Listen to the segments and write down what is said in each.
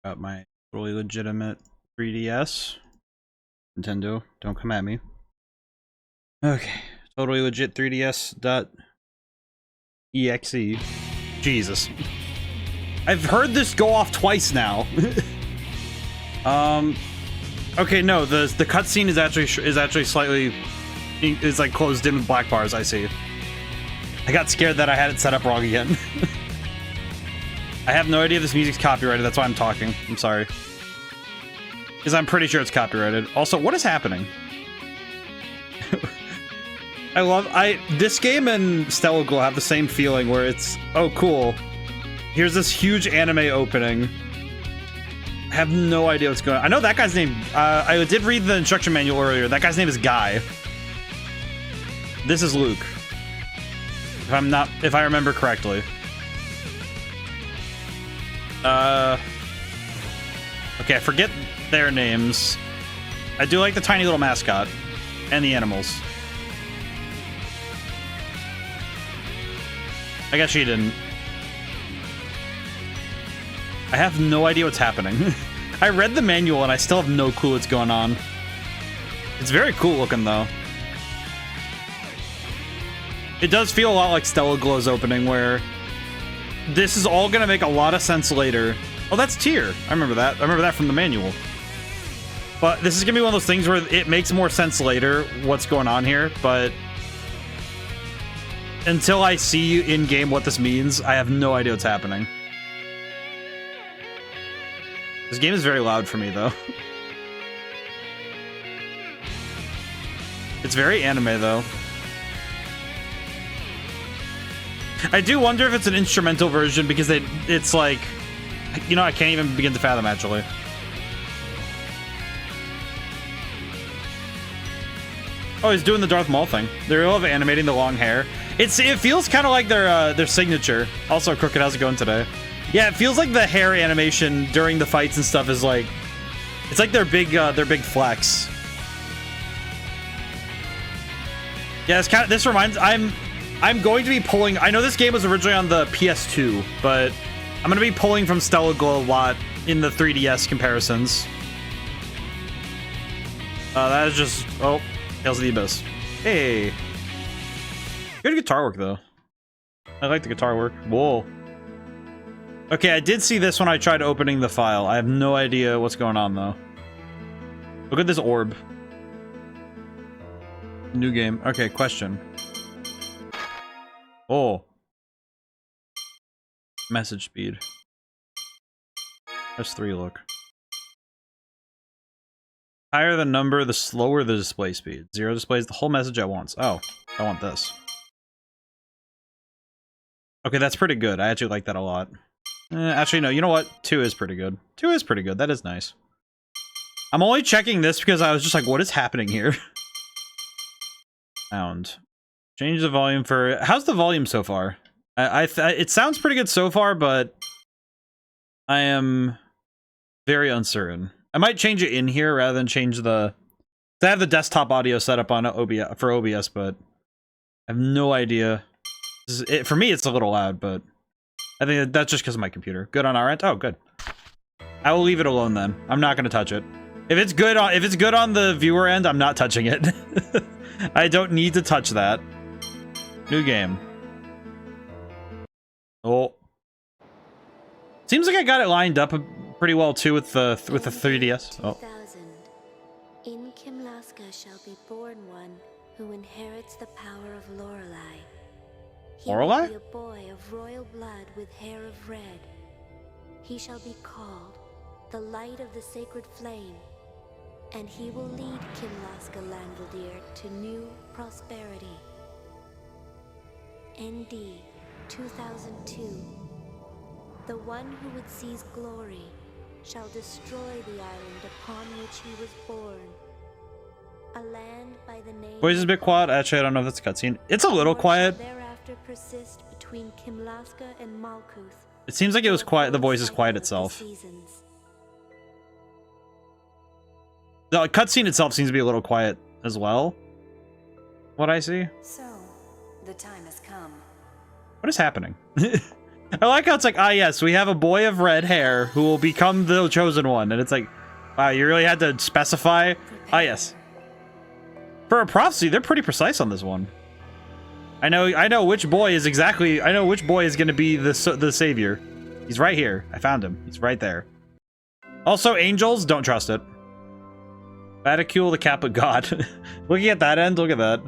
Got my totally legitimate 3DS. Nintendo, don't come at me. Okay, totally legit 3DS.exe. Jesus. I've heard this go off twice now. Okay, no, the cutscene is actually slightly like closed in with black bars. I see. I got scared that I had it set up wrong again. I have no idea if this music's copyrighted. That's why I'm talking. I'm sorry. Because I'm pretty sure it's copyrighted. Also, what is happening? This game and Stella Glow have the same feeling where it's, oh cool, here's this huge anime opening. I have no idea what's going on. I know that guy's name. I did read the instruction manual earlier. That guy's name is Guy. This is Luke. If I remember correctly. Okay, I forget their names. I do like the tiny little mascot and the animals. I guess she didn't. I have no idea what's happening. I read the manual and I still have no clue what's going on. It's very cool looking though. It does feel a lot like Stella Glow's opening, where this is all gonna make a lot of sense later. Oh, that's Tyr. I remember that. I remember that from the manual. But this is gonna be one of those things where it makes more sense later what's going on here, but until I see in-game what this means, I have no idea what's happening. This game is very loud for me, though. It's very anime, though. I do wonder if it's an instrumental version, because it's like... You know, I can't even begin to fathom, actually. Oh, he's doing the Darth Maul thing. They love animating the long hair. It feels kind of like their signature. Also, Crooked, how's it going today? Yeah, it feels like the hair animation during the fights and stuff is like... It's like their big flex. Yeah, it's kind of... This reminds... I'm going to be pulling... I know this game was originally on the PS2, but I'm going to be pulling from Stella Glow a lot in the 3DS comparisons. That is just... Oh, Tales of the Abyss. Hey. Good guitar work, though. I like the guitar work. Whoa. Okay, I did see this when I tried opening the file. I have no idea what's going on, though. Look at this orb. New game. Okay, question. Oh. Message speed. S3 look. Higher the number, the slower the display speed. 0 displays the whole message at once. Oh, I want this. Okay, that's pretty good. I actually like that a lot. Actually, no, you know what? 2 is pretty good. 2 is pretty good. That is nice. I'm only checking this because I was just like, what is happening here? Sound. Change the volume for... How's the volume so far? It sounds pretty good so far, but I am very uncertain. I might change it in here rather than change the... I have the desktop audio set up on OBS, but I have no idea. For me, it's a little loud, but I think that's just because of my computer. Good on our end? Oh, good. I will leave it alone then. I'm not going to touch it. If it's good on the viewer end, I'm not touching it. I don't need to touch that. New game. Oh. Seems like I got it lined up pretty well too with the 3DS. Oh. In Kimlaska shall be born one who inherits the power of Lorelei. He Lorelei? will be a boy of royal blood with hair of red. He shall be called the Light of the Sacred Flame, and he will lead Kimlaska Landvaldir to new prosperity. ND 2002. The one who would seize glory shall destroy the island upon which he was born. A land by the name... Voice is a bit quiet. Actually, I don't know if that's a cutscene. It's a little quiet. Thereafter persist between Kimlaska and Malkuth. It seems like it was quiet. The voice is quiet itself. The cutscene itself seems to be a little quiet as well. What I see. So, the time has come. What is happening? I like how it's like, ah, yes, we have a boy of red hair who will become the chosen one. And it's like, wow, you really had to specify. Ah, yes. For a prophecy, they're pretty precise on this one. I know which boy is exactly, I know which boy is going to be the savior. He's right here. I found him. He's right there. Also, angels, don't trust it. Vaticule, the cap of God. Looking at that end, look at that.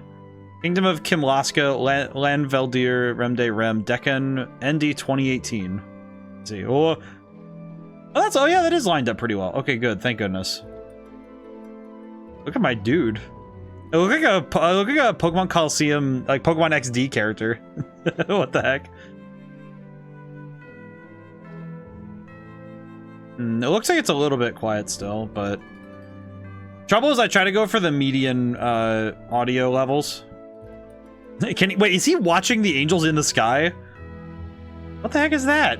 Kingdom of Kimlaska, Lanveldir, Remde Rem, Deccan, ND 2018. Let's see. Oh, that's, oh yeah, that is lined up pretty well. Okay, good. Thank goodness. Look at my dude. It look like a Pokemon Coliseum, like Pokemon XD character. What the heck? It looks like it's a little bit quiet still, but trouble is I try to go for the median audio levels. Wait, is he watching the angels in the sky? What the heck is that?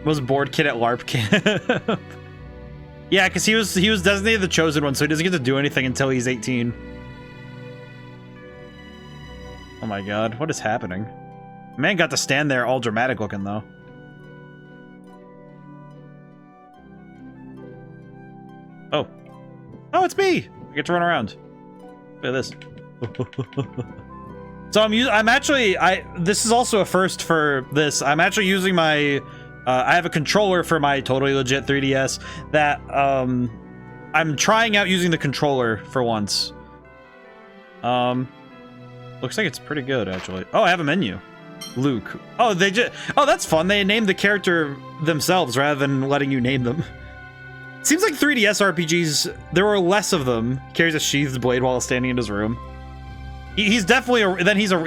Most bored kid at LARP camp. Yeah, because he was designated the chosen one, so he doesn't get to do anything until he's 18. Oh my god, what is happening? Man got to stand there all dramatic looking though. Oh. Oh, it's me! I get to run around. Look at this. So this is also a first for this. I'm actually using my, I have a controller for my totally legit 3DS that, I'm trying out using the controller for once. Looks like it's pretty good, actually. Oh, I have a menu. Luke. Oh, oh, that's fun. They named the character themselves rather than letting you name them. Seems like 3DS RPGs, there were less of them. Carries a sheathed blade while standing in his room. He's definitely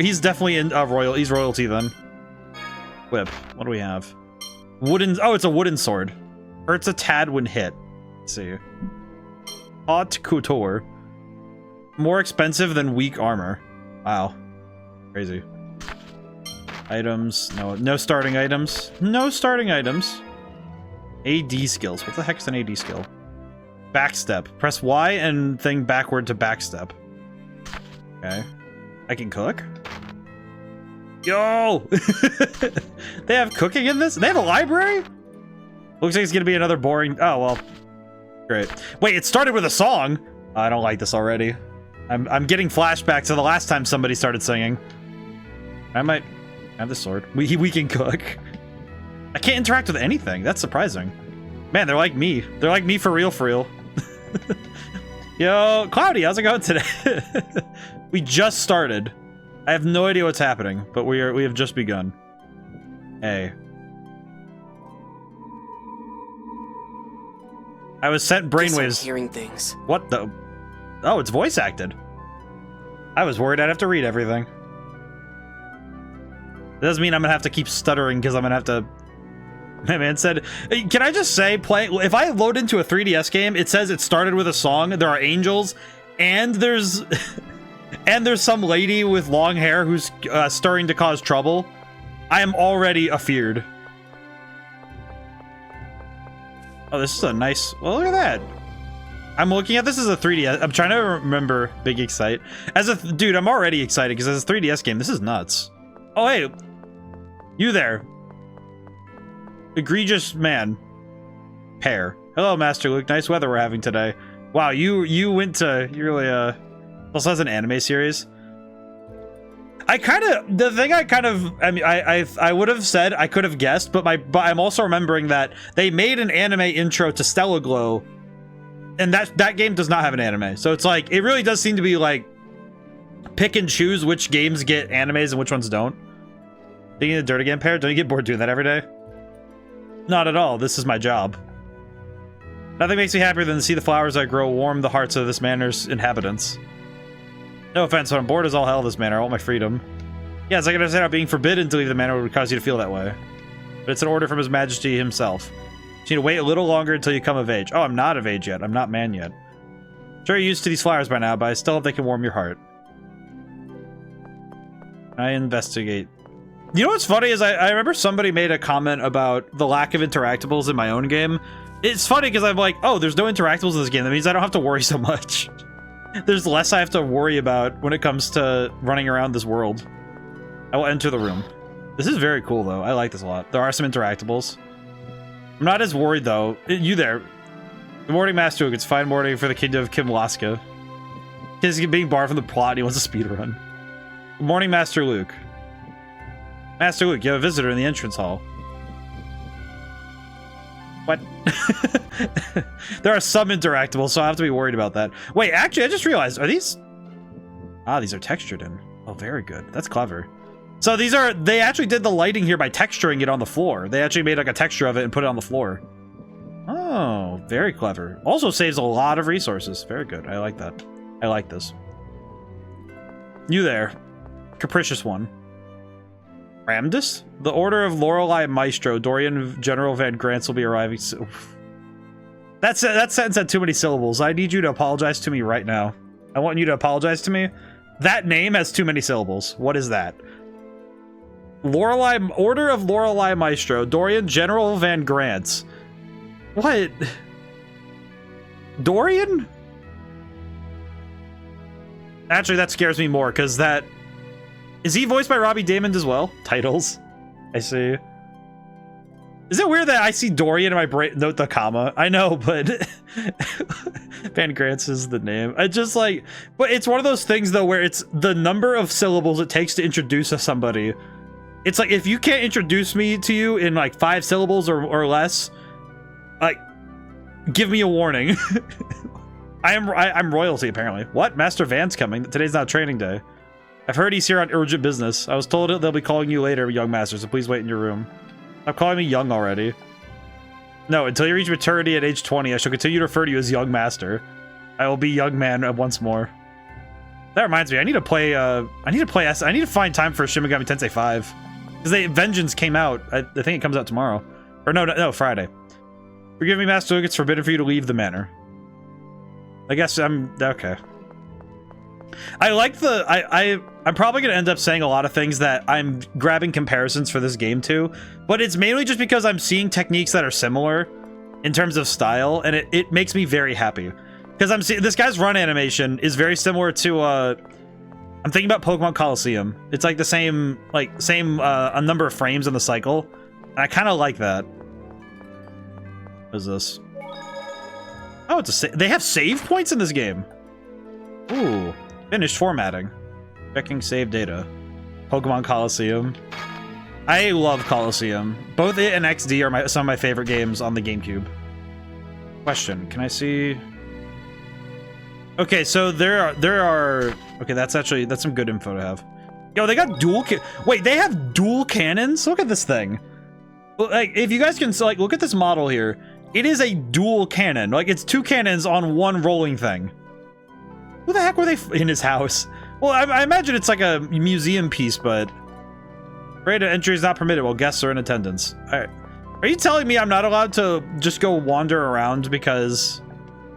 he's definitely in he's royalty then. Whip. What do we have? Wooden. Oh, it's a wooden sword. Hurts a tad when hit. Let's see. Haute couture. More expensive than weak armor. Wow. Crazy. Items. No starting items. No starting items. AD skills. What the heck is an AD skill? Backstep. Press Y and thing backward to backstep. Okay. I can cook? Yo! They have cooking in this? They have a library? Looks like it's gonna be another boring... Oh, well. Great. Wait, it started with a song? I don't like this already. I'm getting flashbacks to the last time somebody started singing. I might have the sword. We can cook. I can't interact with anything. That's surprising. Man, they're like me. They're like me for real, for real. Yo, Cloudy, how's it going today? We just started. I have no idea what's happening, but we have just begun. Hey. I was sent brainwaves. Hearing things. What the? Oh, it's voice acted. I was worried I'd have to read everything. It doesn't mean I'm gonna have to keep stuttering because I'm gonna have to. My man said, can I just say, if I load into a 3DS game, it says it started with a song, there are angels, and there's some lady with long hair who's stirring to cause trouble. I am already afeared. Oh, this is a nice, well, look at that. I'm looking at this as a 3DS. I'm trying to remember Big Excite. Dude, I'm already excited because as a 3DS game, this is nuts. Oh, hey, you there. Egregious man. Pair. Hello, Master Luke. Nice weather we're having today. Wow, you really also has an anime series. I would have said I could have guessed, but I'm also remembering that they made an anime intro to Stella Glow, and that game does not have an anime. So it's like it really does seem to be like pick and choose which games get animes and which ones don't. Digging the dirt again, Pair? Don't you get bored doing that every day? Not at all. This is my job. Nothing makes me happier than to see the flowers that grow warm the hearts of this manor's inhabitants. No offense, but I'm bored as all hell of this manor. I want my freedom. Yeah, it's like I understand how being forbidden to leave the manor would cause you to feel that way. But it's an order from His Majesty himself. You need to wait a little longer until you come of age. Oh, I'm not of age yet. I'm not man yet. Sure, you're used to these flowers by now, but I still hope they can warm your heart. I investigate. You know what's funny is I remember somebody made a comment about the lack of interactables in my own game. It's funny because I'm like, oh, there's no interactables in this game. That means I don't have to worry so much. There's less I have to worry about when it comes to running around this world. I will enter the room. This is very cool, though. I like this a lot. There are some interactables. I'm not as worried, though. You there. Good morning, Master Luke. It's fine morning for the kingdom of Kim Laska. He's being barred from the plot and he wants a speed run. Good morning, Master Luke. Master Luke, you have a visitor in the entrance hall. What? There are some interactables, so I have to be worried about that. Wait, actually, I just realized, are these... Ah, these are textured in. Oh, very good. That's clever. So these are... They actually did the lighting here by texturing it on the floor. They actually made like a texture of it and put it on the floor. Oh, very clever. Also saves a lot of resources. Very good. I like that. I like this. You there. Capricious one. Ramdus? The Order of Lorelei Maestro. Dorian General Van Grants will be arriving soon. That sentence had too many syllables. I need you to apologize to me right now. I want you to apologize to me. That name has too many syllables. What is that? Order of Lorelei Maestro. Dorian General Van Grants. What? Dorian? Actually, that scares me more, because that... Is he voiced by Robbie Damon as well? Titles. I see. Is it weird that I see Dorian in my brain? Note the comma. I know, but... Van Grants is the name. I just like... But it's one of those things, though, where it's the number of syllables it takes to introduce somebody. It's like, if you can't introduce me to you in, like, 5 syllables or less, like, give me a warning. I'm royalty, apparently. What? Master Van's coming. Today's not training day. I've heard he's here on urgent business. I was told they'll be calling you later, young master, so please wait in your room. Stop calling me young already. No, until you reach maturity at age 20, I shall continue to refer to you as young master. I will be young man once more. That reminds me, I need to find time for Shin Megami Tensei 5. Because Vengeance came out. I think it comes out tomorrow. Or no, Friday. Forgive me, Master Luke, it's forbidden for you to leave the manor. I guess I'm... Okay. I like the... I'm probably going to end up saying a lot of things that I'm grabbing comparisons for this game to, but it's mainly just because I'm seeing techniques that are similar in terms of style, and it makes me very happy. Because I'm seeing... This guy's run animation is very similar to... I'm thinking about Pokemon Coliseum. It's like the same a number of frames in the cycle, and I kind of like that. What is this? Oh, they have save points in this game. Ooh, finished formatting. Checking save data. Pokemon Coliseum. I love Coliseum. Both it and XD are some of my favorite games on the GameCube. Question, can I see... Okay, so there are... Okay, that's some good info to have. Yo, they got dual... Wait, they have dual cannons? Look at this thing. Like, if you guys can, like, look at this model here. It is a dual cannon. Like, it's 2 cannons on one rolling thing. Who the heck were they in his house? Well, I imagine it's like a museum piece, but... Rated entry is not permitted while guests are in attendance. Alright. Are you telling me I'm not allowed to just go wander around because...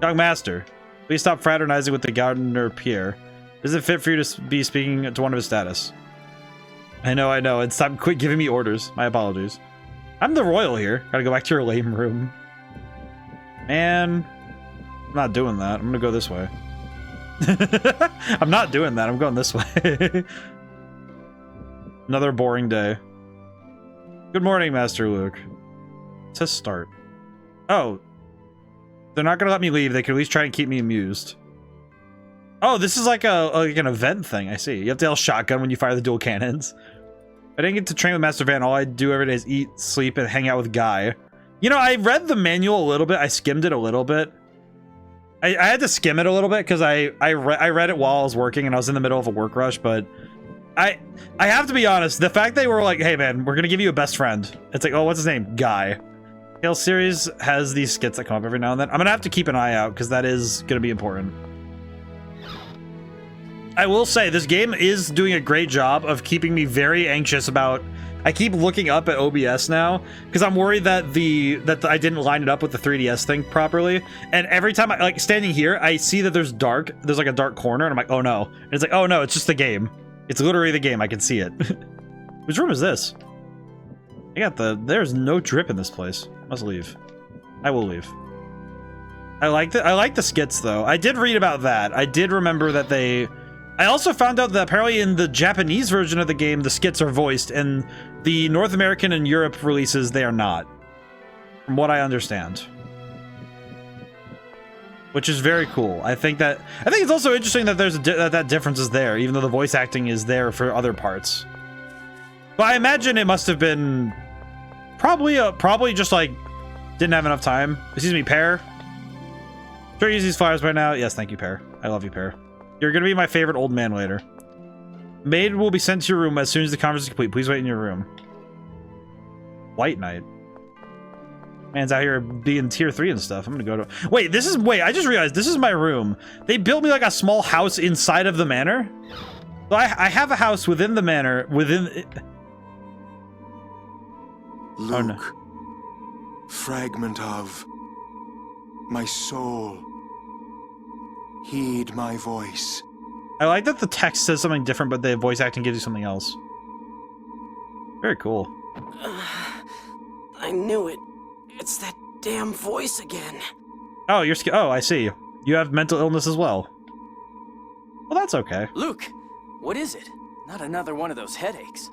Young Master, please stop fraternizing with the Gardener Pierre. Is it fit for you to be speaking to one of his status? I know, and stop quit giving me orders. My apologies. I'm the royal here. Gotta go back to your lame room. Man, I'm not doing that. I'm gonna go this way. I'm not doing that. I'm going this way. Another boring day. Good morning, Master Luke. It says start. Oh. They're not gonna let me leave. They can at least try and keep me amused. Oh, this is like an event thing. I see. You have to yell shotgun when you fire the dual cannons. I didn't get to train with Master Van. All I do every day is eat, sleep, and hang out with Guy. You know, I read the manual a little bit. I skimmed it a little bit. I had to skim it a little bit because I read it while I was working and I was in the middle of a work rush, but I have to be honest, the fact they were like, hey man, we're gonna give you a best friend. It's like, oh, what's his name? Guy. Tale series has these skits that come up every now and then. I'm gonna have to keep an eye out because that is gonna be important. I will say this game is doing a great job of keeping me very anxious about... I keep looking up at OBS now because I'm worried that I didn't line it up with the 3DS thing properly. And every time I like standing here, I see that there's like a dark corner, and I'm like, oh no. And it's like, oh no, it's just the game. It's literally the game. I can see it. Whose room is this? There's no drip in this place. Must leave. I will leave. I like the skits though. I did read about that. I did remember that I also found out that apparently in the Japanese version of the game, the skits are voiced, and the North American and Europe releases, they are not. From what I understand. Which is very cool. I think it's also interesting that there's that difference is there, even though the voice acting is there for other parts. But I imagine it must have been probably just like didn't have enough time. Excuse me, Pear. Sure, use these flowers by now. Yes, thank you, Pear. I love you, Pear. You're gonna be my favorite old man later. Maid will be sent to your room as soon as the conference is complete. Please wait in your room. White Knight. Man's out here being tier 3 and stuff. I'm gonna go to... Wait, I just realized this is my room. They built me like a small house inside of the manor. So I have a house within the manor, within... Luke, oh, no. Fragment of my soul, heed my voice. I like that the text says something different, but the voice acting gives you something else. Very cool. I knew it. It's that damn voice again. Oh, oh, I see. You have mental illness as well. Well, that's okay. Luke, what is it? Not another one of those headaches.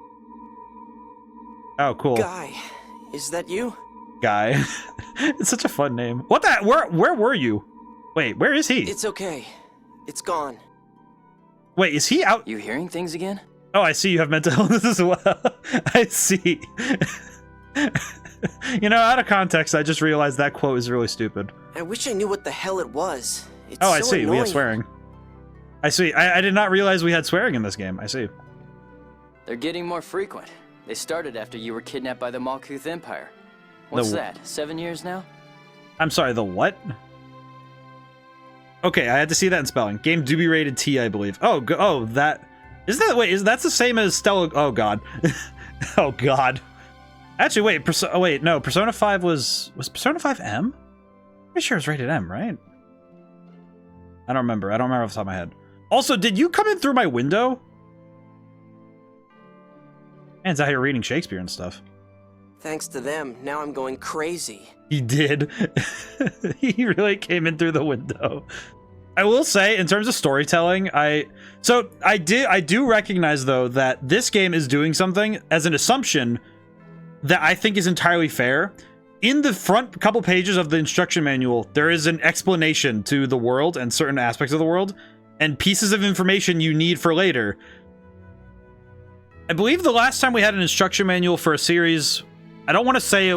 Oh, cool. Guy, is that you? Guy. It's such a fun name. What the? Where were you? Wait, where is he? It's okay. It's gone. Wait, is he out? You hearing things again? Oh, I see you have mental illness as well. I see. You know, out of context, I just realized that quote is really stupid. I wish I knew what the hell it was. It's oh, I so see. annoying. We have swearing. I see. I did not realize we had swearing in this game. I see. They're getting more frequent. They started after you were kidnapped by the Malkuth Empire. What's that, 7 years now? I'm sorry, the what? Okay, I had to see that in spelling. Game do be rated T, I believe. Oh, that... Is that... Wait, that's the same as Stella... Oh, God. Oh, God. Actually, wait, no, Persona 5 was Persona 5 M? Pretty sure it's rated M, right? I don't remember off the top of my head. Also, did you come in through my window? Man's out here reading Shakespeare and stuff. Thanks to them, now I'm going crazy. He did. He really came in through the window. I will say, in terms of storytelling, I do recognize, though, that this game is doing something as an assumption that I think is entirely fair. In the front couple pages of the instruction manual, there is an explanation to the world and certain aspects of the world, and pieces of information you need for later. I believe the last time we had an instruction manual for a series, I don't want to say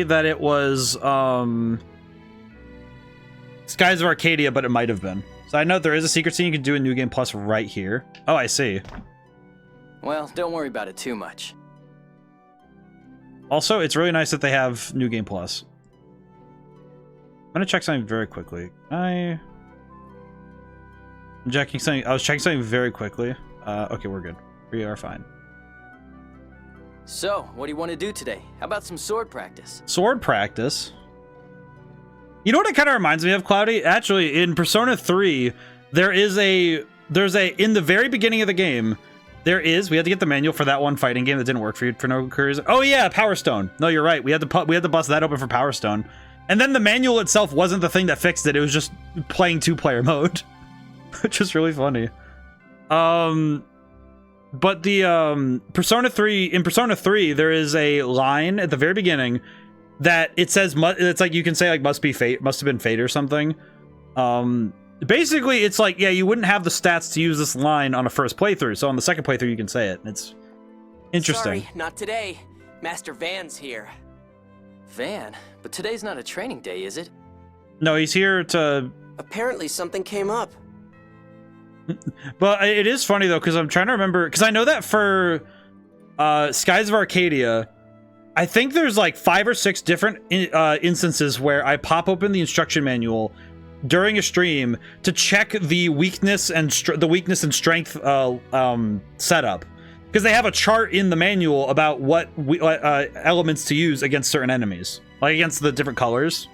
that it was Skies of Arcadia, but it might have been. So I know there is a secret scene you can do in New Game Plus right here. Oh, I see. Well, don't worry about it too much. Also, it's really nice that they have New Game Plus. I'm gonna check something very quickly. I was checking something very quickly. Okay, we're good. We are fine. So, what do you want to do today? How about some sword practice? Sword practice? You know what it kind of reminds me of, Cloudy? Actually, in Persona 3, there's in the very beginning of the game, we had to get the manual for that one fighting game that didn't work for no reason. Oh yeah, Power Stone. No, you're right. We had to bust that open for Power Stone. And then the manual itself wasn't the thing that fixed it. It was just playing 2-player mode, which is really funny. But the Persona 3, there is a line at the very beginning that it says, it's like you can say like must have been fate or something. Basically, it's like, yeah, you wouldn't have the stats to use this line on a first playthrough, so on the second playthrough you can say it. It's interesting. Sorry, not today. Master Van's here. Van? But today's not a training day, is it? No, he's here to... Apparently something came up. But it is funny, though, because I'm trying to remember... Because I know that for Skies of Arcadia, I think there's like 5 or 6 different instances where I pop open the instruction manual during a stream to check the weakness and strength setup, because they have a chart in the manual about what elements to use against certain enemies, like against the different colors.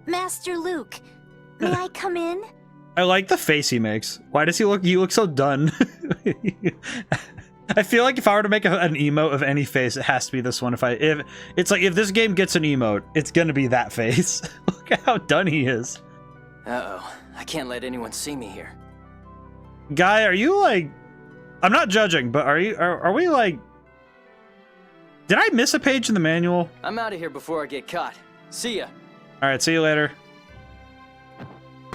Master Luke, may I come in? I like the face he makes. Why does he look so done? I feel like if I were to make an emote of any face, it has to be this one. If it's like, if this game gets an emote, it's gonna be that face. Look at how done he is. Uh-oh. I can't let anyone see me here. Guy, are you like... I'm not judging, but are we like... Did I miss a page in the manual? I'm out of here before I get caught. See ya. Alright, see you later.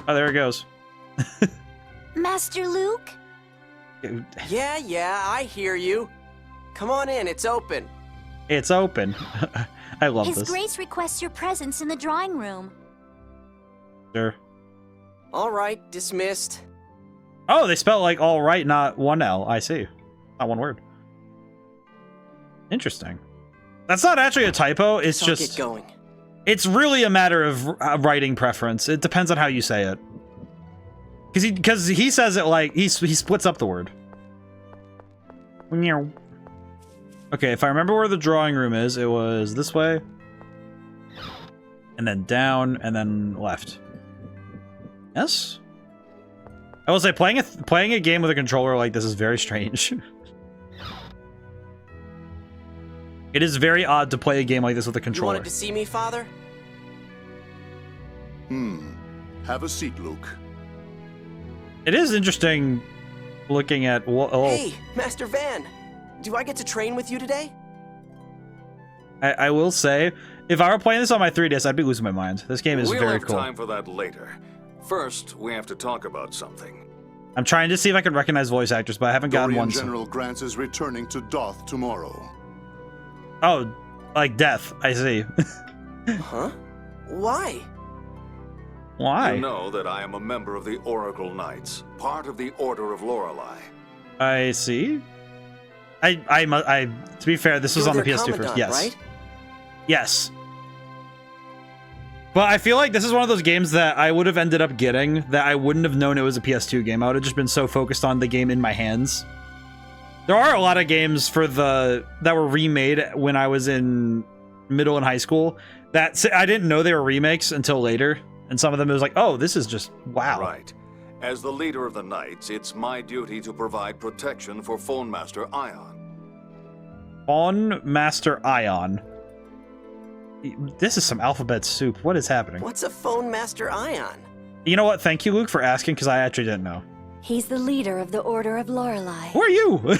Oh, there it goes. Master Luke? Yeah, I hear you. Come on in, it's open. It's open. I love His this. Grace requests your presence in the drawing room. Sure. All right, dismissed. Oh, they spell like all right, not one L. I see. Not one word. Interesting. That's not actually a typo. It's I'll just... get going. It's really a matter of writing preference. It depends on how you say it. Because he says it like... He splits up the word. Okay, if I remember where the drawing room is, it was this way. And then down, and then left. Yes? I will say, playing a game with a controller like this is very strange. It is very odd to play a game like this with a You controller. wanted to see me, Father? Have a seat, Luke. It is interesting looking at... Oh, Hey, Master Van. Do I get to train with you today? I will say, if I were playing this on my 3DS, I'd be losing my mind. This game is We'll very have cool. time for that later. First, we have to talk about something. I'm trying to see if I can recognize voice actors, but I haven't gotten Dorian one. General Grants is returning to Doth tomorrow. Oh, like death. I see. Huh? Why? Why? You know that I am a member of the Oracle Knights, part of the Order of Lorelei. I see. To be fair, this was You're on the their PS2 first. commandant, Yes. right? Yes. But I feel like this is one of those games that I would have ended up getting that I wouldn't have known it was a PS2 game. I would have just been so focused on the game in my hands. There are a lot of games that were remade when I was in middle and high school that I didn't know they were remakes until later. And some of them it was like, oh, this is just wow. Right. As the leader of the Knights, it's my duty to provide protection for Phone Master Ion. Phone Master Ion. This is some alphabet soup. What is happening? What's a Phone Master Ion? You know what? Thank you, Luke, for asking, because I actually didn't know. He's the leader of the Order of Lorelei. Who are you?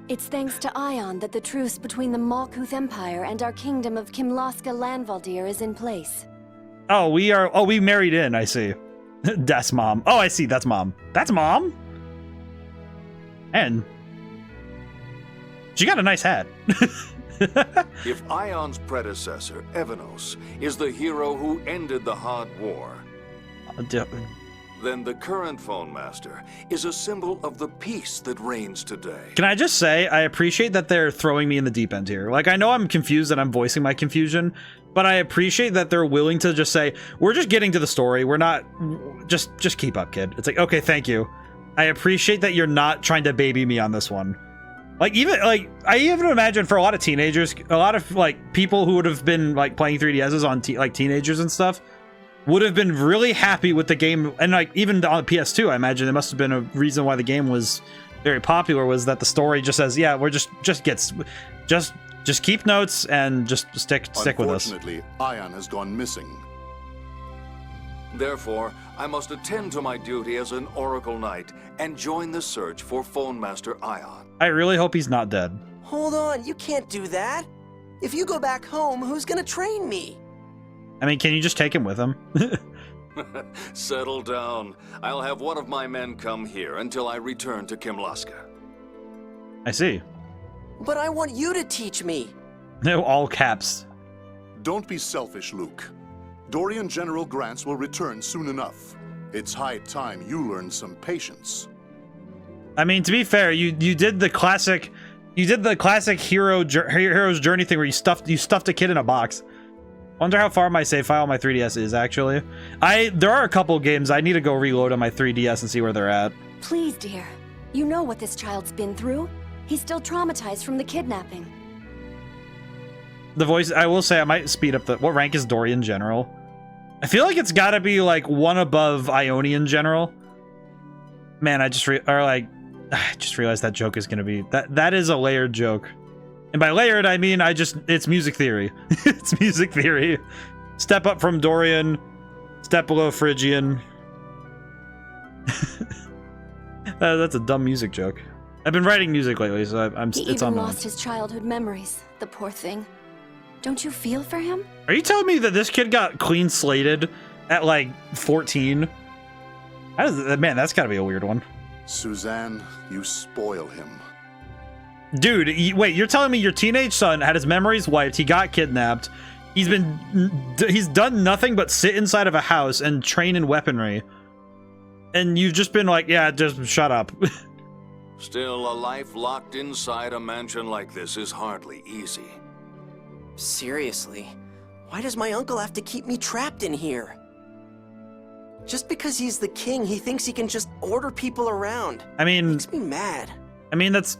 It's thanks to Ion that the truce between the Malkuth Empire and our kingdom of Kimlaska Lanvaldir is in place. Oh, we married in, I see. That's mom. Oh, I see, that's mom. That's mom? And she got a nice hat. If Ion's predecessor, Evanos, is the hero who ended the Hard War, then the current Phone Master is a symbol of the peace that reigns today. Can I just say, I appreciate that they're throwing me in the deep end here. Like, I know I'm confused and I'm voicing my confusion, but I appreciate that they're willing to just say, we're just getting to the story. We're not, just keep up, kid. It's like, okay, thank you. I appreciate that you're not trying to baby me on this one. Like, I even imagine for a lot of teenagers, a lot of, like, people who would have been, like, playing 3DSs on, like, teenagers and stuff, would have been really happy with the game. And, like, even on the PS2, I imagine there must have been a reason why the game was very popular, was that the story just says, yeah, we're just keep notes and just stick with us. Unfortunately, Ion has gone missing. Therefore, I must attend to my duty as an Oracle Knight and join the search for Phone Master Ion. I really hope he's not dead. Hold on, you can't do that. If you go back home, who's gonna train me? I mean, can you just take him with him? Settle down. I'll have one of my men come here until I return to Kimlaska. I see. But I want you to teach me. No, all caps. Don't be selfish, Luke. Dorian General Grants will return soon enough. It's high time you learned some patience. I mean, to be fair, you did the classic hero's journey thing where you stuffed a kid in a box. Wonder how far my save file on my 3DS is actually. There are a couple games I need to go reload on my 3DS and see where they're at. Please, dear. You know what this child's been through. He's still traumatized from the kidnapping. The voice, I will say, I might speed up what rank is Dorian General? I feel like it's gotta be like one above Ionian General. Man, I just realized that joke is gonna be that is a layered joke. And by layered, I mean it's music theory. It's music theory. Step up from Dorian, step below Phrygian. That's a dumb music joke. I've been writing music lately, so He it's on even my lost his childhood memories, the poor thing. Don't you feel for him? Are you telling me that this kid got clean slated at like 14? Man, that's gotta be a weird one. Suzanne, you spoil him. Dude, wait, you're telling me your teenage son had his memories wiped, he got kidnapped, he's done nothing but sit inside of a house and train in weaponry, and you've just been like, yeah, just shut up. Still, a life locked inside a mansion like this is hardly easy. Seriously, why does my uncle have to keep me trapped in here? Just because he's the king, he thinks he can just order people around. I mean, Makes me mad. I mean, that's...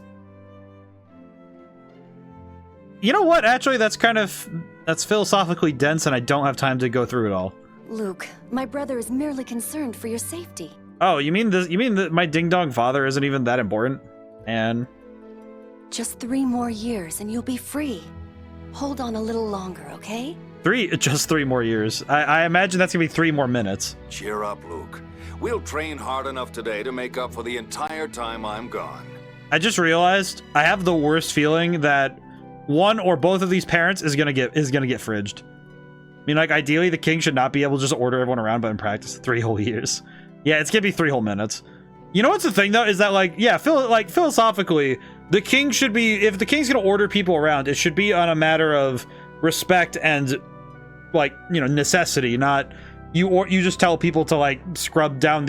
You know what? Actually, that's philosophically dense, and I don't have time to go through it all. Luke, my brother is merely concerned for your safety. Oh, you mean this? You mean that my ding-dong father isn't even that important? And... Just 3 more years and you'll be free. Hold on a little longer, okay? Just 3 more years. I imagine that's gonna be 3 more minutes. Cheer up, Luke. We'll train hard enough today to make up for the entire time I'm gone. I just realized I have the worst feeling that one or both of these parents is gonna get fridged. I mean, like, ideally the king should not be able to just order everyone around, but in practice, 3 whole years. Yeah, it's gonna be 3 whole minutes. You know what's the thing though, is that, like, yeah, philosophically, the king should be, if the king's gonna order people around, it should be on a matter of respect and, like, you know, necessity, not you just tell people to, like, scrub down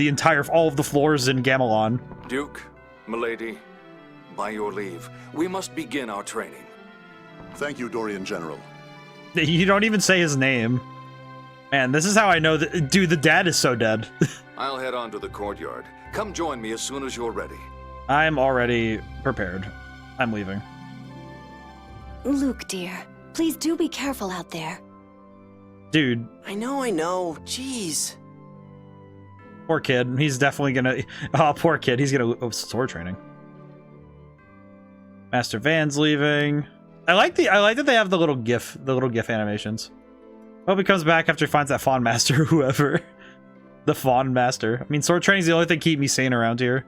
all of the floors in Gamelon. Duke, milady, by your leave, we must begin our training. Thank you, Dorian General. You don't even say his name. Man, this is how I know that, dude, the dad is so dead. I'll head on to the courtyard. Come join me as soon as you're ready. I'm already prepared. I'm leaving. Luke, dear, please do be careful out there. Dude. I know. Jeez. Poor kid. He's definitely gonna... Oh, poor kid. He's gonna... Oh, sword training. Master Van's leaving. I like that they have the little GIF animations. Hope he comes back after he finds that Fawn Master or whoever. The Fawn Master. I mean, sword training's the only thing keeping me sane around here.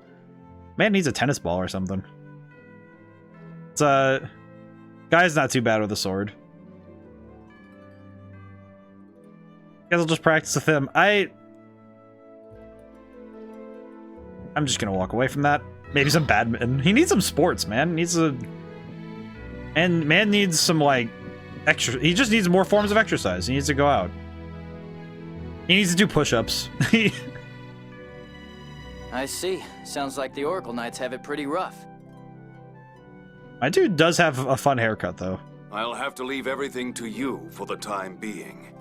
Man needs a tennis ball or something. It's guy's not too bad with a sword. Guess I'll just practice with him. I'm just gonna walk away from that. Maybe some badminton. He needs some sports, man. Man needs some, like, extra. He just needs more forms of exercise. He needs to go out. He needs to do push-ups. I see. Sounds like the Oracle Knights have it pretty rough. My dude does have a fun haircut, though. I'll have to leave everything to you for the time being.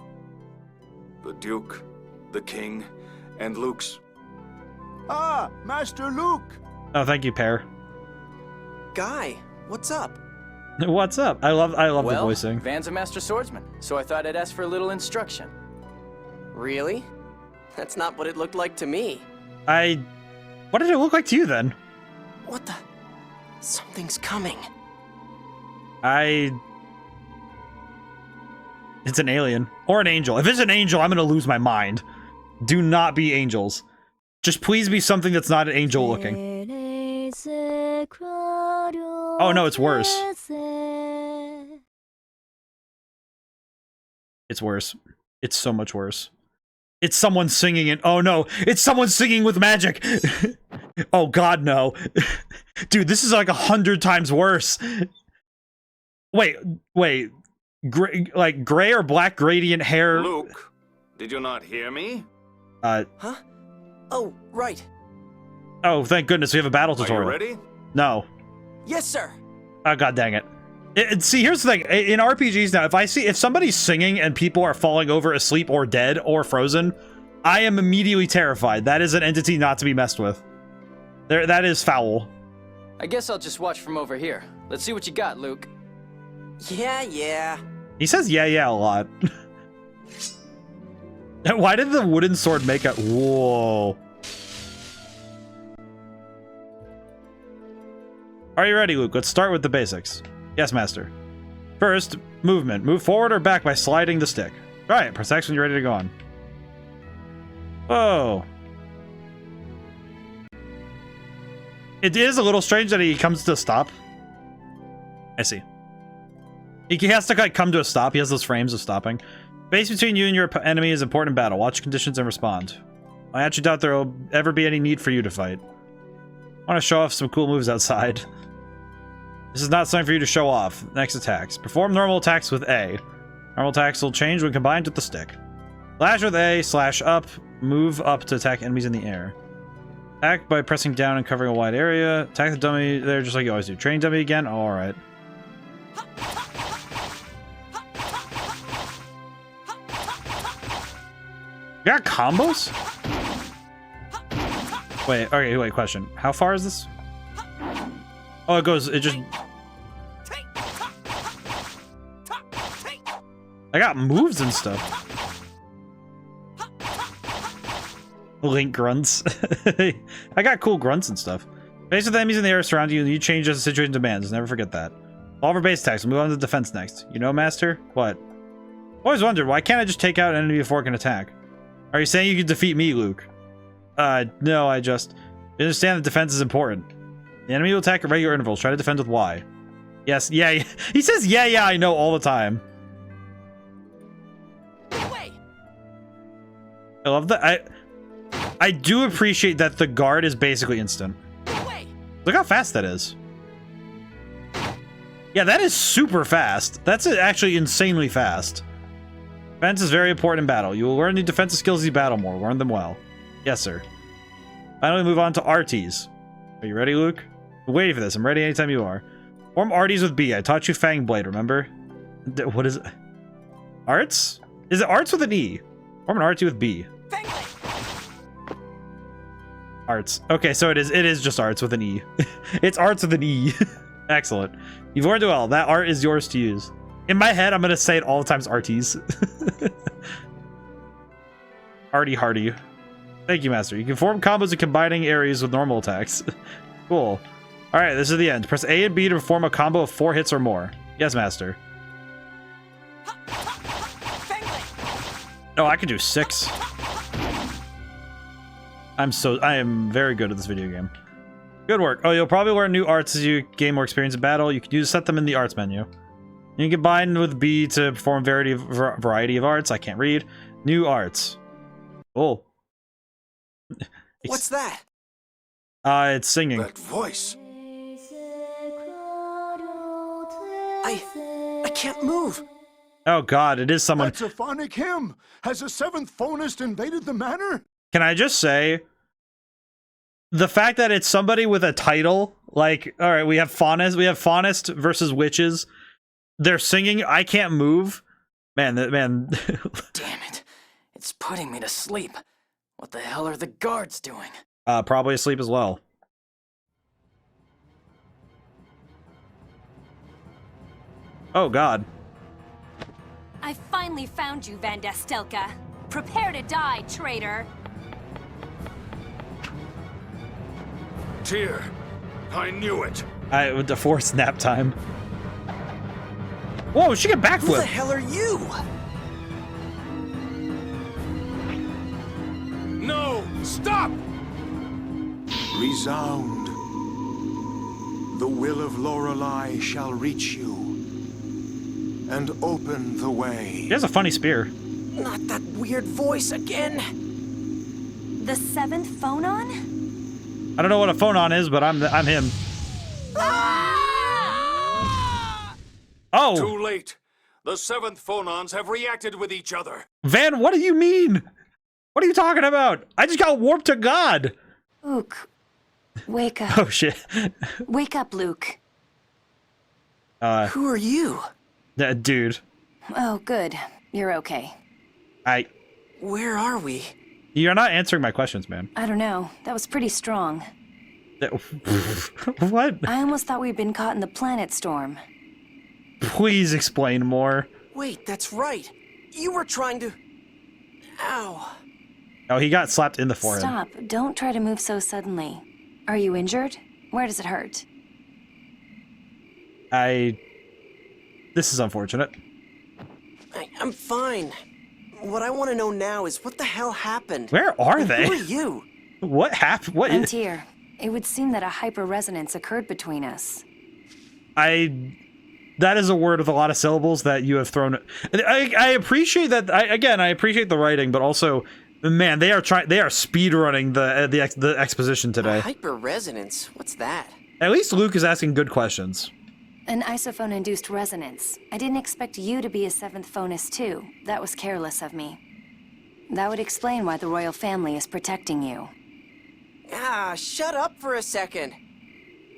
The Duke, the King, and Luke's... Ah, Master Luke! Oh, thank you, Pear. Guy, what's up? What's up? I love the voicing. Van's a master swordsman, so I thought I'd ask for a little instruction. Really? That's not what it looked like to me. What did it look like to you, then? What the? Something's coming. It's an alien. Or an angel. If it's an angel, I'm gonna lose my mind. Do not be angels. Just please be something that's not an angel looking. Oh no, it's worse. It's worse. It's so much worse. It's someone singing it. Oh no, it's someone singing with magic. Oh god, no. Dude, this is like 100 times worse. Wait. Gray or black gradient hair. Luke, did you not hear me? Huh? Oh, right. Oh, thank goodness we have a battle Are you tutorial. ready? No. Yes, sir. Oh, god dang it. See, here's the thing. In RPGs now, if somebody's singing and people are falling over asleep or dead or frozen, I am immediately terrified. That is an entity not to be messed with. That is foul. I guess I'll just watch from over here. Let's see what you got, Luke. Yeah. He says yeah a lot. Why did the wooden sword make a... Whoa. Are you ready, Luke? Let's start with the basics. Yes, Master. First, movement. Move forward or back by sliding the stick. Alright, press X when you're ready to go on. Whoa. It is a little strange that he comes to a stop. I see. He has to like come to a stop. He has those frames of stopping. Space between you and your enemy is important in battle. Watch conditions and respond. I actually doubt there will ever be any need for you to fight. I want to show off some cool moves outside. This is not something for you to show off. Next attacks. Perform normal attacks with A. Normal attacks will change when combined with the stick. Slash with A, slash up, move up to attack enemies in the air. Attack by pressing down and covering a wide area. Attack the dummy there just like you always do. Train dummy again? Oh, alright. You got combos? Wait, okay, wait, question. How far is this? Oh, it just... I got moves and stuff. Link grunts. I got cool grunts and stuff. Face with enemies in the air surrounding you, and you change as the situation demands. Never forget that. All of our base attacks. We'll move on to defense next. You know, Master? What? Always wondered, why can't I just take out an enemy before it can attack? Are you saying you can defeat me, Luke? No, I just... You understand that defense is important. The enemy will attack at regular intervals. Try to defend with Y. Yes, yeah. He says, yeah, I know all the time. I love that. I do appreciate that the guard is basically instant. Look how fast that is. Yeah, that is super fast. That's actually insanely fast. Defense is very important in battle. You will learn new defensive skills as you battle more. Learn them well. Yes, sir. Finally, move on to arties. Are you ready, Luke? I'm waiting for this. I'm ready anytime you are. Form arties with B. I taught you Fang Blade, remember? What is it? Arts? Is it arts with an E? Form an artie with B. Arts. Okay, so it is just arts with an E. It's arts with an E. Excellent. You've learned it well. That art is yours to use. In my head, I'm going to say it all the time as arties. Artie Hardy. Thank you, Master. You can form combos of combining areas with normal attacks. Cool. Alright, this is the end. Press A and B to perform a combo of 4 hits or more. Yes, Master. Oh, I can do 6. I am very good at this video game. Good work. Oh, you'll probably learn new arts as you gain more experience in battle. You can use set them in the arts menu. You can combine with B to perform variety of arts. I can't read. New arts. Oh. What's that? It's singing. That voice. I can't move. Oh god, it is someone. That's a phonic hymn. Has a 7th phonist invaded the manor? Can I just say, the fact that it's somebody with a title, like, all right, we have faunist versus witches. They're singing I Can't Move. Man. Damn it. It's putting me to sleep. What the hell are the guards doing? Probably asleep as well. Oh god. I finally found you, Van Dastelka. Prepare to die, traitor. Tyr, I knew it. With the forced nap time. Whoa, she got backflip. Who the hell are you? No, stop! Resound. The will of Lorelei shall reach you and open the way. He has a funny spear. Not that weird voice again. The 7th phonon? I don't know what a phonon is, but I'm him. Oh! Too late. The 7th phonons have reacted with each other. Van, what do you mean? What are you talking about? I just got warped to God. Luke, wake up. Oh shit. Wake up, Luke. Who are you? Dude. Oh, good. You're okay. Where are we? You're not answering my questions, man. I don't know. That was pretty strong. What? I almost thought we'd been caught in the planet storm. Please explain more. Wait, that's right. You were trying to... Ow. Oh, he got slapped in the forehead. Stop. Don't try to move so suddenly. Are you injured? Where does it hurt? This is unfortunate. I'm fine. What I want to know now is what the hell happened? Where are they? Who are you? What happened? What? I'm Tyr. It would seem that a hyper-resonance occurred between us. That is a word with a lot of syllables that you have thrown. I appreciate that. I appreciate the writing, but also, man, they are speed running the exposition today. Hyper-resonance? What's that? At least Luke is asking good questions. An isophone-induced resonance. I didn't expect you to be a seventh phonus too. That was careless of me. That would explain why the royal family is protecting you. Ah, shut up for a second.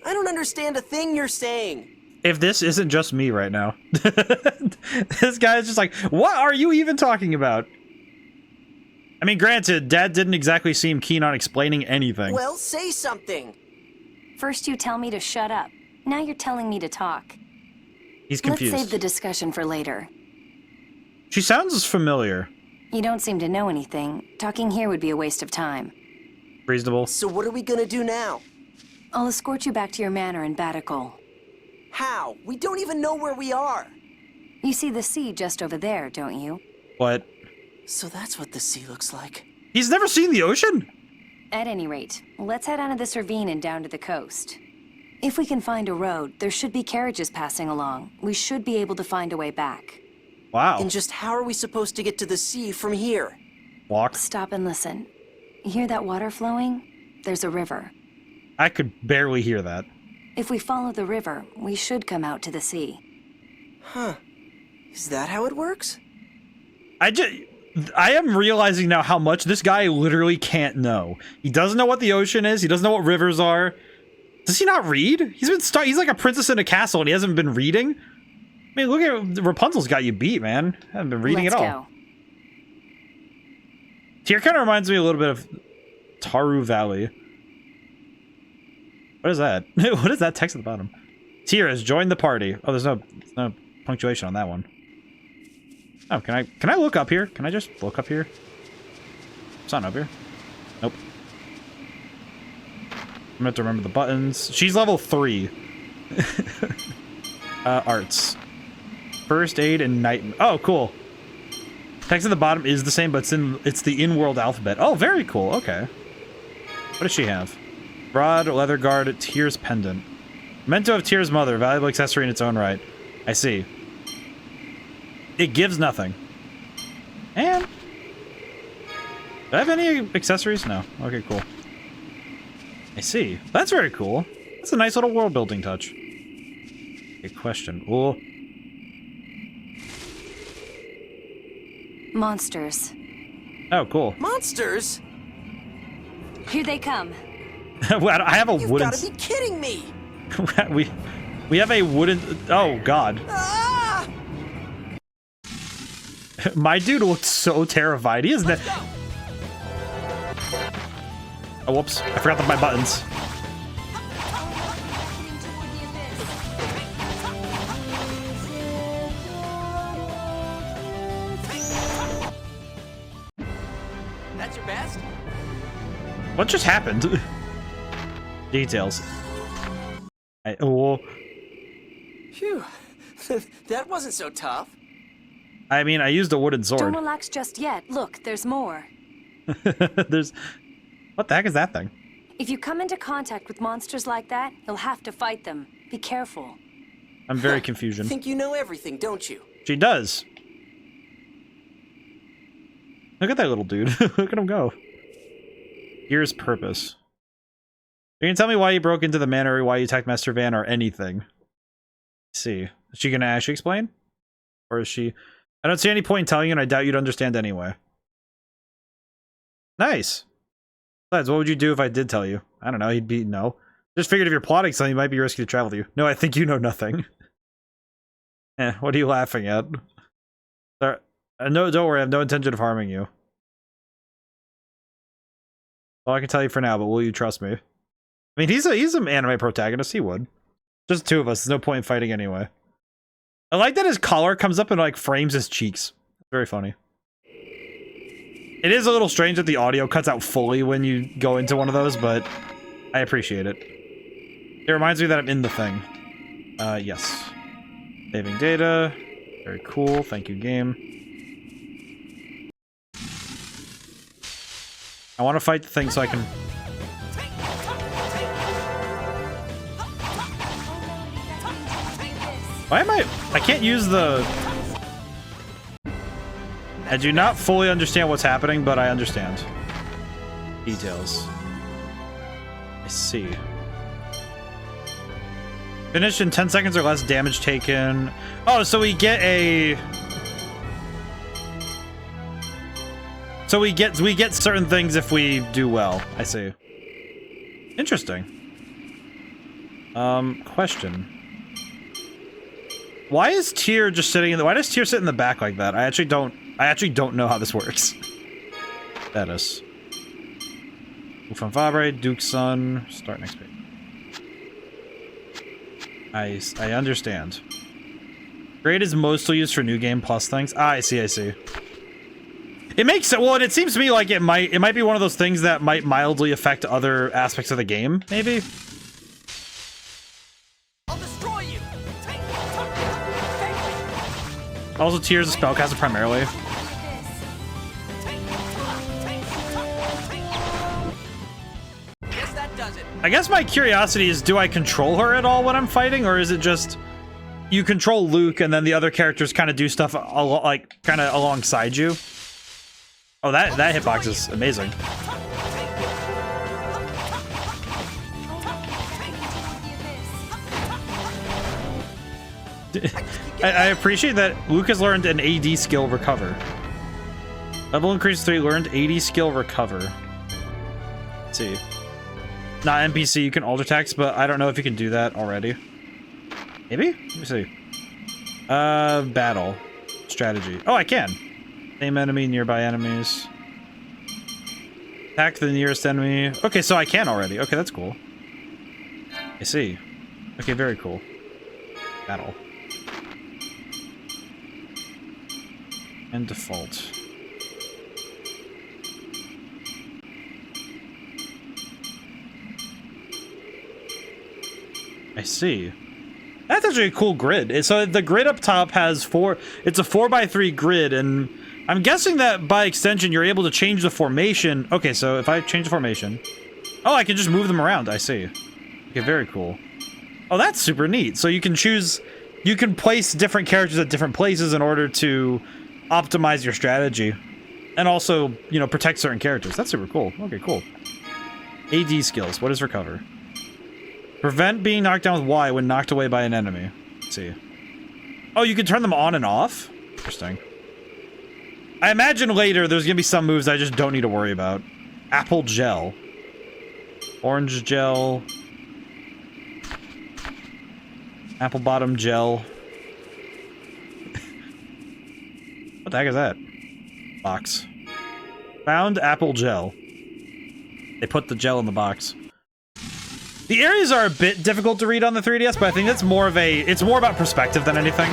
I don't understand a thing you're saying. If this isn't just me right now. This guy is just like, what are you even talking about? I mean, granted, Dad didn't exactly seem keen on explaining anything. Well, say something. First you tell me to shut up. Now you're telling me to talk. He's confused. Let's save the discussion for later. She sounds familiar. You don't seem to know anything. Talking here would be a waste of time. Reasonable. So what are we gonna do now? I'll escort you back to your manor in Batikol. How? We don't even know where we are. You see the sea just over there, don't you? What? So that's what the sea looks like. He's never seen the ocean? At any rate, let's head out of this ravine and down to the coast. If we can find a road, there should be carriages passing along. We should be able to find a way back. Wow. And just how are we supposed to get to the sea from here? Walk. Stop and listen. You hear that water flowing? There's a river. I could barely hear that. If we follow the river, we should come out to the sea. Huh. Is that how it works? I am realizing now how much this guy literally can't know. He doesn't know what the ocean is. He doesn't know what rivers are. Does he not read? He's like a princess in a castle and he hasn't been reading. I mean, look at Rapunzel's got you beat, man. I haven't been reading Let's at all. go. Tyr kind of reminds me a little bit of Taru Valley. What is that? What is that text at the bottom? Tyr has joined the party. Oh, there's no punctuation on that one. Oh, can I look up here? Can I just look up here? It's not up here. Nope. I'm gonna have to remember the buttons. She's level 3. Arts. First aid and night. Oh, cool. Text at the bottom is the same, but it's the in-world alphabet. Oh, very cool. Okay. What does she have? Broad leather guard, Tyr's pendant. Memento of Tyr's mother, valuable accessory in its own right. I see. It gives nothing. And do I have any accessories? No. Okay, cool. I see. That's very cool. That's a nice little world building touch. Okay, question. Oh. Monsters. Oh, cool. Monsters? Here they come. Well, I have a You've wooden. gotta be kidding me! we have a wooden. Oh God. Ah! My dude looked so terrified. He isn't. Oh, whoops! I forgot my buttons. That's your best? What just happened? Details. Oh. Phew. That wasn't so tough. I mean, I used a wooden sword. Don't relax just yet. Look, there's more. There's. What the heck is that thing? If you come into contact with monsters like that, you'll have to fight them. Be careful. I'm very confusion. Think you know everything, don't you? She does. Look at that little dude. Look at him go. Here's purpose. You can tell me why you broke into the manor, or why you attacked Master Van, or anything. Let's see. Is she gonna actually explain? Or is she... I don't see any point in telling you, and I doubt you'd understand anyway. Nice. Besides, what would you do if I did tell you? I don't know, he'd be no. Just figured if you're plotting something, it might be risky to travel with you. No, I think you know nothing. What are you laughing at? Sorry. No, don't worry, I have no intention of harming you. Well, I can tell you for now, but will you trust me? I mean, he's an anime protagonist, he would. Just the two of us, there's no point in fighting anyway. I like that his collar comes up and like frames his cheeks. Very funny. It is a little strange that the audio cuts out fully when you go into one of those, but I appreciate it. It reminds me that I'm in the thing. Yes. Saving data. Very cool. Thank you, game. I want to fight the thing so I can... Why am I can't use the... I do not fully understand what's happening, but I understand. Details. I see. Finished in 10 seconds or less, damage taken. Oh, so we get a... So we get certain things if we do well. I see. Interesting. Question. Why is Tyr just sitting in the... Why does Tyr sit in the back like that? I actually don't know how this works. Status. Ufan Fabre, Duke's son. Start next page. I understand. Grade is mostly used for new game plus things. Ah, I see. It makes it... Well, and it seems to me like it might be one of those things that might mildly affect other aspects of the game, maybe? I'll destroy you. Also, Tyr's a spellcaster primarily. Guess that does it. I guess my curiosity is, do I control her at all when I'm fighting, or is it just you control Luke and then the other characters kind of do stuff like kind of alongside you? Oh, that hitbox is amazing. I appreciate that Luke has learned an AD skill, recover. Level increase 3, learned AD skill, recover. Let's see. Not NPC, you can alter text, but I don't know if you can do that already. Maybe? Let me see. Battle. Strategy. Oh, I can. Same enemy, nearby enemies. Attack the nearest enemy. Okay, so I can already. Okay, that's cool. I see. Okay, very cool. Battle. And default. I see. That's actually a cool grid. So the grid up top has it's a 4x3 grid, and I'm guessing that by extension you're able to change the formation. Okay, so if I change the formation, oh, I can just move them around. I see. Okay, very cool. Oh, that's super neat. So you can place different characters at different places in order to optimize your strategy, and also, you know, protect certain characters. That's super cool. Okay, cool. AD skills. What is recover? Prevent being knocked down with Y when knocked away by an enemy. Let's see. Oh, you can turn them on and off? Interesting. I imagine later there's gonna be some moves I just don't need to worry about. Apple gel. Orange gel. Apple bottom gel. What the heck is that? Box. Found apple gel. They put the gel in the box. The areas are a bit difficult to read on the 3DS, but I think that's more of it's more about perspective than anything.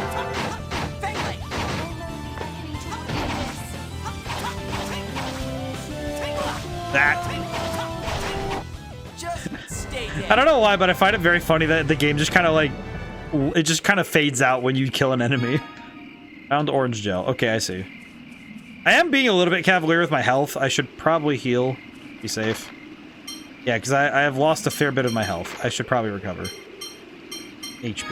I don't know why, but I find it very funny that the game just kind of like, it just kind of fades out when you kill an enemy. Found orange gel. Okay, I see. I am being a little bit cavalier with my health. I should probably heal. Be safe. Yeah, because I have lost a fair bit of my health. I should probably recover. HP.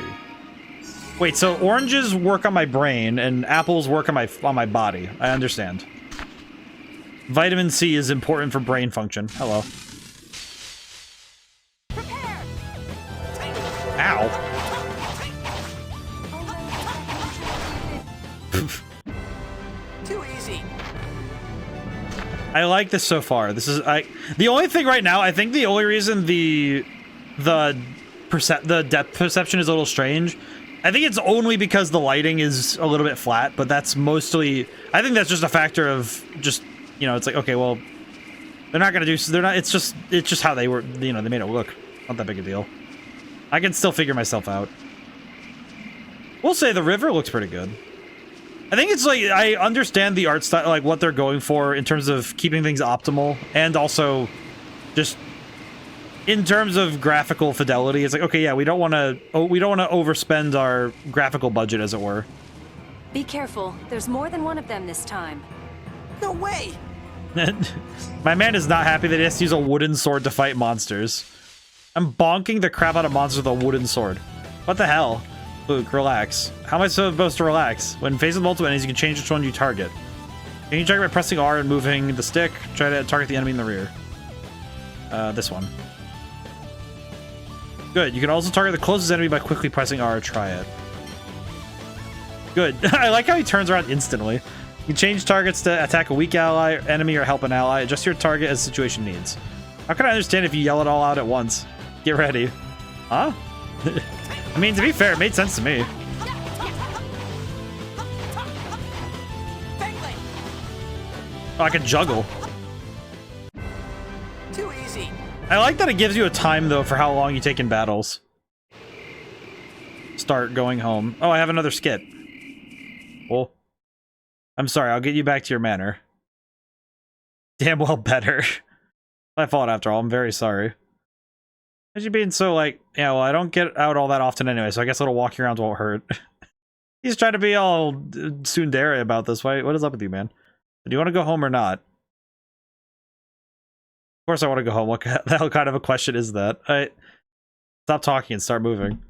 Wait, so oranges work on my brain and apples work on my body. I understand. Vitamin C is important for brain function. Hello. Ow. Too easy. I like this so far. This is the only thing right now. I think the only reason the depth perception is a little strange. I think it's only because the lighting is a little bit flat, but that's mostly. I think that's just a factor of just, you know, it's like, okay, well, they're not gonna do. They're not. It's just how they were. You know, they made it look. Not that big a deal. I can still figure myself out. We'll say the river looks pretty good. I think it's like, I understand the art style, like what they're going for in terms of keeping things optimal, and also just in terms of graphical fidelity, it's like, okay, yeah, we don't want to overspend our graphical budget, as it were. Be careful. There's more than one of them this time. No way! My man is not happy that he has to use a wooden sword to fight monsters. I'm bonking the crap out of monsters with a wooden sword. What the hell? Luke, relax. How am I supposed to relax? When faced with multiple enemies, you can change which one you target. Can you target by pressing R and moving the stick? Try to target the enemy in the rear. This one. Good. You can also target the closest enemy by quickly pressing R. Try it. Good. I like how he turns around instantly. You can change targets to attack a weak ally, enemy, or help an ally. Adjust your target as the situation needs. How can I understand if you yell it all out at once? Get ready. Huh? I mean, to be fair, it made sense to me. Oh, I can juggle. Too easy. I like that it gives you a time, though, for how long you take in battles. Start going home. Oh, I have another skit. Well, I'm sorry. I'll get you back to your manor. Damn well better. My fault, after all. I'm very sorry. Why'd you being so, like, yeah, well, I don't get out all that often anyway, so I guess a little walking around won't hurt. He's trying to be all tsundere about this. What is up with you, man? Do you want to go home or not? Of course I want to go home. What the hell kind of a question is that? Stop talking and start moving.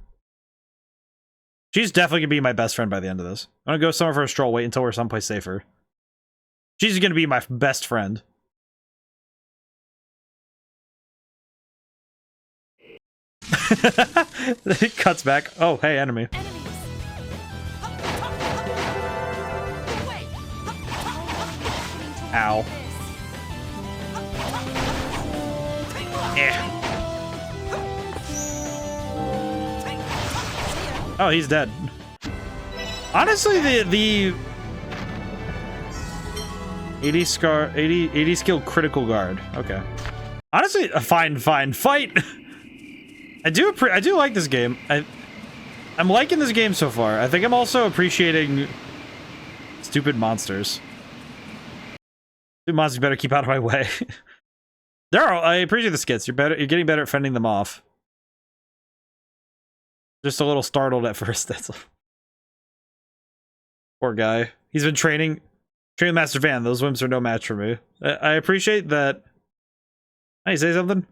She's definitely going to be my best friend by the end of this. I'm going to go somewhere for a stroll, wait until we're someplace safer. She's going to be my best friend. It cuts back. Oh, hey, enemy. Ow. Yeah. Oh, he's dead. Honestly, the 80 skill critical guard. Okay. Honestly, a fine fight. I do like this game. I'm liking this game so far. I think I'm also appreciating stupid monsters. Stupid monsters better keep out of my way. I appreciate the skits. You're getting better at fending them off. Just a little startled at first. That's poor guy. He's been training Master Van. Those wimps are no match for me. I appreciate that. Hey, say something?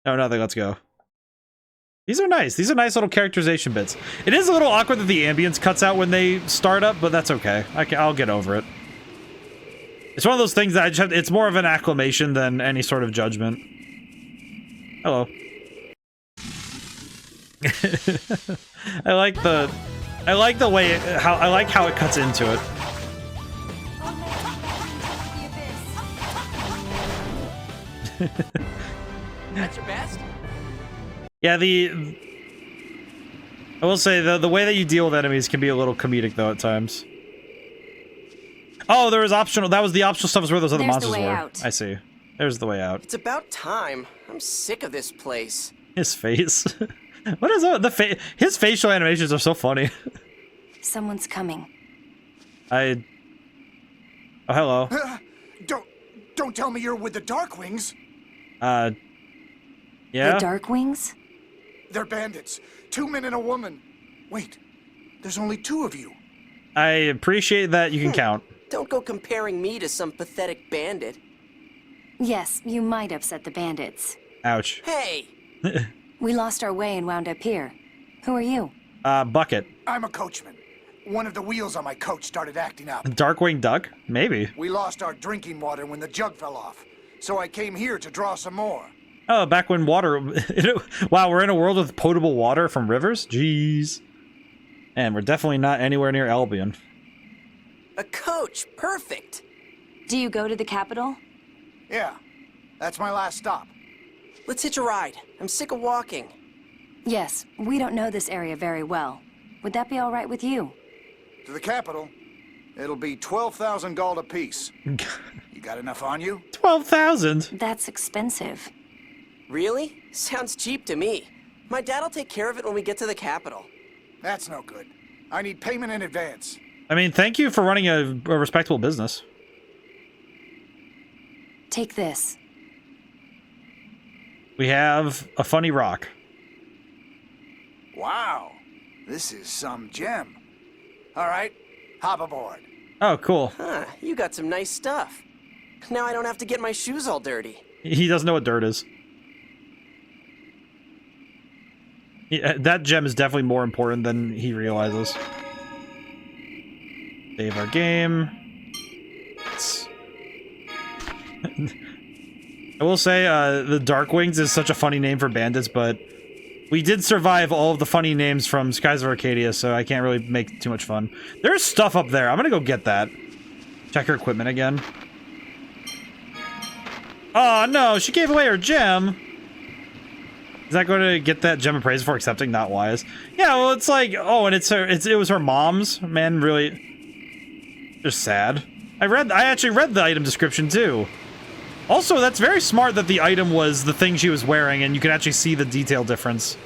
No, nothing. Let's go. These are nice. These are nice little characterization bits. It is a little awkward that the ambience cuts out when they start up, but that's okay. I'll get over it. It's one of those things that it's more of an acclamation than any sort of judgment. Hello. I like the way I like how it cuts into it. That's your best? Yeah, I will say the way that you deal with enemies can be a little comedic though at times. Oh, there was optional. That was the optional stuff. Is where those other monsters were. Out. I see. There's the way out. It's about time. I'm sick of this place. His face. What is that? His facial animations are so funny. Someone's coming. Oh, hello. Don't tell me you're with the Darkwings. Yeah. The Darkwings? They're bandits. 2 men and a woman. Wait, there's only 2 of you. I appreciate that you can count. Don't go comparing me to some pathetic bandit. Yes, you might upset the bandits. Ouch. Hey! We lost our way and wound up here. Who are you? Bucket. I'm a coachman. One of the wheels on my coach started acting up. Darkwing Duck? Maybe. We lost our drinking water when the jug fell off, so I came here to draw some more. Oh, back when water... Wow, we're in a world with potable water from rivers? Jeez. And we're definitely not anywhere near Albion. A coach, perfect. Do you go to the capital? Yeah, that's my last stop. Let's hitch a ride. I'm sick of walking. Yes, we don't know this area very well. Would that be all right with you? To the capital, it'll be 12,000 gold apiece. You got enough on you? 12,000? That's expensive. Really? Sounds cheap to me. My dad'll take care of it when we get to the capital. That's no good. I need payment in advance. I mean, thank you for running a respectable business. Take this. We have a funny rock. Wow, this is some gem. All right, hop aboard. Oh, cool. Huh, you got some nice stuff. Now I don't have to get my shoes all dirty. He doesn't know what dirt is. That gem is definitely more important than he realizes. Save our game. I will say, the Darkwings is such a funny name for bandits, but we did survive all of the funny names from Skies of Arcadia, so I can't really make too much fun. There's stuff up there. I'm gonna go get that. Check her equipment again. Oh no, she gave away her gem. Is that going to get that gem appraised for accepting? Not wise. Yeah, well, it's like, oh, and it was her mom's. Man, really, just sad. I actually read the item description too. Also, that's very smart that the item was the thing she was wearing, and you can actually see the detail difference.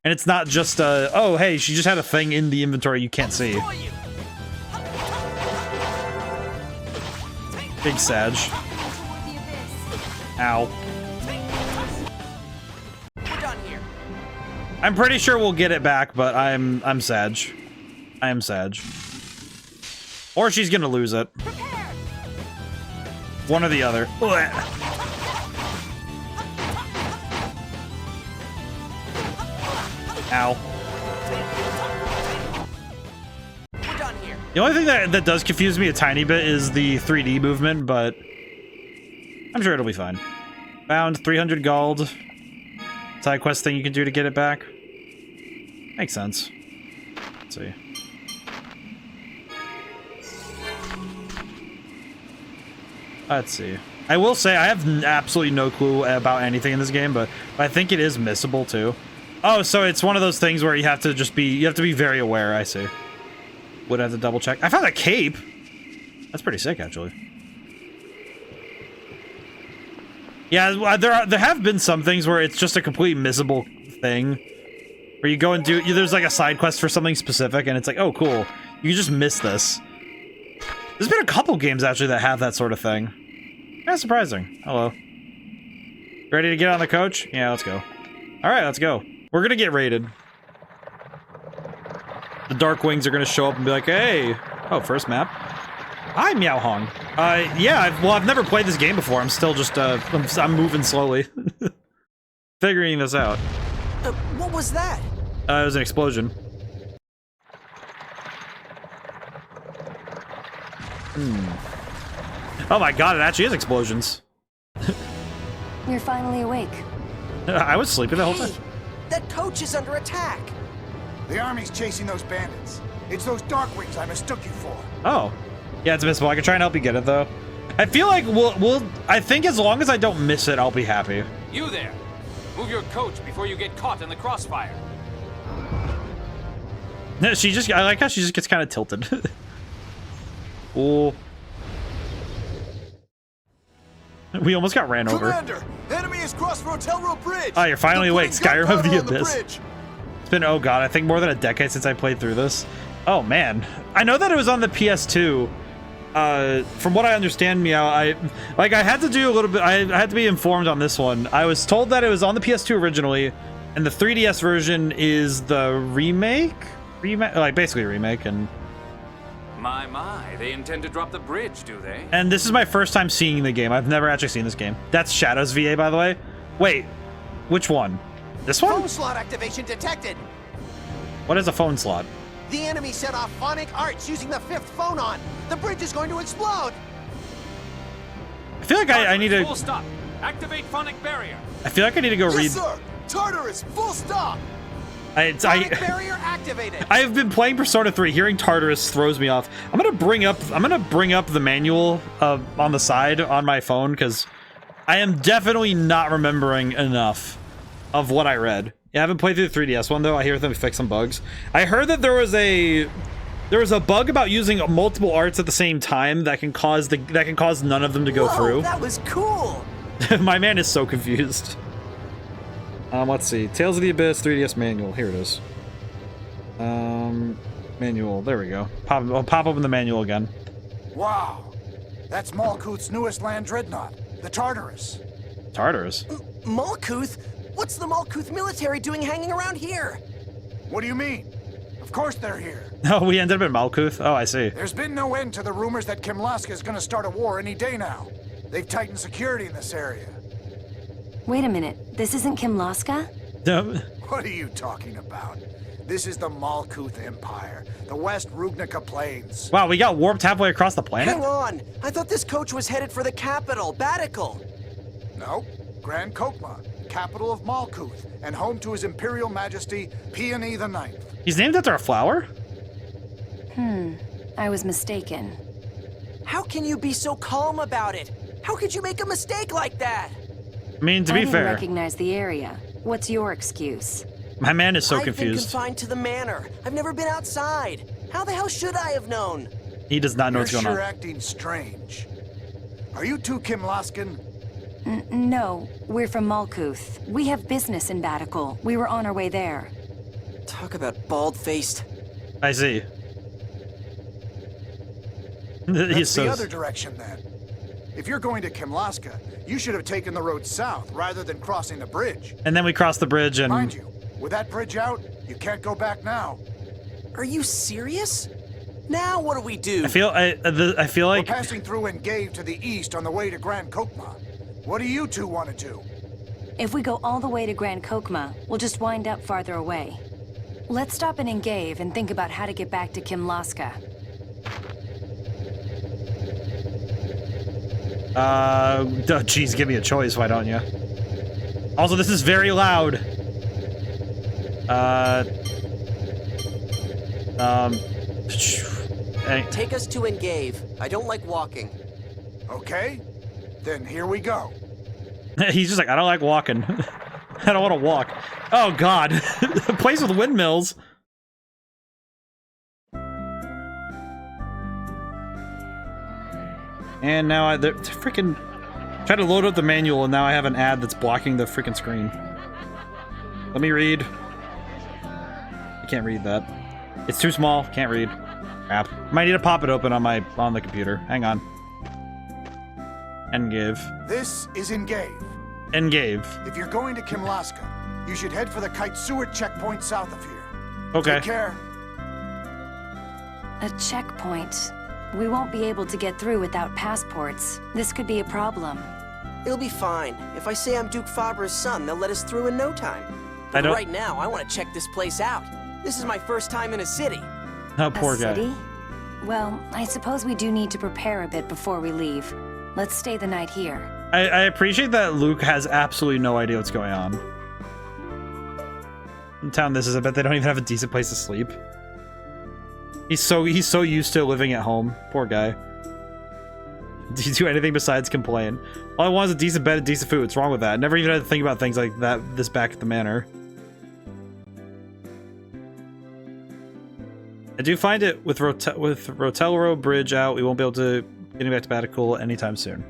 And it's not just oh, hey, she just had a thing in the inventory you can't see. Big Sag. Ow. I'm pretty sure we'll get it back, but I'm Sag. I am Sag. Or she's gonna lose it. One or the other. Ow. The only thing that does confuse me a tiny bit is the 3D movement, but I'm sure it'll be fine. Found 300 gold. Side quest thing you can do to get it back. Makes sense. Let's see. Let's see. I will say I have absolutely no clue about anything in this game, but I think it is missable too. Oh, so it's one of those things where you have to just be, you have to be very aware. I see. Would have to double check. I found a cape. That's pretty sick, actually. Yeah, there have been some things where it's just a complete missable thing. Where you go and do, there's like a side quest for something specific, and it's like, oh, cool. You just miss this. There's been a couple games, actually, that have that sort of thing. Kind of surprising. Hello. Ready to get on the coach? Yeah, let's go. Alright, let's go. We're gonna get raided. The Darkwings are gonna show up and be like, hey! Oh, first map. Hi, Meow Hong. Yeah, I've never played this game before. I'm still just, I'm moving slowly. Figuring this out. What was that? It was an explosion. Oh my god, it actually is explosions. You're finally awake. I was sleeping the whole time. That coach is under attack. The army's chasing those bandits. It's those Darkwings I mistook you for. Oh. Yeah, it's missable. I can try and help you get it, though. I feel like I think as long as I don't miss it, I'll be happy. You there! Move your coach before you get caught in the crossfire. No, I like how she just gets kind of tilted. Ooh. We almost got ran over. Commander, enemy is crossed Rotelro Bridge. Oh, you're finally awake. Skyrim of the Abyss. It's been, oh god, I think more than a decade since I played through this. Oh man. I know that it was on the PS2. From what I understand, Meow, I had to do a little bit, I had to be informed on this one. I was told that it was on the PS2 originally, and the 3DS version is the remake? Like, basically a remake, and... My, they intend to drop the bridge, do they? And this is my first time seeing the game. I've never actually seen this game. That's Shadow's VA, by the way. Wait, which one? This one? Phone slot activation detected. What is a phone slot? The enemy set off phonic arts using the 5th phonon. The bridge is going to explode. I feel like I need to... Full stop. Activate phonic barrier. I feel like I need to go read... Yes, sir. Tartarus, full stop. Phonic barrier activated. I have been playing Persona 3. Hearing Tartarus throws me off. I'm gonna bring up the manual on the side on my phone, because I am definitely not remembering enough of what I read. Yeah, I haven't played through the 3DS one though. I hear them fix some bugs. I heard that there was a bug about using multiple arts at the same time that can cause none of them to go through. That was cool. My man is so confused. Let's see. Tales of the Abyss 3DS manual. Here it is. Manual. There we go. I'll pop open the manual again. Wow. That's Malkuth's newest land dreadnought, the Tartarus. Tartarus? Malkuth? What's the Malkuth military doing hanging around here? What do you mean? Of course they're here. Oh, we ended up in Malkuth? Oh, I see. There's been no end to the rumors that Kimlaska is gonna start a war any day now. They've tightened security in this area. Wait a minute. This isn't Kimlaska? No. What are you talking about? This is the Malkuth Empire, the West Rugnica Plains. Wow, we got warped halfway across the planet? Hang on! I thought this coach was headed for the capital, Batical. No, Grand Kokma, capital of Malkuth, and home to His Imperial Majesty Peony the Ninth. He's named after a flower? I was mistaken. How can you be so calm about it? How could you make a mistake like that? I mean, to I be didn't fair, recognize the area. What's your excuse? my man is so I've been confused. confined to the manor. I've never been outside. How the hell should I have known? He does not know You're what's going sure on. acting strange. Are you two Kimlaskan? No, we're from Malkuth. We have business in Batical. We were on our way there. Talk about bald-faced. I see. That's He's so... the other direction, then. If you're going to Kimlaska, you should have taken the road south rather than crossing the bridge. And then we crossed the bridge and... Mind you, with that bridge out, you can't go back now. Are you serious? Now what do we do? I feel like... We're passing through Engave to the east on the way to Grand Kokma. What do you two want to do? If we go all the way to Grand Kokma, we'll just wind up farther away. Let's stop in Engave and think about how to get back to Kimlaska. Geez, give me a choice, why don't you? Also, this is very loud. Take us to Engave. I don't like walking. Okay, then here we go. He's just like, I don't like walking. I don't want to walk. Oh, God. A place with windmills. And now I freaking try to load up the manual, and now I have an ad that's blocking the freaking screen. Let me read. I can't read that. It's too small. Can't read. Crap. Might need to pop it open on the computer. Hang on. Engave. This is Engave. Engave. If you're going to Kimlaska, you should head for the Kaitsua checkpoint south of here. Okay. Take care. A checkpoint. We won't be able to get through without passports. This could be a problem. It'll be fine. If I say I'm Duke Fabra's son, they'll let us through in no time. But right now, I want to check this place out. This is my first time in a city. Oh, poor guy. City? Well, I suppose we do need to prepare a bit before we leave. Let's stay the night here. I appreciate that Luke has absolutely no idea what's going on. In town this is, I bet they don't even have a decent place to sleep. He's so used to living at home. Poor guy. Did you do anything besides complain? All I want is a decent bed and decent food. What's wrong with that? Never even had to think about things like that this back at the manor. I do find it with Rotelro Bridge out, we won't be able to get back to Batical anytime soon.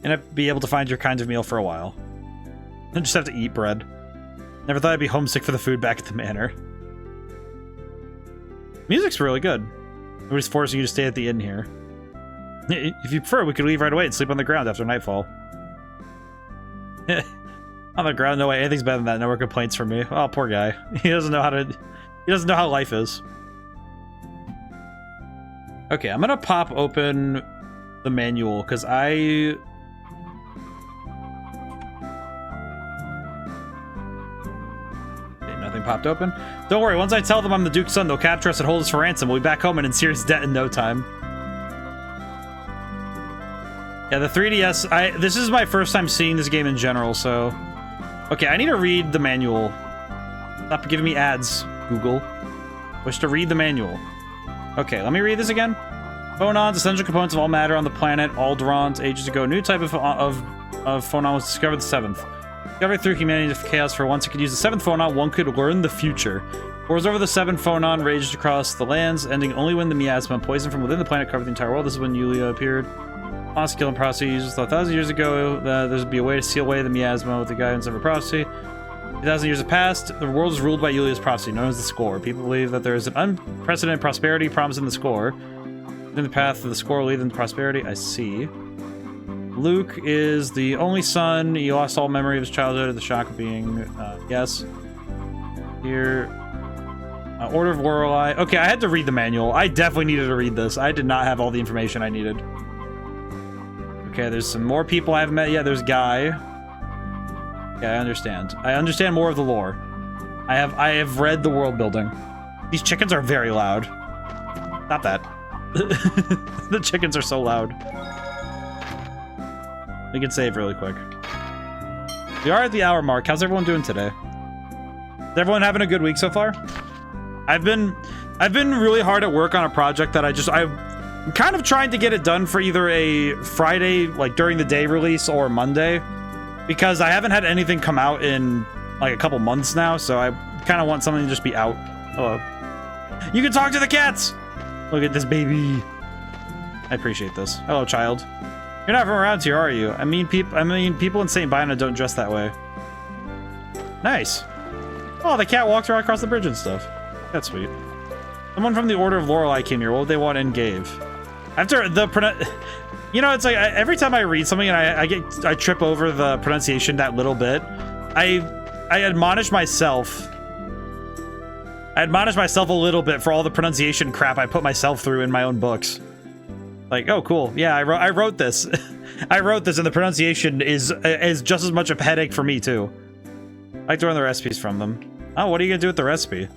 And I'd be able to find your kind of meal for a while. I just have to eat bread. Never thought I'd be homesick for the food back at the manor. Music's really good. Nobody's forcing you to stay at the inn here. If you prefer, we could leave right away and sleep on the ground after nightfall. On the ground, no way. Anything's better than that. No more complaints from me. Oh, poor guy. He doesn't know how life is. Okay, I'm gonna pop open the manual because okay, nothing popped open. Don't worry, once I tell them I'm the Duke's son, they'll capture us and hold us for ransom. We'll be back home and in serious debt in no time. Yeah, the 3DS, this is my first time seeing this game in general, so... Okay, I need to read the manual. Stop giving me ads, Google. Wish to read the manual. Okay, let me read this again. Phonons, essential components of all matter on the planet Alderaan. Ages ago, a new type of phonon was discovered, the 7th. Discovered through humanity of chaos. For once it could use the 7th phonon, one could learn the future. Wars over the 7th phonon raged across the lands, ending only when the miasma, poison from within the planet, covered the entire world. This is when Yulia appeared. Honest killing prophecy users thought 1,000 years ago there would be a way to seal away the miasma with the guidance of a prophecy. 2,000 years have passed. The world is ruled by Yulia's prophecy, known as the Score. People believe that there is an unprecedented prosperity promised in the Score. In the path of the Score will lead them to prosperity. I see. Luke is the only son. He lost all memory of his childhood at the shock of being, yes. Here, Order of Lorelei. Okay, I had to read the manual. I definitely needed to read this. I did not have all the information I needed. Okay, there's some more people I haven't met yet. There's Guy. Yeah, I understand. I understand more of the lore. I have read the world building. These chickens are very loud. Stop that. The chickens are so loud. We can save really quick. We are at the hour mark. How's everyone doing today? Is everyone having a good week so far? I've been really hard at work on a project that I'm kind of trying to get it done for either a Friday, like during the day release, or Monday, because I haven't had anything come out in like a couple months now, so I kind of want something to just be out. Hello. You can talk to the cats! Look at this baby. I appreciate this. Hello, child. You're not from around here, are you? I mean, people in St. Bina don't dress that way. Nice. Oh, the cat walked right across the bridge and stuff. That's sweet. Someone from the Order of Lorelei came here. What would they want and gave? After the you know, it's like every time I read something and I trip over the pronunciation that little bit, I admonish myself. I admonish myself a little bit for all the pronunciation crap I put myself through in my own books. Like, oh, cool. Yeah, I wrote this. I wrote this, and the pronunciation is just as much a headache for me too. I like to learn the recipes from them. Oh, what are you gonna do with the recipe?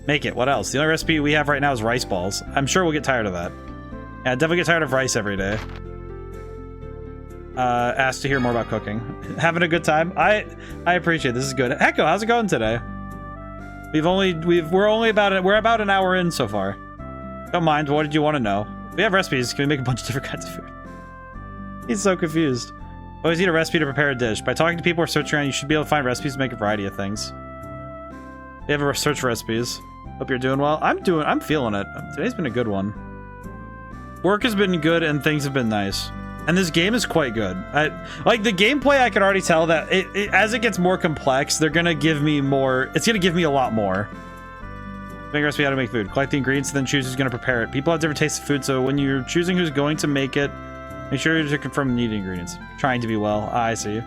Make it. What else? The only recipe we have right now is rice balls. I'm sure we'll get tired of that. Yeah, I definitely get tired of rice every day. Asked to hear more about cooking. Having a good time? I appreciate it. This is good. Echo, how's it going today? We're about an hour in so far. Don't mind. What did you want to know? If we have recipes, can we make a bunch of different kinds of food? He's so confused. Always need a recipe to prepare a dish. By talking to people or searching around, you should be able to find recipes to make a variety of things. You have a search for recipes. Hope you're doing well. I'm feeling it. Today's been a good one. Work has been good and things have been nice. And this game is quite good. Like the gameplay, I can already tell that as it gets more complex, they're gonna give me more. It's gonna give me a lot more. Make a recipe how to make food. Collect the ingredients, then choose who's gonna prepare it. People have different tastes of food, so when you're choosing who's going to make it, make sure to confirm the needed ingredients. Trying to be well. I see.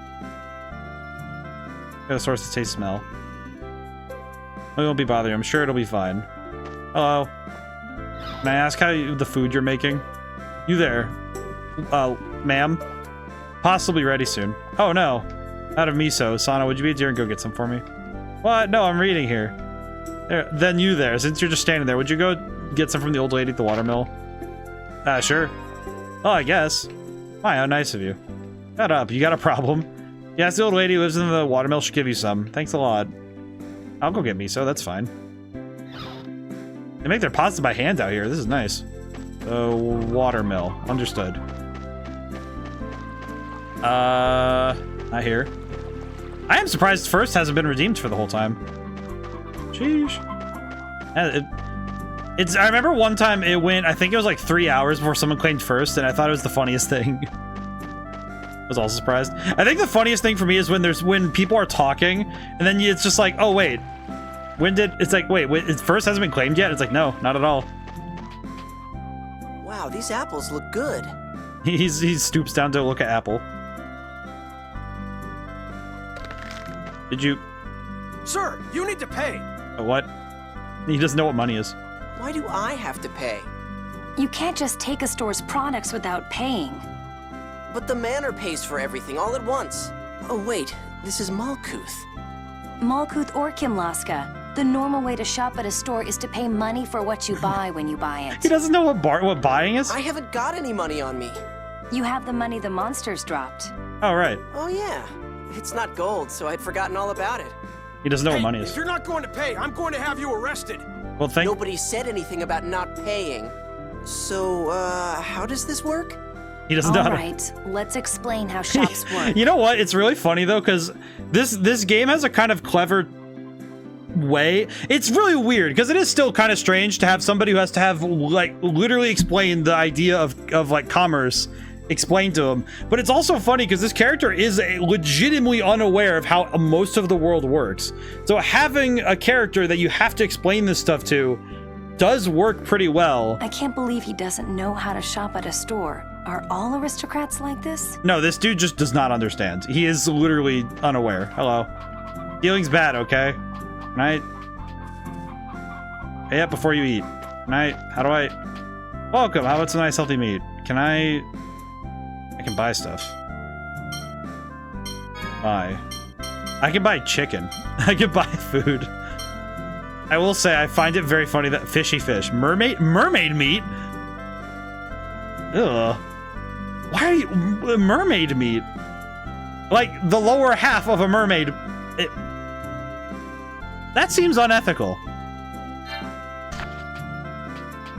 Gotta source the taste, smell. We won't be bothering. I'm sure it'll be fine. Hello. Can I ask how the food you're making? You there? Ma'am? Possibly ready soon. Oh no. Out of miso. Sana, would you be a dear and go get some for me? What? No, I'm reading here. There. Then you there. Since you're just standing there, would you go get some from the old lady at the watermill? Sure. Oh, I guess. Why, how nice of you. Shut up. You got a problem? Yes, the old lady who lives in the watermill. She'll give you some. Thanks a lot. I'll go get miso. That's fine. They make their pasta by hand out here. This is nice. Watermill. Understood. Not here. I am surprised first hasn't been redeemed for the whole time. Sheesh. I remember one time it went, I think it was like 3 hours before someone claimed first, and I thought it was the funniest thing. I was also surprised. I think the funniest thing for me is when people are talking, and then it's just like, oh wait, it's like, wait, first hasn't been claimed yet? It's like, no, not at all. Wow, these apples look good. He stoops down to look at apple. Did you... Sir, you need to pay. What? He doesn't know what money is. Why do I have to pay? You can't just take a store's products without paying. But the manor pays for everything all at once. Oh wait, this is Malkuth. Malkuth or Kimlaska. The normal way to shop at a store is to pay money for what you buy when you buy it. He doesn't know what buying is? I haven't got any money on me. You have the money the monsters dropped. Oh, right. Oh yeah. It's not gold, so I'd forgotten all about it. He doesn't know what money is. If you're not going to pay, I'm going to have you arrested. Well, Nobody said anything about not paying. So, how does this work? He doesn't know. All right, let's explain how shops work. You know what? It's really funny though, because this game has a kind of clever way. It's really weird because it is still kind of strange to have somebody who has to have like literally explain the idea of like commerce explained to him. But it's also funny because this character is legitimately unaware of how most of the world works. So having a character that you have to explain this stuff to does work pretty well. I can't believe he doesn't know how to shop at a store. Are all aristocrats like this? No, this dude just does not understand. He is literally unaware. Hello. Dealing's bad, okay? Can I... Pay up before you eat. Can I... How do I... Welcome, how about some nice healthy meat? Can I can buy stuff. Buy. I can buy chicken. I can buy food. I will say, I find it very funny that fishy fish. Mermaid meat? Ugh. Why are you... Mermaid meat? Like, the lower half of a mermaid... That seems unethical.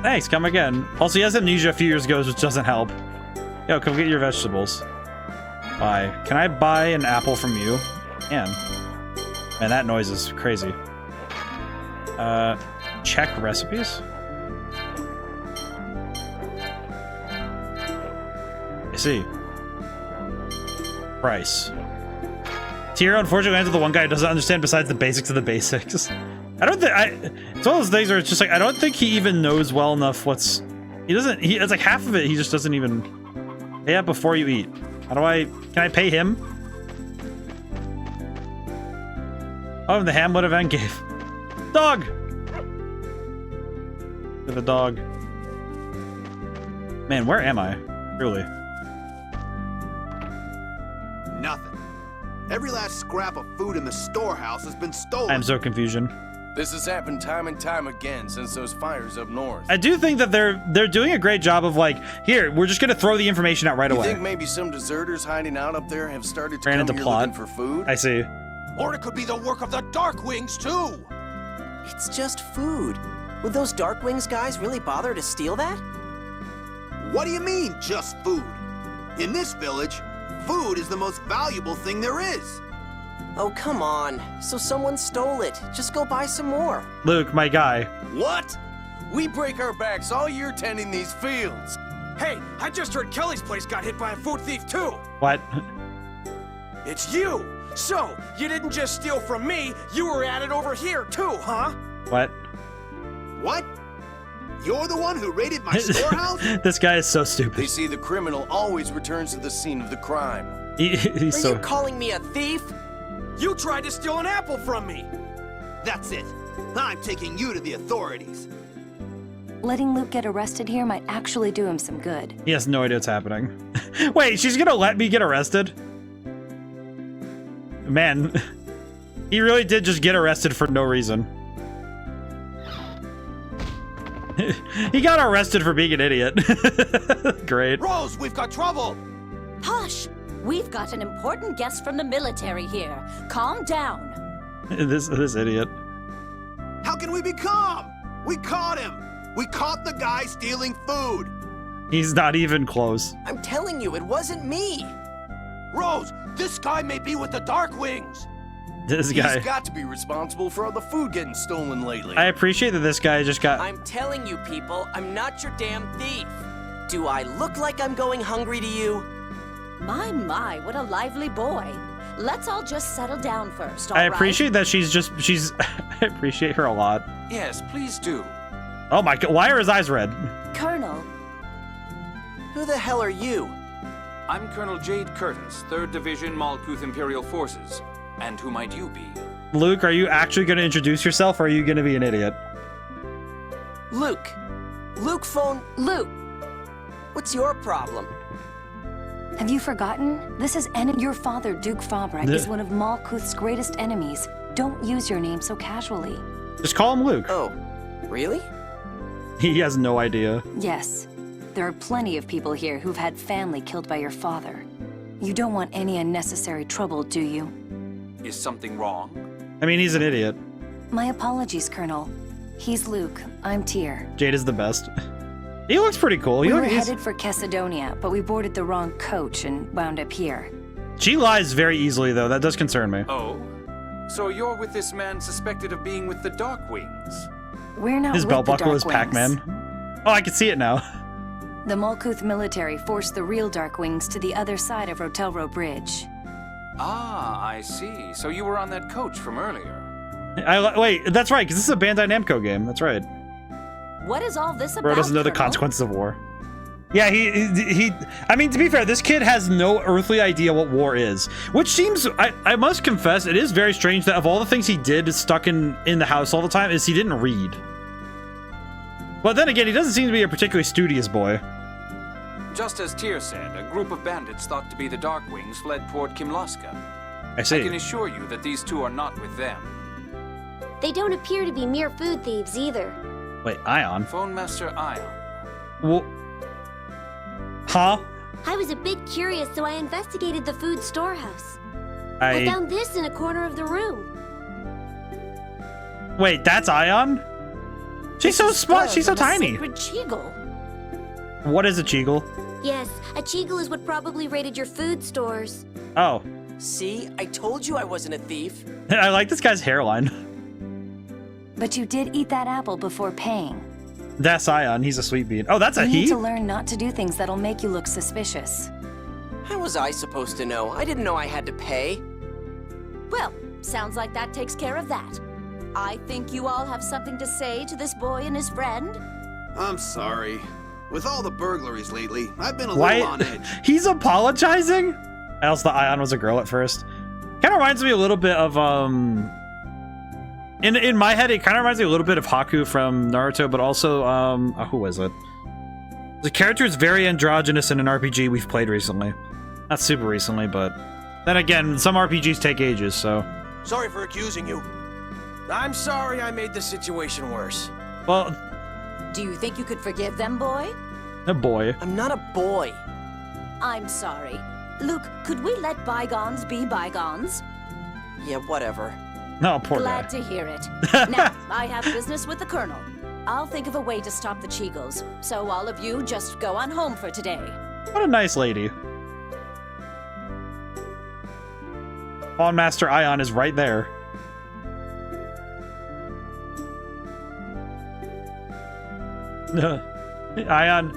Thanks, come again. Also, he has amnesia a few years ago, which doesn't help. Yo, come get your vegetables. Bye. Can I buy an apple from you? Can. Man, that noise is crazy. Check recipes? I see. Price. Tier unfortunately ends with the one guy who doesn't understand besides the basics of the basics. I don't think it's one of those things where it's just like I don't think he even knows well enough what's it's like half of it he just doesn't even pay up before you eat. How do I can I pay him? Oh, the Hamlet event gave. Dog! Give a dog. Man, where am I? Really? Nothing. Every last scrap of food in the storehouse has been stolen. I'm so confusion. This has happened time and time again since those fires up north. I do think that they're doing a great job of like, here, we're just gonna throw the information out right away. You think maybe some deserters hiding out up there have started to Ran come into here plot. looking for food? I see. Or it could be the work of the Darkwings, too! It's just food. Would those Darkwings guys really bother to steal that? What do you mean, just food? In this village, food is the most valuable thing there is. Oh, come on. So someone stole it. Just go buy some more. Luke, my guy. What? We break our backs all year tending these fields. Hey, I just heard Kelly's place got hit by a food thief too. What? It's you. So, you didn't just steal from me, you were at it over here too, huh? What? What? You're the one who raided my storehouse? This guy is so stupid. They see the criminal always returns to the scene of the crime. He's Are so... you calling me a thief? You tried to steal an apple from me. That's it. I'm taking you to the authorities. Letting Luke get arrested here might actually do him some good. He has no idea what's happening. Wait, she's gonna let me get arrested? Man, he really did just get arrested for no reason. He got arrested for being an idiot. Great. Rose, we've got trouble! Hush! We've got an important guest from the military here. Calm down. This idiot. How can we be calm? We caught him! We caught the guy stealing food! He's not even close. I'm telling you, it wasn't me! Rose, this guy may be with the Darkwings! This guy. He's got to be responsible for all the food getting stolen lately. I appreciate that this guy just got... I'm telling you, people, I'm not your damn thief. Do I look like I'm going hungry to you? My, what a lively boy. Let's all just settle down first, all I right? appreciate that she's... I appreciate her a lot. Yes, please do. Oh my god, why are his eyes red? Colonel. Who the hell are you? I'm Colonel Jade Curtis, 3rd Division Malkuth Imperial Forces. And who might you be? Luke, are you actually going to introduce yourself, or are you going to be an idiot? Luke. Luke phone... Luke. What's your problem? Have you forgotten? This is your father, Duke Fabrek, is one of Malkuth's greatest enemies. Don't use your name so casually. Just call him Luke. Oh, really? He has no idea. Yes. There are plenty of people here who've had family killed by your father. You don't want any unnecessary trouble, do you? Is something wrong? I mean, he's an idiot. My apologies, Colonel. He's Luke. I'm Tyr. Jade is the best. He looks pretty cool. We were headed for Kessadonia, but we boarded the wrong coach and wound up here. She lies very easily, though. That does concern me. Oh? So you're with this man suspected of being with the Darkwings? We're not His with belt the buckle is Darkwings. Pac-Man. Oh, I can see it now. The Malkuth military forced the real Darkwings to the other side of Rotelro Bridge. Ah, I see. So you were on that coach from earlier. Wait, that's right, because this is a Bandai Namco game. That's right. What is all this about, Bro doesn't know the Colonel? consequences of war. Yeah, he I mean, to be fair, this kid has no earthly idea what war is, which seems, I must confess, it is very strange that of all the things he did stuck in the house all the time is he didn't read. But then again, he doesn't seem to be a particularly studious boy. Just as Tyr said, a group of bandits thought to be the Darkwings fled toward Kimlaska. I see. I can assure you that these two are not with them. They don't appear to be mere food thieves either. Wait, Ion? Phone Master Ion. Well, huh? I was a bit curious, so I investigated the food storehouse. I found this in a corner of the room. Wait, that's Ion? She's so smart. She's so tiny. Sacred Cheegle. What is a Cheegle? Yes, a Cheegle is what probably raided your food stores. Oh. See, I told you I wasn't a thief. I like this guy's hairline. But you did eat that apple before paying. That's Ion. He's a sweet bean. Oh, that's a he? he? You need to learn not to do things that'll make you look suspicious. How was I supposed to know? I didn't know I had to pay. Well, sounds like that takes care of that. I think you all have something to say to this boy and his friend. I'm sorry. With all the burglaries lately, I've been a little on edge. He's apologizing? I also thought Ion was a girl at first. Kind of reminds me a little bit of, in my head, it kind of reminds me a little bit of Haku from Naruto, but also, who was it? The character is very androgynous in an RPG we've played recently. Not super recently, but then again, some RPGs take ages, so. Sorry for accusing you. I'm sorry I made the situation worse. Well. Do you think you could forgive them, boy? A boy. I'm not a boy. I'm sorry. Luke, could we let bygones be bygones? Yeah, whatever. No, poor Glad guy. to hear it. Now, I have business with the Colonel. I'll think of a way to stop the Cheegles, so all of you just go on home for today. What a nice lady. Pawn Master Ion is right there. Ion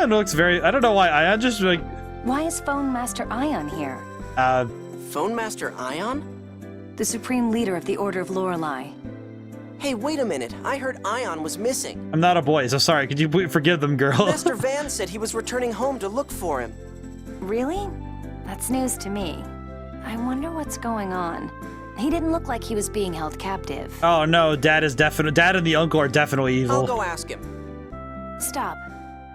looks very, I don't know why, Ion just like... Why is Phone Master Ion here? Phone Master Ion? The supreme leader of the Order of Lorelei. Hey, wait a minute. I heard Ion was missing. I'm not a boy, so sorry. Could you forgive them, girl? Master Van said he was returning home to look for him. Really? That's news to me. I wonder what's going on. He didn't look like he was being held captive. Oh no, Dad and the uncle are definitely evil. I'll go ask him. Stop.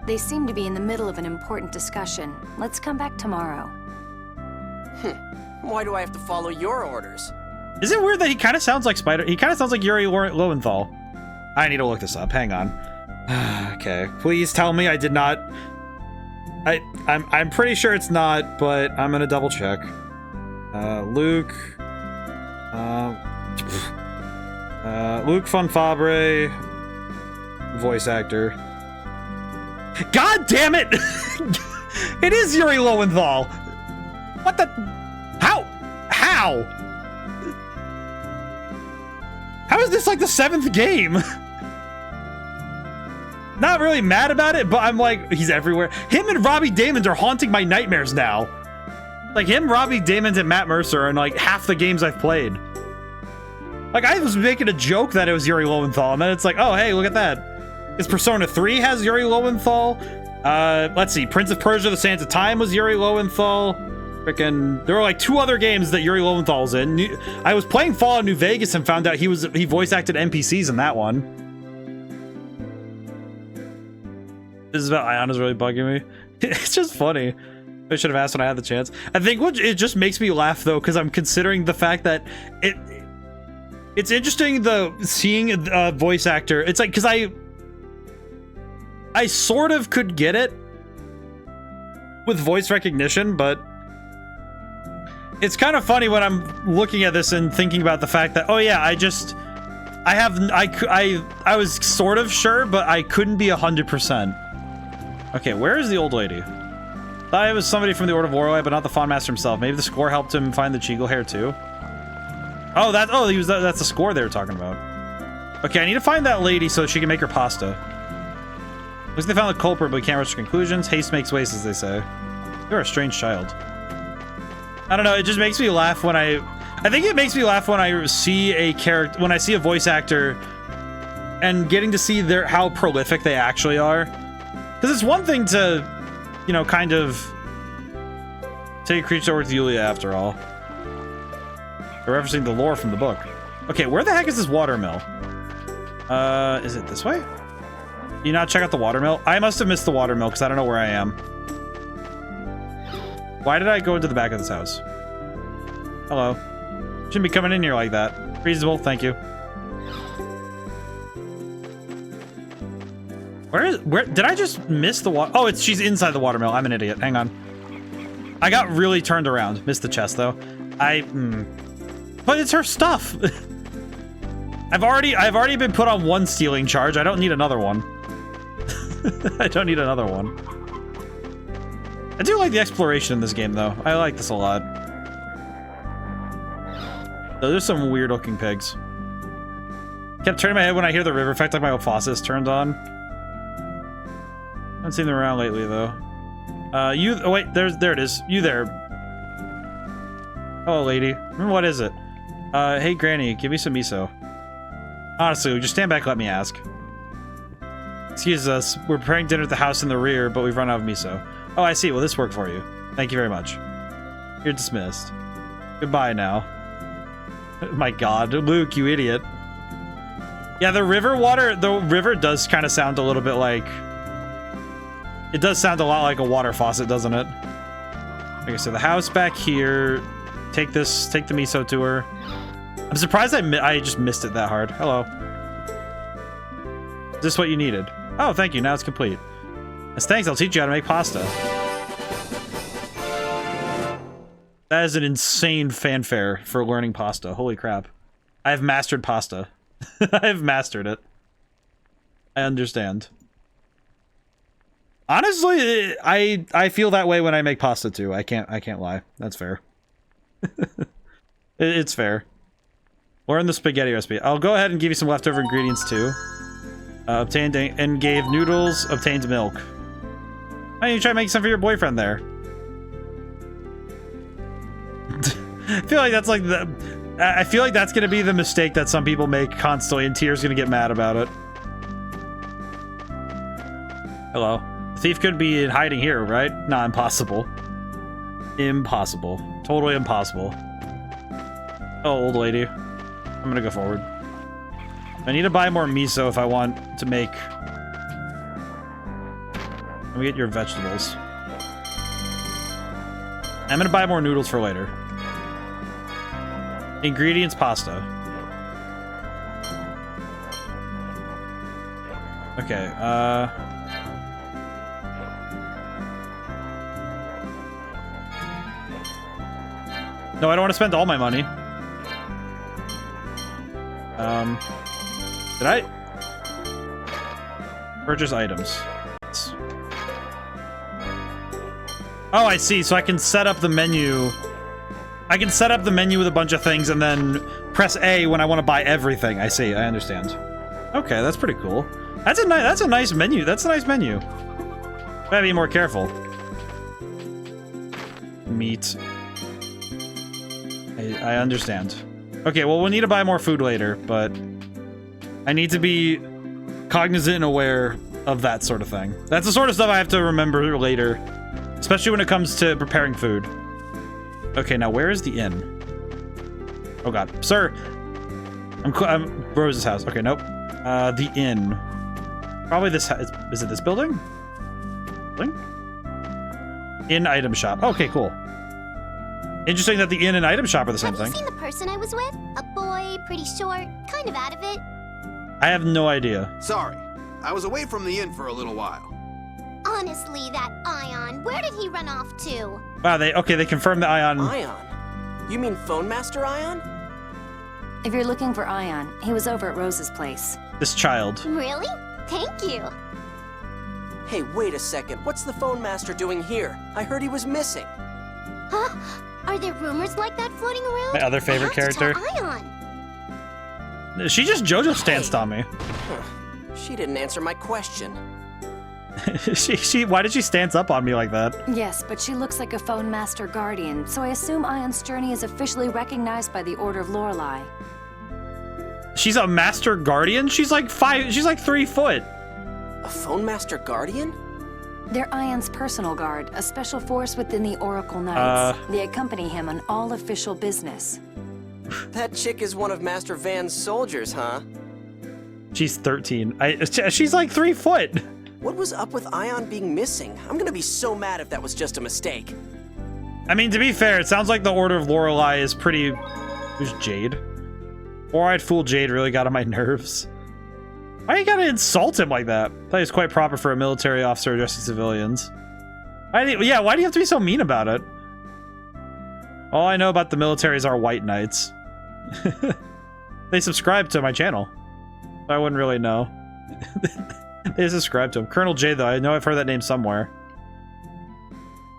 They seem to be in the middle of an important discussion. Let's come back tomorrow. Why do I have to follow your orders? Is it weird that he kind of sounds like he kind of sounds like Yuri Lowenthal? I need to look this up. Hang on. Okay. Please tell me I did not... I'm pretty sure it's not, but I'm gonna double check. Luke... Luke von Fabre... Voice actor. God damn it! It is Yuri Lowenthal! What the... How? How is this like the 7th game? Not really mad about it, but I'm like, he's everywhere. Him and Robbie Daymond are haunting my nightmares now. Like him, Robbie Daymond, and Matt Mercer are in like half the games I've played. Like I was making a joke that it was Yuri Lowenthal, and then it's like, oh hey, look at that. Is Persona 3 has Yuri Lowenthal? Let's see, Prince of Persia: The Sands of Time was Yuri Lowenthal. Frickin', there were like 2 other games that Yuri Lowenthal's in. I was playing Fallout New Vegas and found out he voice acted NPCs in that one. This is about Ion is really bugging me. It's just funny. I should have asked when I had the chance. I think it just makes me laugh though, because I'm considering the fact that it's interesting seeing a voice actor. It's like, because I sort of could get it with voice recognition, but it's kind of funny when I'm looking at this and thinking about the fact that, oh yeah, I was sort of sure, but I couldn't be 100%. Okay, where is the old lady? Thought it was somebody from the Order of Lorelei, but not the Fawn Master himself. Maybe the score helped him find the Cheegle hair too. Oh, that's the score they were talking about. Okay, I need to find that lady so she can make her pasta. Looks like they found the culprit, but we can't rush to conclusions. Haste makes waste, as they say. You're a strange child. I don't know, it just makes me laugh when I think it makes me laugh when I see a character, when I see a voice actor and getting to see how prolific they actually are. Because Because it's one thing to, you know, kind of take a creature over to Yulia after all. We're referencing the lore from the book. Okay, where the heck is this watermill? Is it this way? Do you not check out the watermill? I must have missed the watermill because I don't know where I am. Why did I go into the back of this house? Hello. Shouldn't be coming in here like that. Reasonable, thank you. Where did I just miss the water? Oh, she's inside the watermill. I'm an idiot. Hang on. I got really turned around. Missed the chest though. But it's her stuff. I've already been put on one stealing charge. I don't need another one. I don't need another one. I do like the exploration in this game though. I like this a lot. Though there's some weird looking pigs. Kept turning my head when I hear the river effect, like my faucet is turned on. Haven't seen them around lately though. Oh wait, there it is. You there. Hello lady. What is it? Hey Granny, give me some miso. Honestly, just stand back and let me ask. Excuse us, we're preparing dinner at the house in the rear, but we've run out of miso. Oh, I see. Well, this worked for you. Thank you very much. You're dismissed. Goodbye now. My god, Luke, you idiot. Yeah, the river does kind of sound a little bit like... It does sound a lot like a water faucet, doesn't it? Okay, so the house back here. Take the miso to her. I'm surprised I just missed it that hard. Hello. Is this what you needed? Oh, thank you. Now it's complete. As thanks, I'll teach you how to make pasta. That is an insane fanfare for learning pasta. Holy crap. I have mastered pasta. I have mastered it. I understand. Honestly, I feel that way when I make pasta too. I can't lie. That's fair. It's fair. Learn the spaghetti recipe. I'll go ahead and give you some leftover ingredients too. Obtained and gave noodles, obtained milk. Why don't you try making some for your boyfriend there? I feel like that's like I feel like that's gonna be the mistake that some people make constantly, and Tier's gonna get mad about it. Hello. The thief could be in hiding here, right? Nah, impossible. Impossible. Totally impossible. Oh, old lady. I'm gonna go forward. I need to buy more miso if I want to make... Let me get your vegetables. I'm gonna buy more noodles for later. Ingredients, pasta. Okay, no, I don't want to spend all my money. Did I? Purchase items. Oh, I see. So I can set up the menu. I can set up the menu with a bunch of things and then press A when I want to buy everything. I see. I understand. Okay, that's pretty cool. That's a nice menu. That's a nice menu. Gotta be more careful. Meat. I understand. Okay, well, we'll need to buy more food later, but I need to be cognizant and aware of that sort of thing. That's the sort of stuff I have to remember later, especially when it comes to preparing food. Okay, now where is the inn? Oh god, sir! I'm Rose's house. Okay, nope. The inn. Probably this. Is it this building? Inn item shop. Okay, cool. Interesting that the inn and item shop are the same thing. Have you seen the person I was with? A boy, pretty short, kind of out of it. I have no idea. Sorry, I was away from the inn for a little while. Honestly, that Ion, where did he run off to? Wow, they confirmed the Ion. Ion? You mean Phone Master Ion? If you're looking for Ion, he was over at Rose's place. This child. Really? Thank you. Hey, wait a second. What's the Phone Master doing here? I heard he was missing. Huh? Are there rumors like that floating around? My other favorite character. Ion. She just JoJo stanced on me. Huh. She didn't answer my question. Why did she stance up on me like that? Yes, but she looks like a Phone Master Guardian, so I assume Ion's journey is officially recognized by the Order of Lorelei. She's a Master Guardian? She's like 3 foot. A Phone Master Guardian? They're Ion's personal guard, a special force within the Oracle Knights. They accompany him on all official business. That chick is one of Master Van's soldiers, huh? She's 13. She's like 3 foot. What was up with Ion being missing? I'm gonna be so mad if that was just a mistake. I mean, to be fair, it sounds like the Order of Lorelei is pretty... Who's Jade? Four-eyed fool Jade really got on my nerves. Why you gotta insult him like that? I thought he was quite proper for a military officer addressing civilians. Why do you have to be so mean about it? All I know about the militaries are white knights. They subscribe to my channel. I wouldn't really know. They subscribe to him. Colonel J, though, I know I've heard that name somewhere.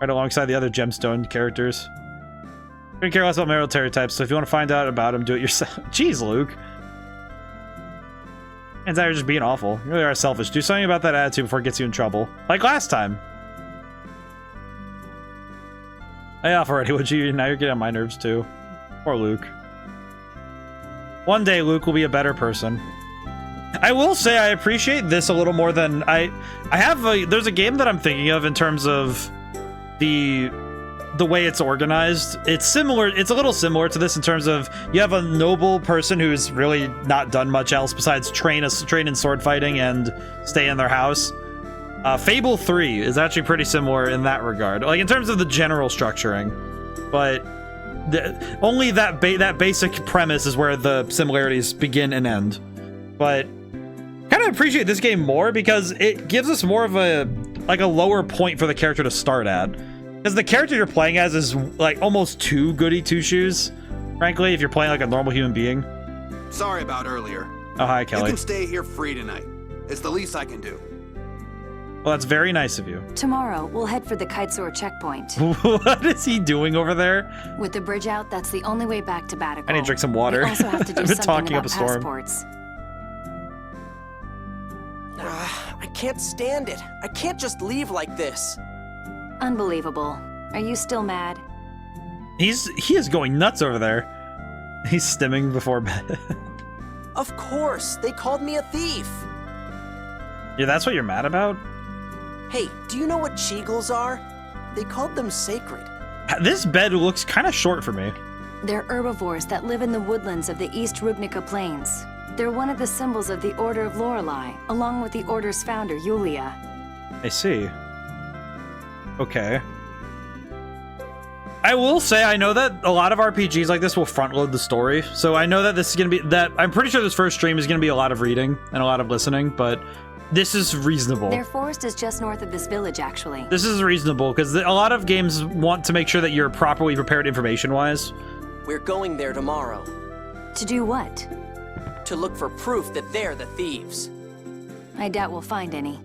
Right alongside the other gemstone characters. I don't care less about military types, so if you want to find out about him, do it yourself. Jeez, Luke. And you're just being awful. You really are selfish. Do something about that attitude before it gets you in trouble. Like last time. Hey, off already, would you? Now you're getting on my nerves, too. Poor Luke. One day, Luke will be a better person. I will say I appreciate this a little more than there's a game that I'm thinking of in terms of the way it's organized. It's a little similar to this in terms of you have a noble person who's really not done much else besides train in sword fighting and stay in their house. Fable 3 is actually pretty similar in that regard, like in terms of the general structuring, but only that basic premise is where the similarities begin and end. But kind of appreciate this game more because it gives us more of a lower point for the character to start at. Because the character you're playing as is like almost too goody two-shoes, frankly, if you're playing like a normal human being. Sorry about earlier. Oh, hi, Kelly. You can stay here free tonight. It's the least I can do. Well, that's very nice of you. Tomorrow, we'll head for the Kitesor checkpoint. What is he doing over there? With the bridge out, that's the only way back to Baticul. I need to drink some water. We also have to do I've been something talking about up a storm. passports. I can't stand it. I can't just leave like this. Unbelievable. Are you still mad? He is going nuts over there. He's stimming before bed. Of course, they called me a thief. Yeah, that's what you're mad about? Hey, do you know what Cheagles are? They called them sacred. This bed looks kind of short for me. They're herbivores that live in the woodlands of the East Rubnica Plains. They're one of the symbols of the Order of Lorelei, along with the Order's founder, Yulia. I see. Okay. I will say, I know that a lot of RPGs like this will front-load the story, so I know that this is going to be... I'm pretty sure this first stream is going to be a lot of reading and a lot of listening, but this is reasonable. Their forest is just north of this village, actually. This is reasonable, because a lot of games want to make sure that you're properly prepared information-wise. We're going there tomorrow. To do what? To look for proof that they're the thieves. I doubt we'll find any.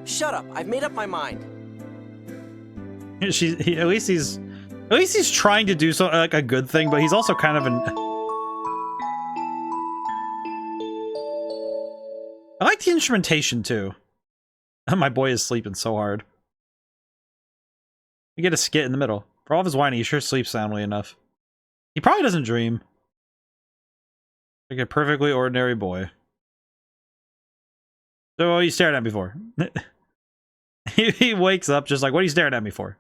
Shut up, I've made up my mind. At least he's trying to do something like a good thing, but he's also kind of an... I like the instrumentation too. My boy is sleeping so hard. We get a skit in the middle. For all of his whining, he sure sleeps soundly enough. He probably doesn't dream. Like a perfectly ordinary boy. So what are you staring at me for? He wakes up just like, what are you staring at me for?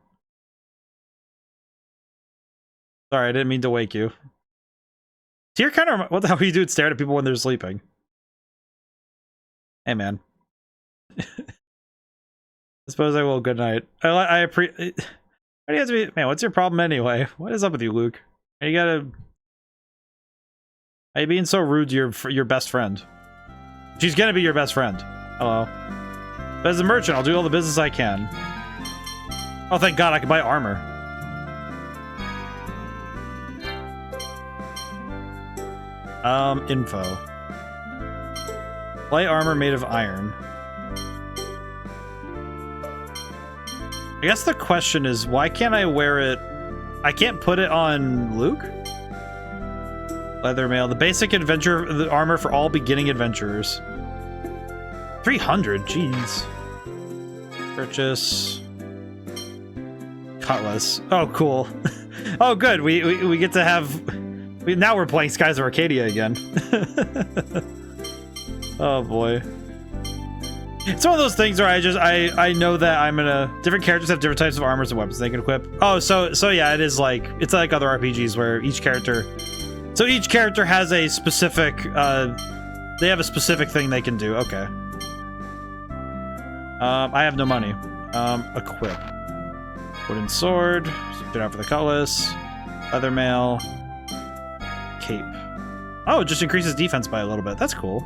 Sorry, I didn't mean to wake you. So you're kind of... What the hell are you doing staring at people when they're sleeping? Hey, man. I suppose I will. Good night. I appreciate... Why do you have to be... Man, what's your problem anyway? What is up with you, Luke? You gotta... Are you being so rude to your best friend? She's gonna be your best friend. Hello. But as a merchant, I'll do all the business I can. Oh, thank God, I can buy armor. Info. Light armor made of iron. I guess the question is, why can't I wear it? I can't put it on Luke? Leather mail. The basic adventure armor for all beginning adventurers. 300, jeez. Purchase. Cutlass. Oh, cool. Oh, good. We get to have... now we're playing Skies of Arcadia again. Oh, boy. It's one of those things where I know that I'm gonna different characters have different types of armors and weapons they can equip. Oh, so yeah, it is like it's like other RPGs where each character has a specific they have a specific thing they can do. Okay. I have no money. Equip. Wooden sword. Get out for the cutlass. Leather mail. Cape. Oh, it just increases defense by a little bit. That's cool.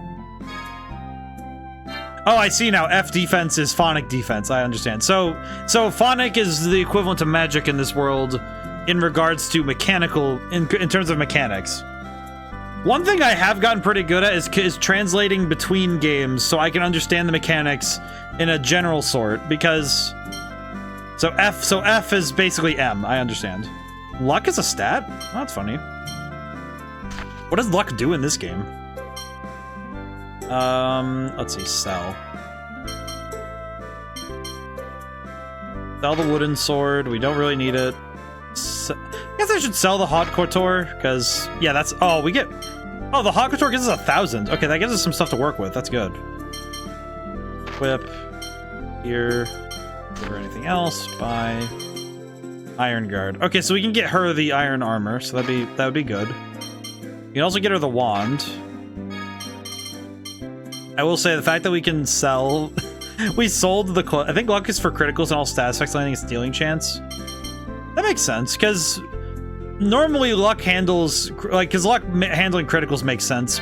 Oh, I see now. F defense is phonic defense. I understand. So phonic is the equivalent to magic in this world in regards to mechanical, in terms of mechanics. One thing I have gotten pretty good at is translating between games so I can understand the mechanics in a general sort, because so F is basically M. I understand. Luck is a stat? Oh, that's funny. What does luck do in this game? Let's see, sell. Sell the wooden sword. We don't really need it. I guess I should sell the hot couture, because, yeah, that's, oh, we get, oh, the hot couture gives us 1,000. Okay, that gives us some stuff to work with. That's good. Whip. Here. Give her anything else. Buy. Iron guard. Okay, so we can get her the iron armor, so that would be good. You can also get her the wand. I will say the fact that we can sell, we sold the, I think luck is for criticals and all status effects landing and stealing chance. That makes sense, because normally luck handles, like, because luck handling criticals makes sense.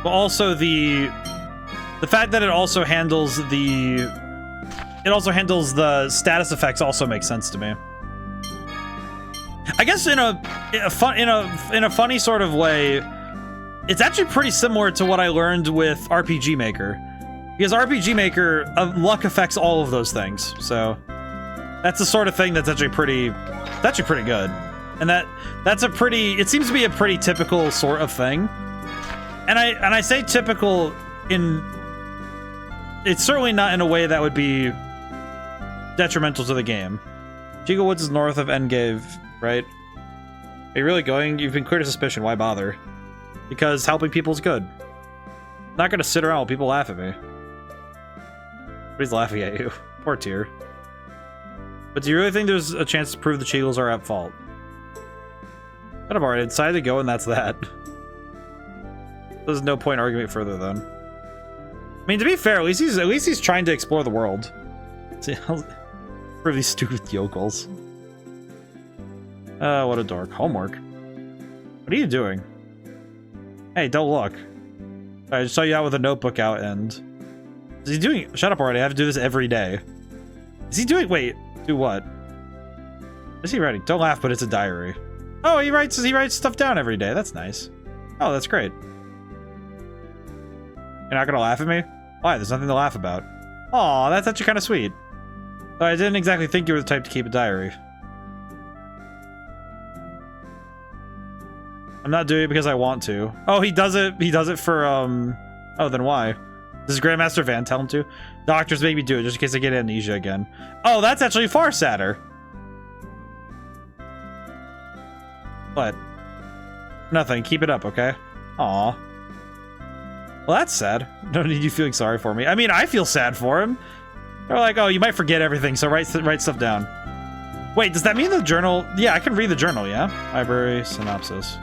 But also the fact that it also handles the status effects also makes sense to me. I guess in a funny sort of way, it's actually pretty similar to what I learned with RPG Maker. Because RPG Maker, luck affects all of those things. So that's the sort of thing that's actually pretty good. And that's a pretty, it seems to be a pretty typical sort of thing. And I say typical in, it's certainly not in a way that would be detrimental to the game. Chico Woods is north of Engave, right? Are you really going? You've been cleared of suspicion. Why bother? Because helping people is good. I'm not gonna sit around while people laugh at me. Nobody's laughing at you. Poor Tyr. But do you really think there's a chance to prove the Cheagles are at fault? But I've already decided to go, and that's that. There's no point arguing it further then. I mean, to be fair, at least he's trying to explore the world. See, for these stupid yokels. What a dork. Homework. What are you doing? Hey, don't look. I just saw you out with a notebook out, and is he doing? Shut up already. I have to do this every day. Is he doing? Wait, do what? Is he writing? Don't laugh, but it's a diary. Oh, he writes stuff down every day. That's nice. Oh, that's great. You're not gonna laugh at me? Why? There's nothing to laugh about. Aw, that's actually kind of sweet. Though I didn't exactly think you were the type to keep a diary. I'm not doing it because I want to. Oh, he does it for, oh, then why? Does Grandmaster Van tell him to? Doctors make me do it just in case I get amnesia again. Oh, that's actually far sadder. What? Nothing. Keep it up, okay? Aw. Well, that's sad. No need you feeling sorry for me. I mean, I feel sad for him. They're like, oh, you might forget everything, so write stuff down. Wait, does that mean the journal? Yeah, I can read the journal, yeah? Library, synopsis.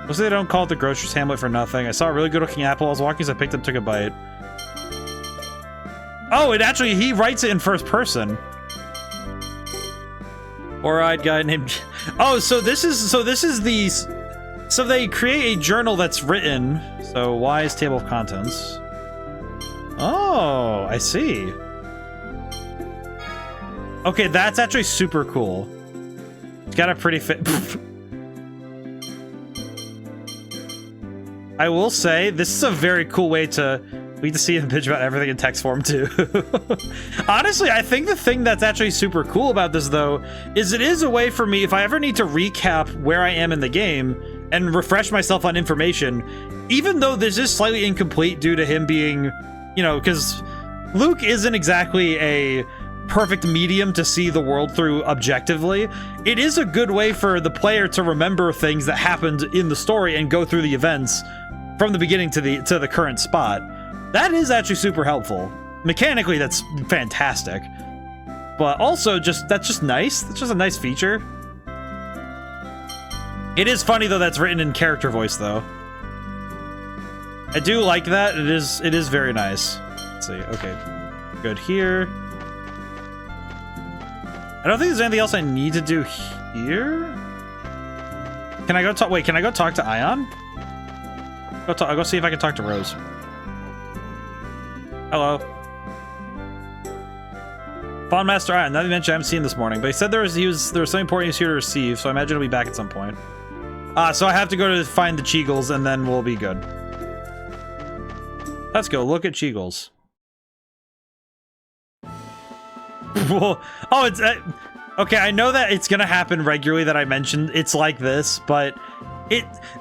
Mostly they don't call it the grocer's Hamlet for nothing. I saw a really good looking apple I was walking, so I picked it up, took a bite. Oh, it actually, he writes it in first person. Four-eyed guy named... Oh, so this is the... So they create a journal that's written. So wise table of contents. Oh, I see. Okay, that's actually super cool. It's got a pretty fit... I will say, this is a very cool way to... We get to see and bitch about everything in text form, too. Honestly, I think the thing that's actually super cool about this, though, is it is a way for me, if I ever need to recap where I am in the game and refresh myself on information, even though this is slightly incomplete due to him being, you know, because Luke isn't exactly a perfect medium to see the world through objectively, it is a good way for the player to remember things that happened in the story and go through the events from the beginning to the current spot. That is actually super helpful. Mechanically, that's fantastic. But also, that's just nice. That's just a nice feature. It is funny, though, that's written in character voice, though. I do like that. It is very nice. Let's see. Okay. Good here. I don't think there's anything else I need to do here. Can I go talk? Wait, can I go talk to Ion? I'll go see if I can talk to Rose. Hello. Fond Master Ion. Now that you mentioned, I haven't seen him this morning, but he said there was something important he's here to receive, so I imagine he'll be back at some point. So I have to go to find the Cheagles, and then we'll be good. Let's go look at Cheagles. Oh, it's okay. I know that it's gonna happen regularly that I mentioned it's like this, but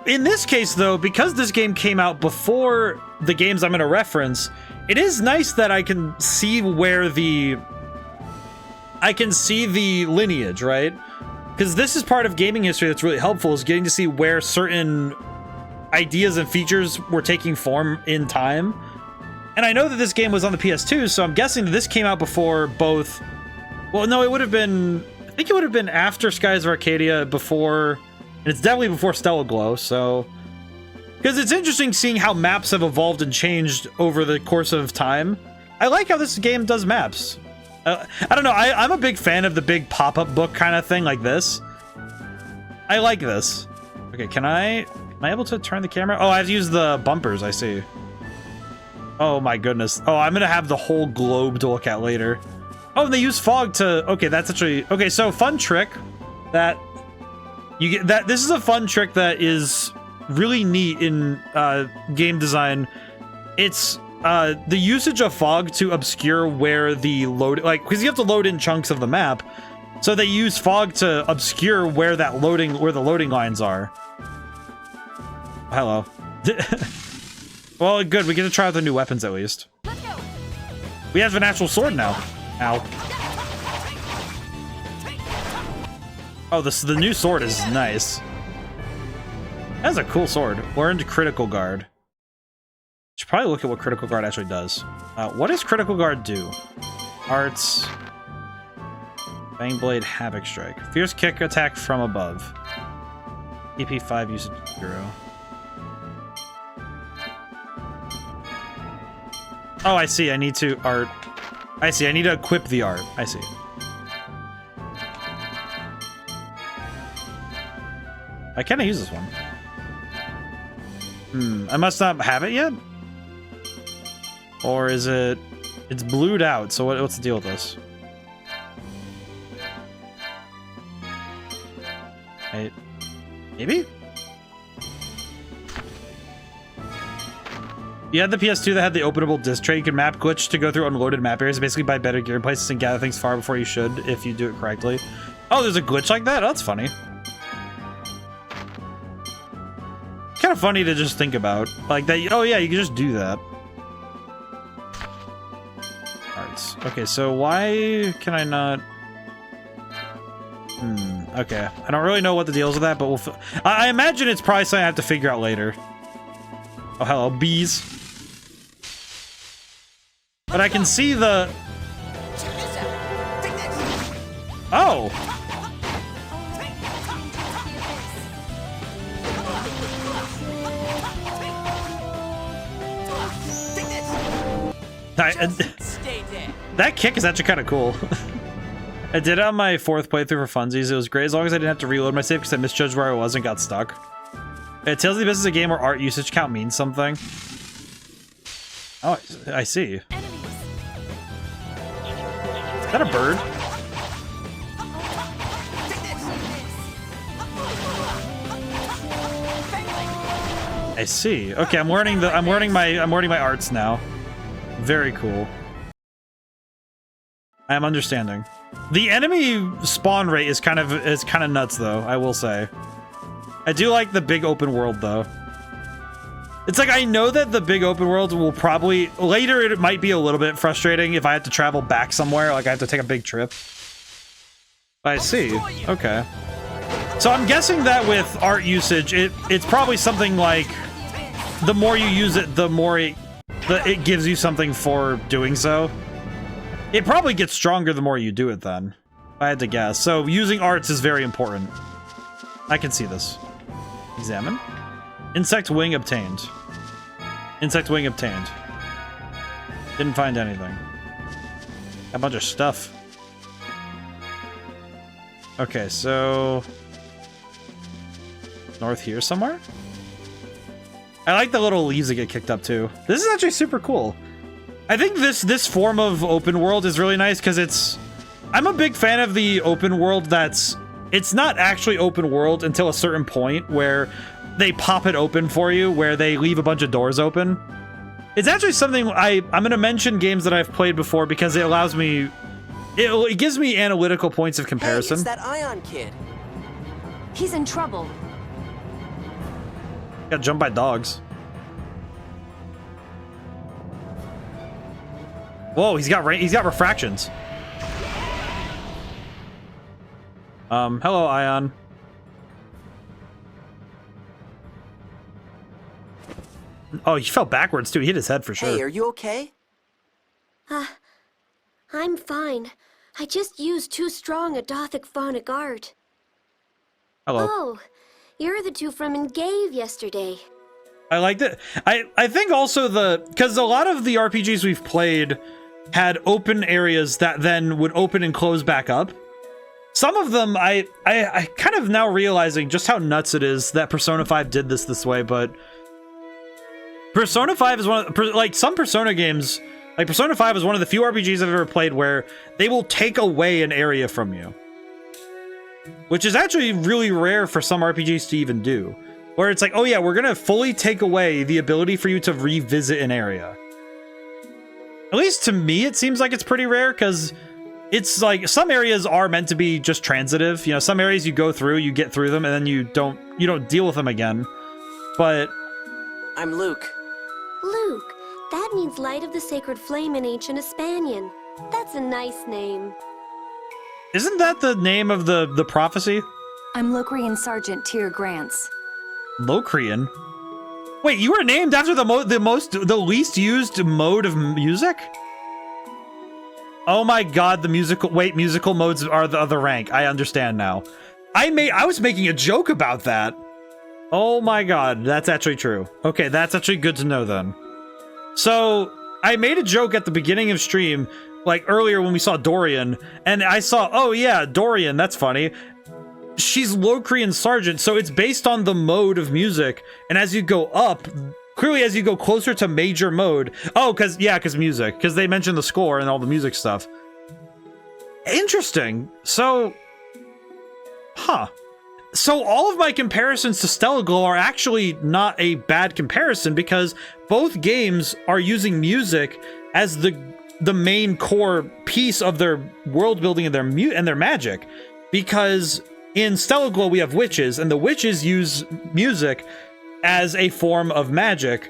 in this case though, because this game came out before the games I'm gonna reference, it is nice that I can see where the lineage, right? Because this is part of gaming history that's really helpful, is getting to see where certain ideas and features were taking form in time. And I know that this game was on the PS2, so I'm guessing that this came out before both... Well, no, it would have been... I think it would have been after Skies of Arcadia, before... And it's definitely before Stellar Glow, so... Because it's interesting seeing how maps have evolved and changed over the course of time. I like how this game does maps. I don't know, I'm a big fan of the big pop-up book kind of thing like this. I like this. Okay, am I able to turn the camera? Oh, I have to use the bumpers, I see. Oh my goodness. Oh, I'm gonna have the whole globe to look at later. Oh, and they use fog to... Okay, that's actually... Okay, so fun trick that... You get that... This is a fun trick that is really neat in game design. It's the usage of fog to obscure where the load... Like, because you have to load in chunks of the map. So they use fog to obscure where the loading lines are. Hello. Well, good. We get to try out the new weapons at least. We have an actual sword now. Ow. Oh, the new sword is nice. That's a cool sword. Learned Critical Guard. Should probably look at what Critical Guard actually does. What does Critical Guard do? Arts. Fang Blade, Havoc Strike. Fierce Kick attack from above. EP 5 usage 0. Oh, I see. I need to art. I see. I need to equip the art. I see. I can't use this one. I must not have it yet? Or is it... It's blued out, so what's the deal with this? Maybe? You had the PS2 that had the openable disc tray. You could map glitch to go through unloaded map areas, basically buy better gear places and gather things far before you should, if you do it correctly. Oh, there's a glitch like that? Oh, that's funny. Kind of funny to just think about. Like that, oh yeah, you can just do that. Arts. Okay, so why can I not... Okay. I don't really know what the deal is with that, but I imagine it's probably something I have to figure out later. Oh, hello, bees. But I can see the... Oh! That kick is actually kind of cool. I did it on my 4th playthrough for funsies. It was great as long as I didn't have to reload my save because I misjudged where I was and got stuck. It tells the Abyss is a game where art usage count means something. Oh, I see. Is that a bird? I see. Okay, I'm learning my arts now. Very cool. I am understanding. The enemy spawn rate is kind of nuts though, I will say. I do like the big open world though. It's like, I know that the big open world will probably... Later, it might be a little bit frustrating if I have to travel back somewhere. Like, I have to take a big trip. I see. Okay. So I'm guessing that with art usage, it's probably something like... The more you use it, the more it gives you something for doing so. It probably gets stronger the more you do it then. If I had to guess. So using arts is very important. I can see this. Examine. Insect wing obtained. Insect wing obtained. Didn't find anything. A bunch of stuff. Okay, so... North here somewhere? I like the little leaves that get kicked up too. This is actually super cool. I think this form of open world is really nice because it's... I'm a big fan of the open world that's... It's not actually open world until a certain point where they pop it open for you, where they leave a bunch of doors open. It's actually something I'm going to mention games that I've played before because it allows me... It gives me analytical points of comparison. Hey, it's that Ion kid. He's in trouble. Got jumped by dogs. Whoa, he's got refractions. Hello, Ion. Oh, he fell backwards too. He hit his head for sure. Hey, are you okay? I'm fine. I just used too strong a Dothic phonic art. Hello. Oh, you're the two from Engave yesterday. I liked it. I think also because a lot of the RPGs we've played had open areas that then would open and close back up. Some of them, I kind of now realizing just how nuts it is that Persona 5 did this way, but Persona 5 is one of, like some Persona games, like Persona 5 is one of the few RPGs I've ever played where they will take away an area from you. Which is actually really rare for some RPGs to even do. Where it's like, oh yeah, we're gonna fully take away the ability for you to revisit an area. At least to me, it seems like it's pretty rare, because it's like, some areas are meant to be just transitive. You know, some areas you go through, you get through them, and then you don't deal with them again. But... I'm Luke. Luke, that means Light of the Sacred Flame in ancient Hispanian. That's a nice name. Isn't that the name of the prophecy? I'm Locrian Sergeant Tyr Grants. Locrian? Wait, you were named after the least used mode of music? Oh my god, musical modes are the rank. I understand now. I was making a joke about that. Oh my god, that's actually true. Okay, that's actually good to know then. So, I made a joke at the beginning of stream, like earlier when we saw Dorian, and I saw, oh yeah, Dorian, that's funny. She's Locrian Sergeant, so it's based on the mode of music, and as you go up, clearly as you go closer to major mode, because music, because they mentioned the score and all the music stuff. Interesting. So, So all of my comparisons to Stellar Glow are actually not a bad comparison, because both games are using music as the main core piece of their world building and their magic. Because in Stellar Glow we have witches, and the witches use music as a form of magic,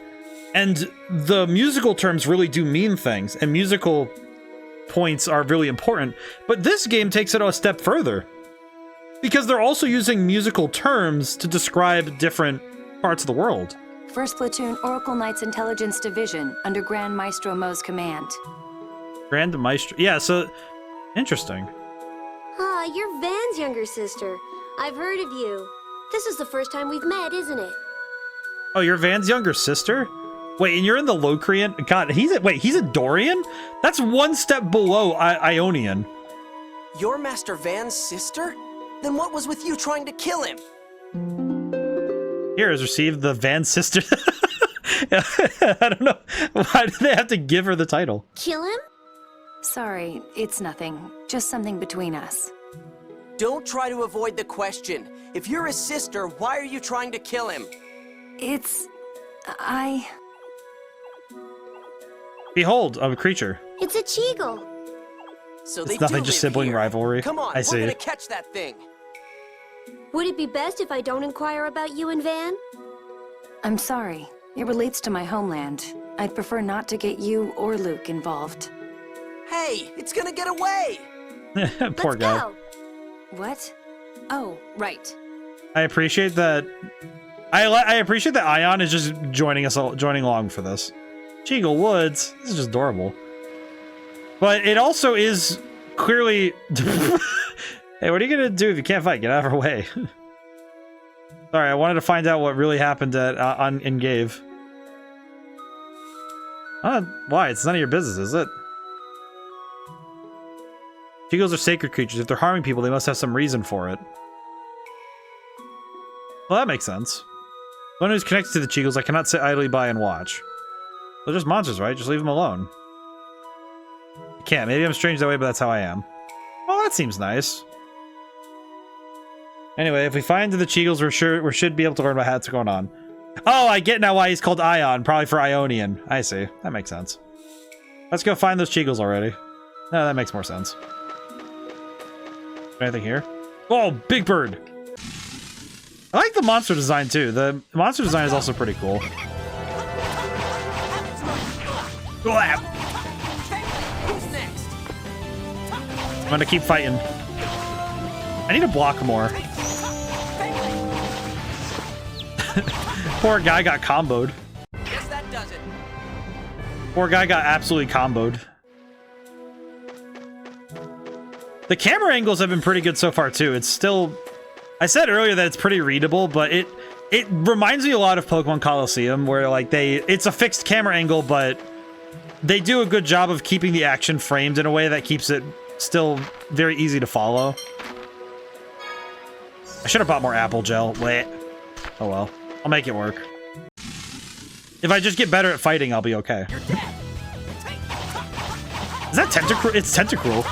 and the musical terms really do mean things, and musical points are really important. But this game takes it a step further, because they're also using musical terms to describe different parts of the world. 1st Platoon Oracle Knights Intelligence Division, under Grand Maestro Mo's command. Grand Maestro... Yeah, so... Interesting. You're Van's younger sister. I've heard of you. This is the first time we've met, isn't it? Oh, you're Van's younger sister? Wait, and you're in the Locrian? God, he's a Dorian? That's one step below Ionian. You're Master Van's sister? Then what was with you trying to kill him? Here has received the Van sister. I don't know. Why do they have to give her the title? Kill him? Sorry, it's nothing. Just something between us. Don't try to avoid the question. If you're his sister, why are you trying to kill him? Behold, a creature. It's a Cheagle. So it's nothing, just sibling rivalry. Come on, I see. we're gonna catch that thing. Would it be best if I don't inquire about you and Van? I'm sorry. It relates to my homeland. I'd prefer not to get you or Luke involved. Hey, it's gonna get away! Poor guy. Go. What? Oh, right. I appreciate that. I appreciate that Ion is just joining along for this. Cheagle Woods. This is just adorable. But it also is clearly. Hey, what are you gonna do if you can't fight? Get out of our way. Sorry, I wanted to find out what really happened at in Gave. Why? It's none of your business, is it? Cheagles are sacred creatures. If they're harming people, they must have some reason for it. Well, that makes sense. One who's connected to the Cheagles, I cannot sit idly by and watch. They're just monsters, right? Just leave them alone. I can't. Maybe I'm strange that way, but that's how I am. Well, that seems nice. Anyway, if we find the Cheagles, we should be able to learn what what's going on. Oh, I get now why he's called Ion. Probably for Ionian. I see. That makes sense. Let's go find those Cheagles already. No, that makes more sense. Anything here? Oh, big bird! I like the monster design too. The monster design is also pretty cool. Who's next? I'm gonna keep fighting. I need to block more. Poor guy got comboed. Guess that does it. Poor guy got absolutely comboed. The camera angles have been pretty good so far too. It's still, I said earlier that it's pretty readable, but it reminds me a lot of Pokemon Coliseum, where like it's a fixed camera angle, but they do a good job of keeping the action framed in a way that keeps it still very easy to follow. I should have bought more apple gel. Blech. Oh well, I'll make it work. If I just get better at fighting, I'll be okay. Is that Tentacruel? It's Tentacruel.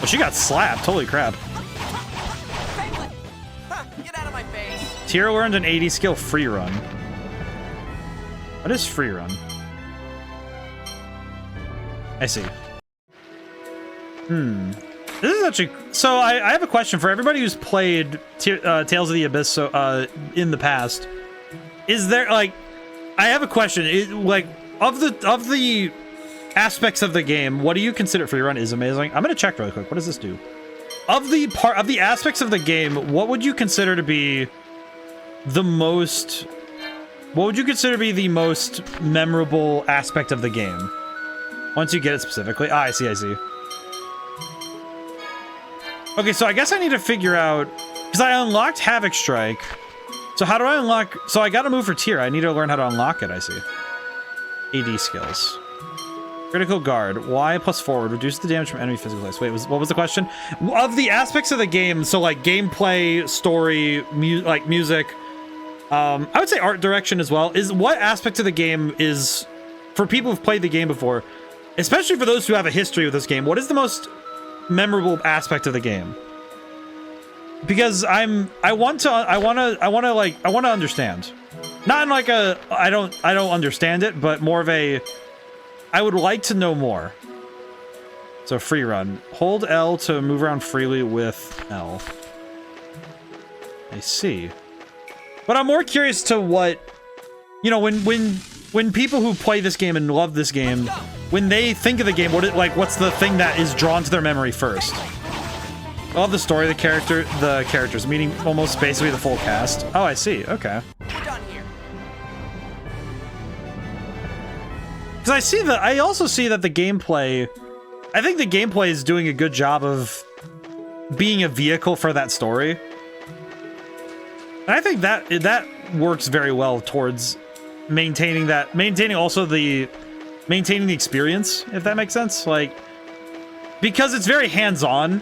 Oh, she got slapped. Holy crap. Get out of my face. Tier learned an 80 skill free run. What is free run? I see. This is actually... So I have a question for everybody who's played Tales of the Abyss in the past. Is there, like... I have a question. Like, of the aspects of the game, what do you consider free run is amazing? I'm gonna check really quick. What does this do? Of the aspects of the game, what would you consider to be the most... What would you consider to be the most memorable aspect of the game? Once you get it specifically. Ah, I see. Okay, so I guess I need to figure out... Because I unlocked Havoc Strike. So how do I unlock... So I gotta move for tier. I need to learn how to unlock it, I see. AD skills. Critical Guard. Y plus forward. Reduce the damage from enemy physical attacks. Wait, what was the question? Of the aspects of the game, so like gameplay, story, music... I would say art direction as well. Is what aspect of the game is... For people who've played the game before, especially for those who have a history with this game, what is the most memorable aspect of the game? Because I want to understand. Not in like a I don't understand it, but more of a I would like to know more. So free run. Hold L to move around freely with L. I see. But I'm more curious to what, you know, when people who play this game and love this game, when they think of the game, what's the thing that is drawn to their memory first? I love the story, the characters, meaning almost basically the full cast. Oh, I see. Okay. We're done here. Because I also see that the gameplay, I think the gameplay is doing a good job of being a vehicle for that story. And I think that works very well towards maintaining the experience, if that makes sense. Like, because it's very hands-on.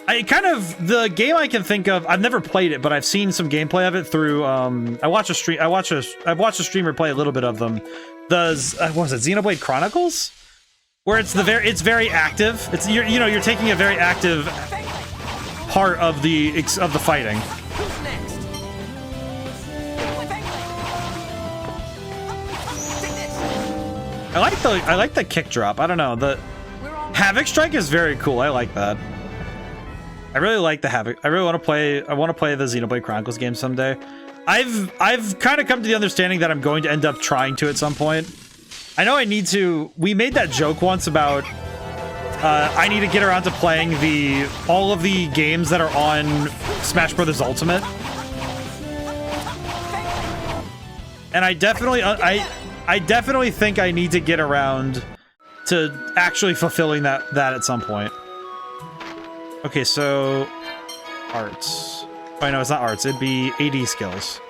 The game I can think of, I've never played it, but I've seen some gameplay of it through, I've watched a streamer play a little bit of them. What was it, Xenoblade Chronicles? Where it's very active. You're taking a very active part of the fighting. I like the kick drop. I don't know. The Havoc Strike is very cool. I like that. I really like the Havoc. I really want to play. I want to play the Xenoblade Chronicles game someday. I've kind of come to the understanding that I'm going to end up trying to at some point. I know I need to. We made that joke once about I need to get around to playing all of the games that are on Smash Brothers Ultimate. And I definitely I definitely think I need to get around to actually fulfilling that at some point. Okay, so arts. Oh, no, it's not arts. It'd be AD skills.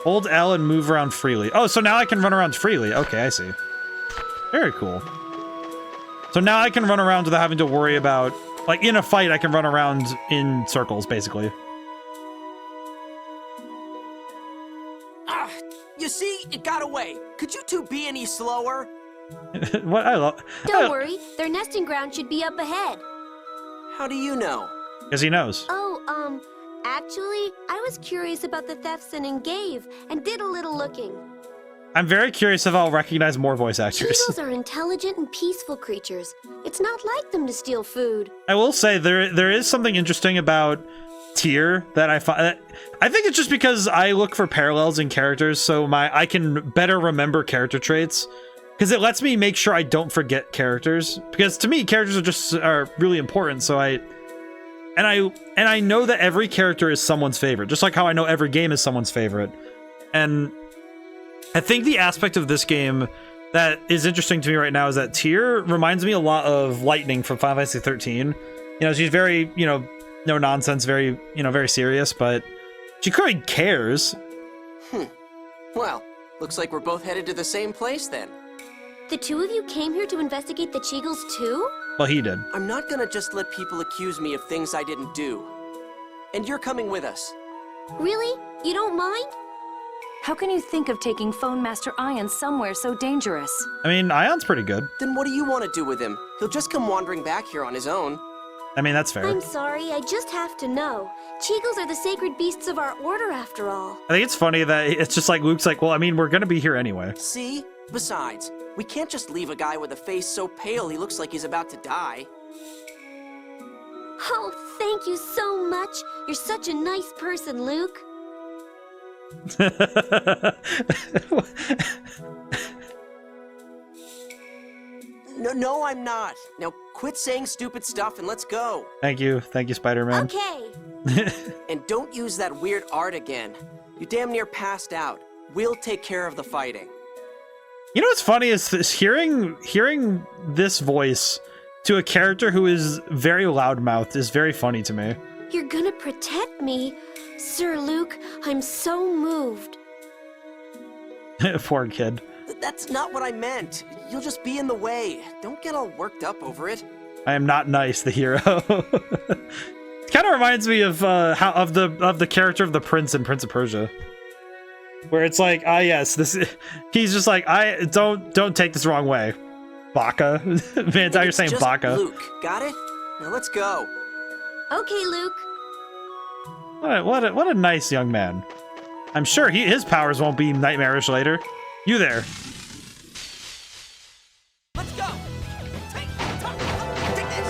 Hold L and move around freely. Oh, so now I can run around freely. Okay, I see. Very cool. So now I can run around without having to worry about, like, in a fight, I can run around in circles, basically. You see, it got away. Could you two be any slower? What I love. Don't worry, their nesting ground should be up ahead. How do you know? Because he knows. Oh, actually, I was curious about the thefts in Engave and did a little looking. I'm very curious if I'll recognize more voice actors. Cheagles are intelligent and peaceful creatures. It's not like them to steal food. I will say there is something interesting about Tyr that I find. I think it's just because I look for parallels in characters, so I can better remember character traits. Because it lets me make sure I don't forget characters. Because to me, characters are really important. So I know that every character is someone's favorite, just like how I know every game is someone's favorite. And I think the aspect of this game that is interesting to me right now is that Tyr reminds me a lot of Lightning from Final Fantasy 13. You know, she's very, no nonsense, very, very serious, but she clearly cares. Well, looks like we're both headed to the same place then. The two of you came here to investigate the Cheagles too? Well, he did. I'm not gonna just let people accuse me of things I didn't do. And you're coming with us. Really? You don't mind? How can you think of taking Phone Master Ion somewhere so dangerous? I mean, Ion's pretty good. Then what do you want to do with him? He'll just come wandering back here on his own. I mean, that's fair. I'm sorry, I just have to know. Cheagles are the sacred beasts of our order, after all. I think it's funny that it's just like Luke's like, well, I mean, we're gonna be here anyway. See? Besides, we can't just leave a guy with a face so pale he looks like he's about to die. Oh, thank you so much. You're such a nice person, Luke. No, I'm not. Now quit saying stupid stuff and let's go. Thank you, Spider-Man. Okay. And don't use that weird art again. You damn near passed out. We'll take care of the fighting. You know what's funny is hearing this voice to a character who is very loudmouthed is very funny to me. You're gonna protect me? Sir Luke, I'm so moved. Poor kid. That's not what I meant. You'll just be in the way. Don't get all worked up over it. I am not nice, the hero. It kind of reminds me of the character of the prince in Prince of Persia, where it's like, yes, he's just like, don't take this wrong way, Baka. Man, you're saying just Baka. Luke, got it? Now let's go. Okay, Luke. What a nice young man. I'm sure his powers won't be nightmarish later. You there? Let's go. Take this.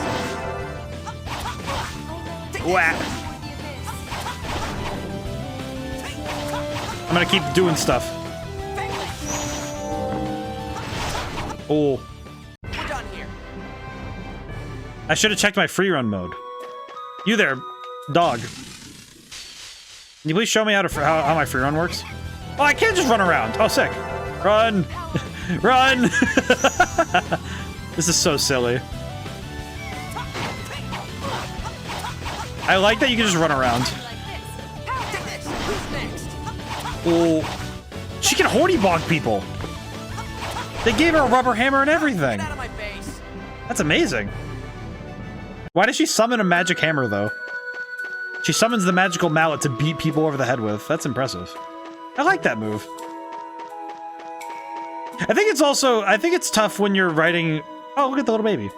Whack. I'm gonna keep doing stuff. Oh. We're done here. I should have checked my free run mode. You there, dog. Can you please show me how my free run works? Oh, I can't just run around. Oh, sick. Run. Run. This is so silly. I like that you can just run around. Oh, she can horny bonk people. They gave her a rubber hammer and everything. That's amazing. Why does she summon a magic hammer, though? She summons the magical mallet to beat people over the head with. That's impressive. I like that move. I think it's tough when you're writing... Oh, look at the little baby.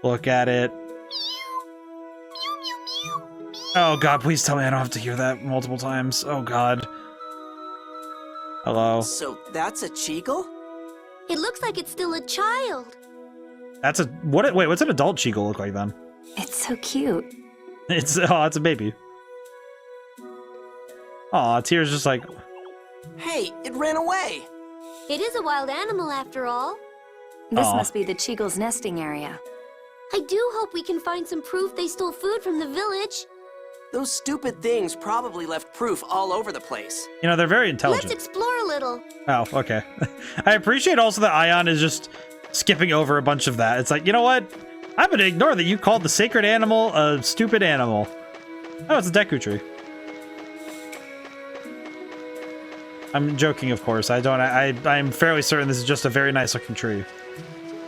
Look at it. Oh, God, please tell me I don't have to hear that multiple times. Oh, God. Hello. So that's a Cheagle? It looks like it's still a child. That's a... Wait, what's an adult Cheagle look like, then? It's so cute. It's a baby. Aw, Tears just like... Hey, it ran away! It is a wild animal after all. This Aw. must be the Cheagle's nesting area. I do hope we can find some proof they stole food from the village. Those stupid things probably left proof all over the place. You know, they're very intelligent. Let's explore a little. Oh, okay. I appreciate also that Ion is just skipping over a bunch of that. It's like, you know what? I'm gonna ignore that you called the sacred animal a stupid animal. Oh, it's a Deku tree. I'm joking, of course. I'm fairly certain this is just a very nice looking tree.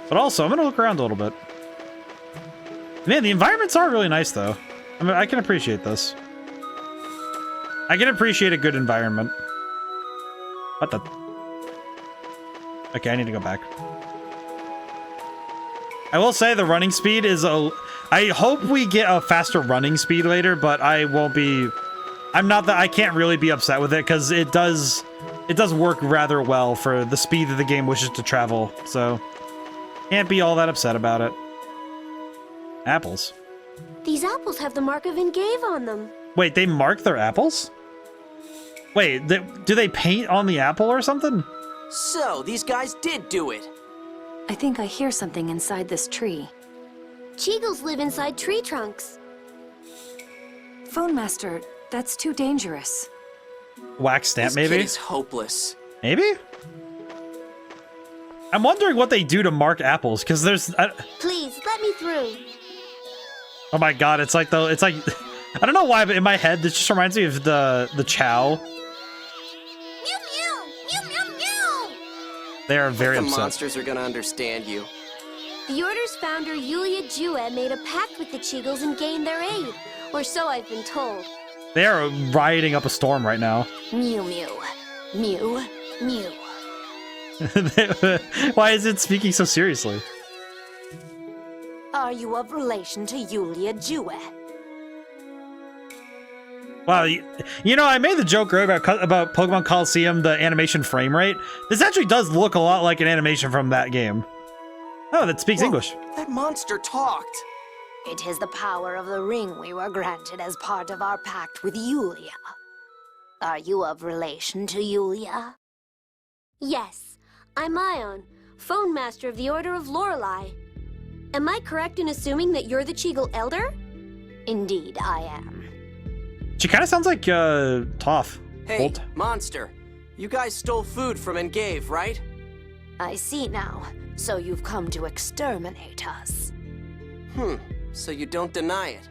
But also, I'm gonna look around a little bit. Man, the environments are really nice, though. I mean, I can appreciate this. I can appreciate a good environment. What the? Okay, I need to go back. I will say the running speed is a... I hope we get a faster running speed later, but I won't be... I can't really be upset with it, because it does work rather well for the speed that the game wishes to travel, so... Can't be all that upset about it. Apples. These apples have the mark of Engave on them. Wait, they mark their apples? Wait, do they paint on the apple or something? So, these guys did do it. I think I hear something inside this tree. Cheagles live inside tree trunks. Phone Master, that's too dangerous. Wax stamp, This maybe? kid is hopeless. Maybe? I'm wondering what they do to mark apples, because there's... Please, let me through. Oh my god, it's like... I don't know why, but in my head, this just reminds me of the Chow. Mew mew! Mew mew mew! They are very The upset. monsters are gonna understand you. The Order's founder, Yulia Jue, made a pact with the Cheagles and gained their aid. Or so I've been told. They are riding up a storm right now. Mew mew. Mew mew. Why is it speaking so seriously? Are you of relation to Yulia Jue? Wow, you know, I made the joke earlier about Pokemon Coliseum, the animation frame rate. This actually does look a lot like an animation from that game. Oh, that speaks English. That monster talked. It is the power of the ring we were granted as part of our pact with Yulia. Are you of relation to Yulia? Yes, I'm Ion, Phone Master of the Order of Lorelei. Am I correct in assuming that you're the Cheagle Elder? Indeed, I am. She kind of sounds like, Toph. Hey, monster. You guys stole food from Engave, right? I see now. So you've come to exterminate us. So you don't deny it?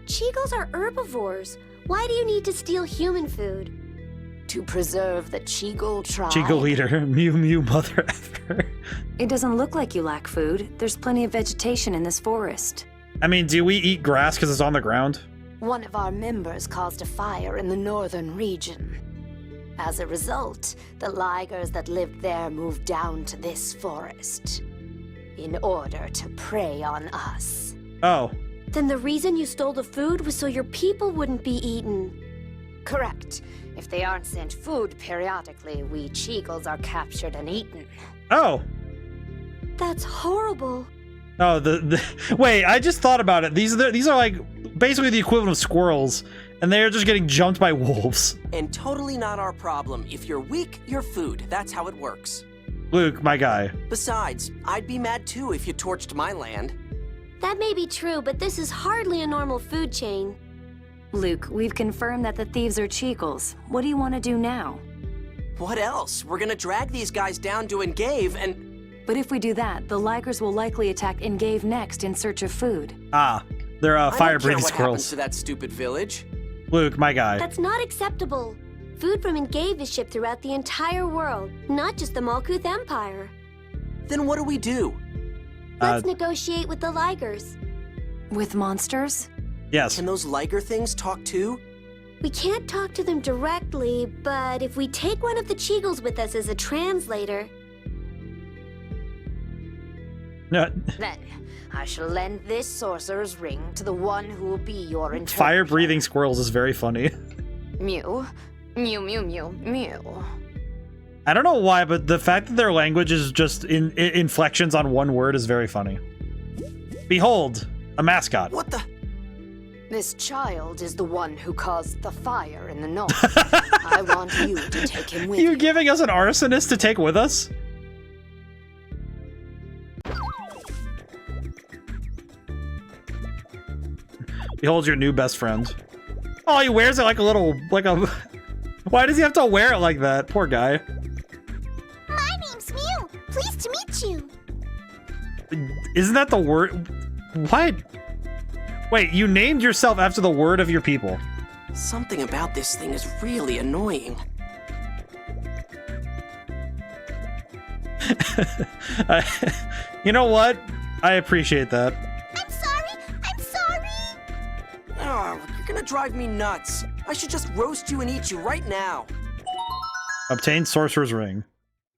Cheagles are herbivores. Why do you need to steal human food? To preserve the Cheagle tribe. Cheagle leader, Mew Mew mother ever. It doesn't look like you lack food. There's plenty of vegetation in this forest. I mean, do we eat grass because it's on the ground? One of our members caused a fire in the northern region. As a result, the Ligers that lived there moved down to this forest in order to prey on us. Oh. Then the reason you stole the food was so your people wouldn't be eaten. Correct. If they aren't sent food periodically, we Cheagles are captured and eaten. Oh. That's horrible. Oh, wait, I just thought about it. These are like basically the equivalent of squirrels, and they're just getting jumped by wolves. And totally not our problem. If you're weak, you're food. That's how it works. Luke, my guy. Besides, I'd be mad too if you torched my land. That may be true, but this is hardly a normal food chain. Luke, we've confirmed that the thieves are Cheagles. What do you want to do now? What else? We're gonna drag these guys down to Engave and... But if we do that, the Ligers will likely attack Engave next in search of food. Ah, they're fire-breathing what happens squirrels. to that stupid village. Luke, my guy. That's not acceptable. Food from Engave is shipped throughout the entire world, not just the Malkuth Empire. Then what do we do? Let's negotiate with the Ligers. With monsters? Yes. Can those Liger things talk too? We can't talk to them directly, but if we take one of the Cheagles with us as a translator... No. Then, I shall lend this sorcerer's ring to the one who will be your interpreter. Fire-breathing squirrels is very funny. Mew. Mew, mew, mew, mew. I don't know why, but the fact that their language is just inflections on one word is very funny. Behold, A mascot. What the? This child is the one who caused the fire in the north. I want you to take him with you giving us an arsonist to take with us? Behold your new best friend. Oh, he wears it like a little, like a... Why does he have to wear it like that? Poor guy. My name's Mew. Pleased to meet you. Isn't that the word? What? Wait, you named yourself after the word of your people. Something about this thing is really annoying. You know what? I appreciate that. I'm sorry. I'm sorry. Oh, you're gonna drive me nuts. I should just roast you and eat you right now. Obtain Sorcerer's Ring.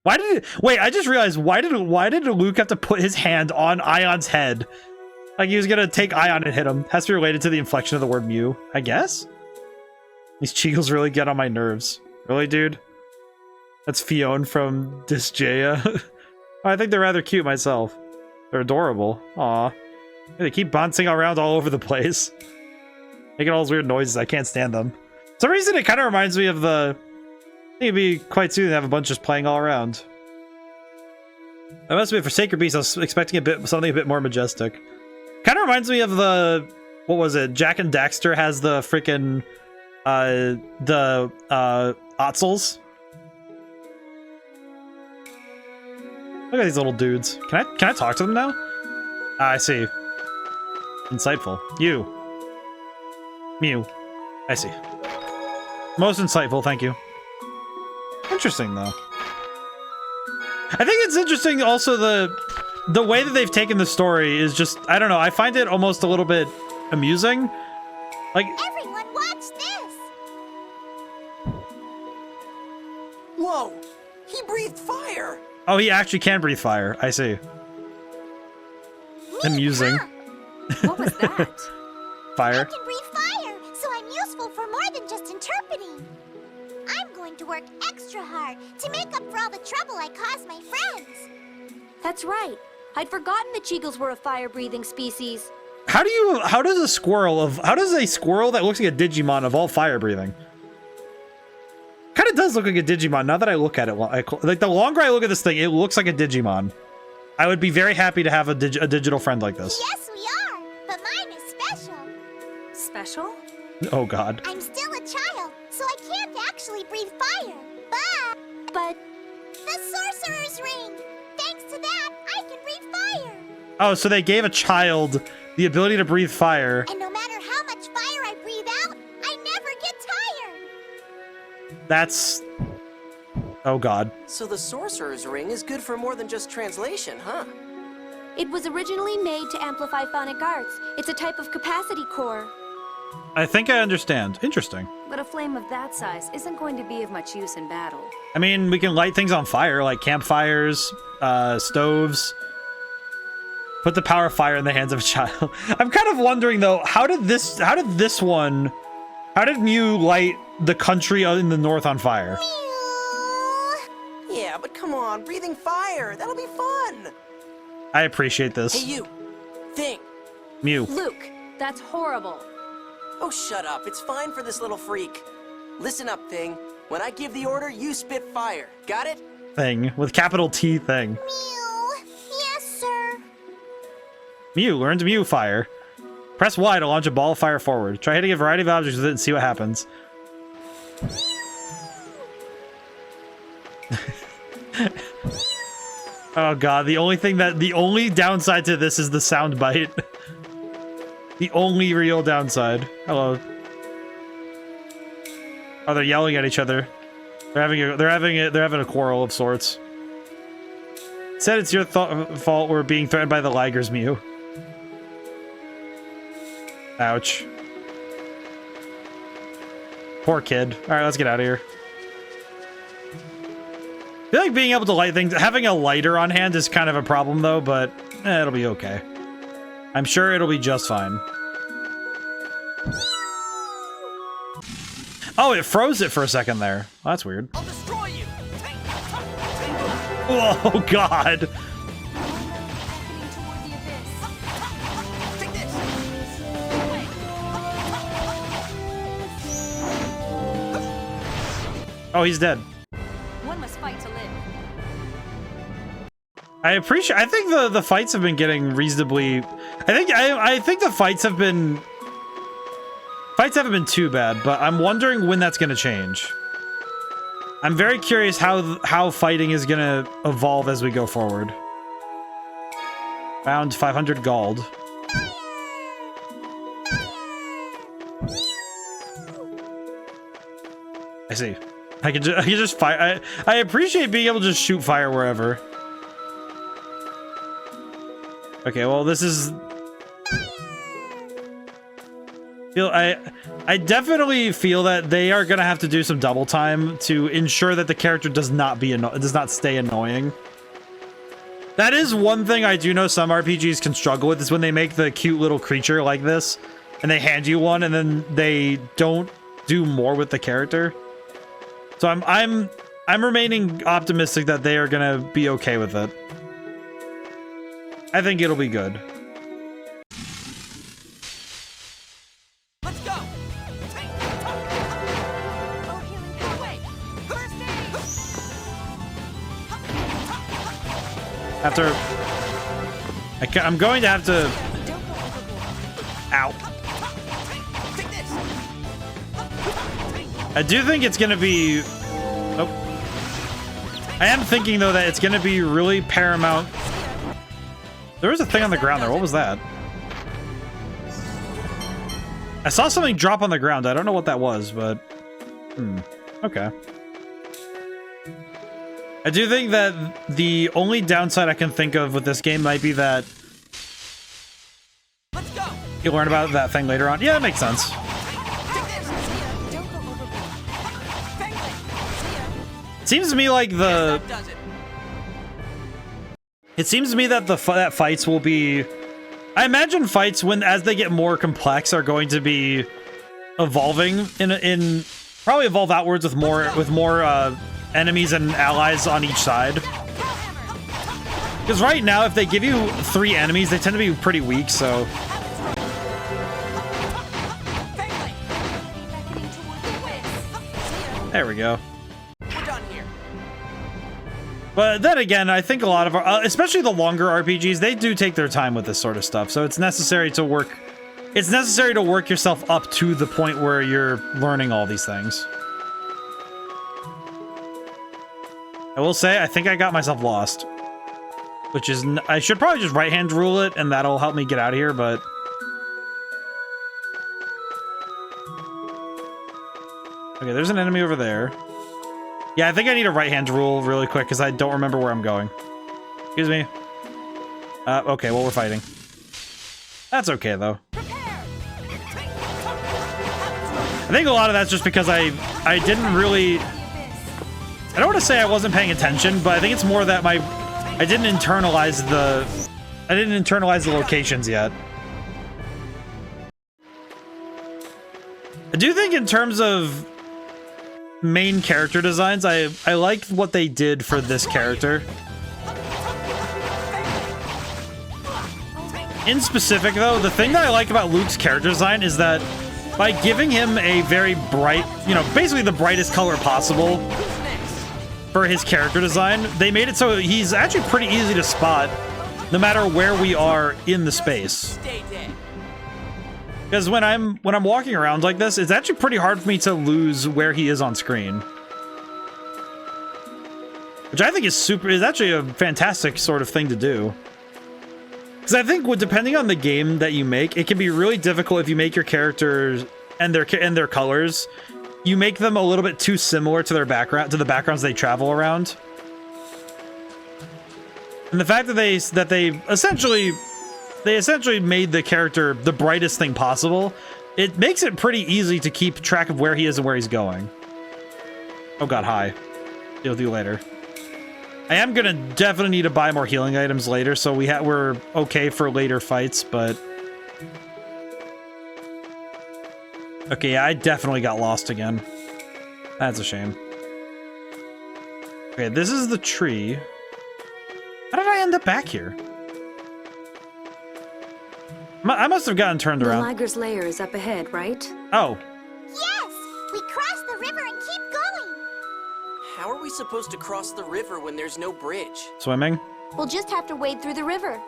Why did it... Wait, I just realized, why did Luke have to put his hand on Ion's head? Like he was gonna take Ion and hit him. Has to be related to the inflection of the word Mew, I guess? These Cheagles really get on my nerves. Really, dude? That's Fionn from Disgaea. I think they're rather cute myself. They're adorable. Aw. They keep bouncing around all over the place. Making all those weird noises. I can't stand them. For some reason, it kind of reminds me of the... I think it'd be quite soon to have a bunch just playing all around. That must be for Sacred Beast. I was expecting something a bit more majestic. Kind of reminds me of the... What was it? Jack and Daxter has the freaking... Otzels. Look at these little dudes. Can I talk to them now? I see. Insightful. You. Mew. I see. Most insightful, thank you. Interesting, though. I think it's interesting also the way that they've taken the story is just, I don't know, I find it almost a little bit amusing. Like, Everyone watch this. Whoa! He breathed fire! oh, he actually can breathe fire. I see. Amusing. What was that? Fire. I can breathe fire, so I'm useful for more than just interpreting. I'm going to work extra hard to make up for all the trouble I caused my friends. That's right. I'd forgotten the Cheagles were a fire-breathing species. How does a squirrel that looks like a Digimon evolve fire breathing? Kind of does look like a Digimon now that I look at it. Like the longer I look at this thing, it looks like a Digimon. I would be very happy to have a digital friend like this. Yes, we are, but mine is special. Special? Oh god. I'm still a child, so I can't actually breathe fire. But the Sorcerer's Ring. Thanks to that, I can breathe fire. Oh, so they gave a child the ability to breathe fire. And no matter how much fire I breathe out, I never get tired. That's... Oh god. So the Sorcerer's Ring is good for more than just translation, huh? It was originally made to amplify phonic arts. It's a type of capacity core. I think I understand. Interesting. But a flame of that size isn't going to be of much use in battle. I mean, we can light things on fire, like campfires, stoves. Put the power of fire in the hands of a child. I'm kind of wondering, though, how did Mew light the country in the north on fire? Yeah, but come on, breathing fire, that'll be fun. I appreciate this. Hey, you. Thing. Mew. Luke, that's horrible. Oh, shut up. It's fine for this little freak. Listen up, Thing. When I give the order, you spit fire. Got it? Thing. With capital T, Thing. Mew. Yes, sir. Mew. Learn to Mew fire. Press Y to launch a ball of fire forward. Try hitting a variety of objects with it and see what happens. Oh god, the only downside to this is the sound bite. The only real downside. Hello. Oh, they're yelling at each other. They're having a quarrel of sorts. Said it's your fault we're being threatened by the Ligers, Mew. Ouch. Poor kid. Alright, let's get out of here. I feel like being able to light things, having a lighter on hand is kind of a problem though, but it'll be okay. I'm sure it'll be just fine. Oh, it froze it for a second there. Well, that's weird. I'll destroy you. Oh god. Take this. Oh, he's dead. One must fight to live. I think the fights have been getting reasonably. I think the fights haven't been too bad, but I'm wondering when that's going to change. I'm very curious how fighting is going to evolve as we go forward. Found 500 gold. I see. I can just fire. I appreciate being able to just shoot fire wherever. Okay, well, this is. I definitely feel that they are gonna have to do some double time to ensure that the character does not stay annoying. That is one thing I do know some RPGs can struggle with, is when they make the cute little creature like this, and they hand you one, and then they don't do more with the character. So I'm remaining optimistic that they are gonna be okay with it. I think it'll be good. Let's go. After I'm going to have to. Ow. I do think it's gonna be. Oh. I am thinking though that it's gonna be really paramount. There was a thing on the ground there. What was that? I saw something drop on the ground. I don't know what that was, but... Okay. I do think that the only downside I can think of with this game might be that... You'll learn about that thing later on. Yeah, that makes sense. It seems to me like the... It seems to me that that fights will be... I imagine fights, as they get more complex, are going to be evolving in probably evolve outwards with more enemies and allies on each side. Because right now, if they give you 3 enemies, they tend to be pretty weak. So there we go. But then again, I think a lot of our, especially the longer RPGs, they do take their time with this sort of stuff. So it's necessary to work yourself up to the point where you're learning all these things. I will say, I think I got myself lost. Which is, I should probably just right-hand rule it, and that'll help me get out of here, but... Okay, there's an enemy over there. Yeah, I think I need a right-hand rule really quick, because I don't remember where I'm going. Excuse me. Okay, well, we're fighting. That's okay, though. I think a lot of that's just because I didn't really... I don't want to say I wasn't paying attention, but I think it's more that I didn't internalize the locations yet. I do think in terms of main character designs, I liked what they did for this character. In specific, though, the thing that I like about Luke's character design is that by giving him a very bright, basically the brightest color possible for his character design, they made it so he's actually pretty easy to spot no matter where we are in the space. Because when I'm walking around like this, it's actually pretty hard for me to lose where he is on screen. Which I think is actually a fantastic sort of thing to do. Because I think depending on the game that you make, it can be really difficult if you make your characters and their colors, you make them a little bit too similar to the backgrounds they travel around. And the fact that they essentially made the character the brightest thing possible, it makes it pretty easy to keep track of where he is and where he's going. Oh god, hi. You'll do later. I am gonna definitely need to buy more healing items later, so we're okay for later fights, but... Okay, yeah, I definitely got lost again. That's a shame. Okay, this is the tree. How did I end up back here? I must have gotten turned around. The Liger's lair is up ahead, right? Oh. Yes! We cross the river and keep going! How are we supposed to cross the river when there's no bridge? Swimming? We'll just have to wade through the river.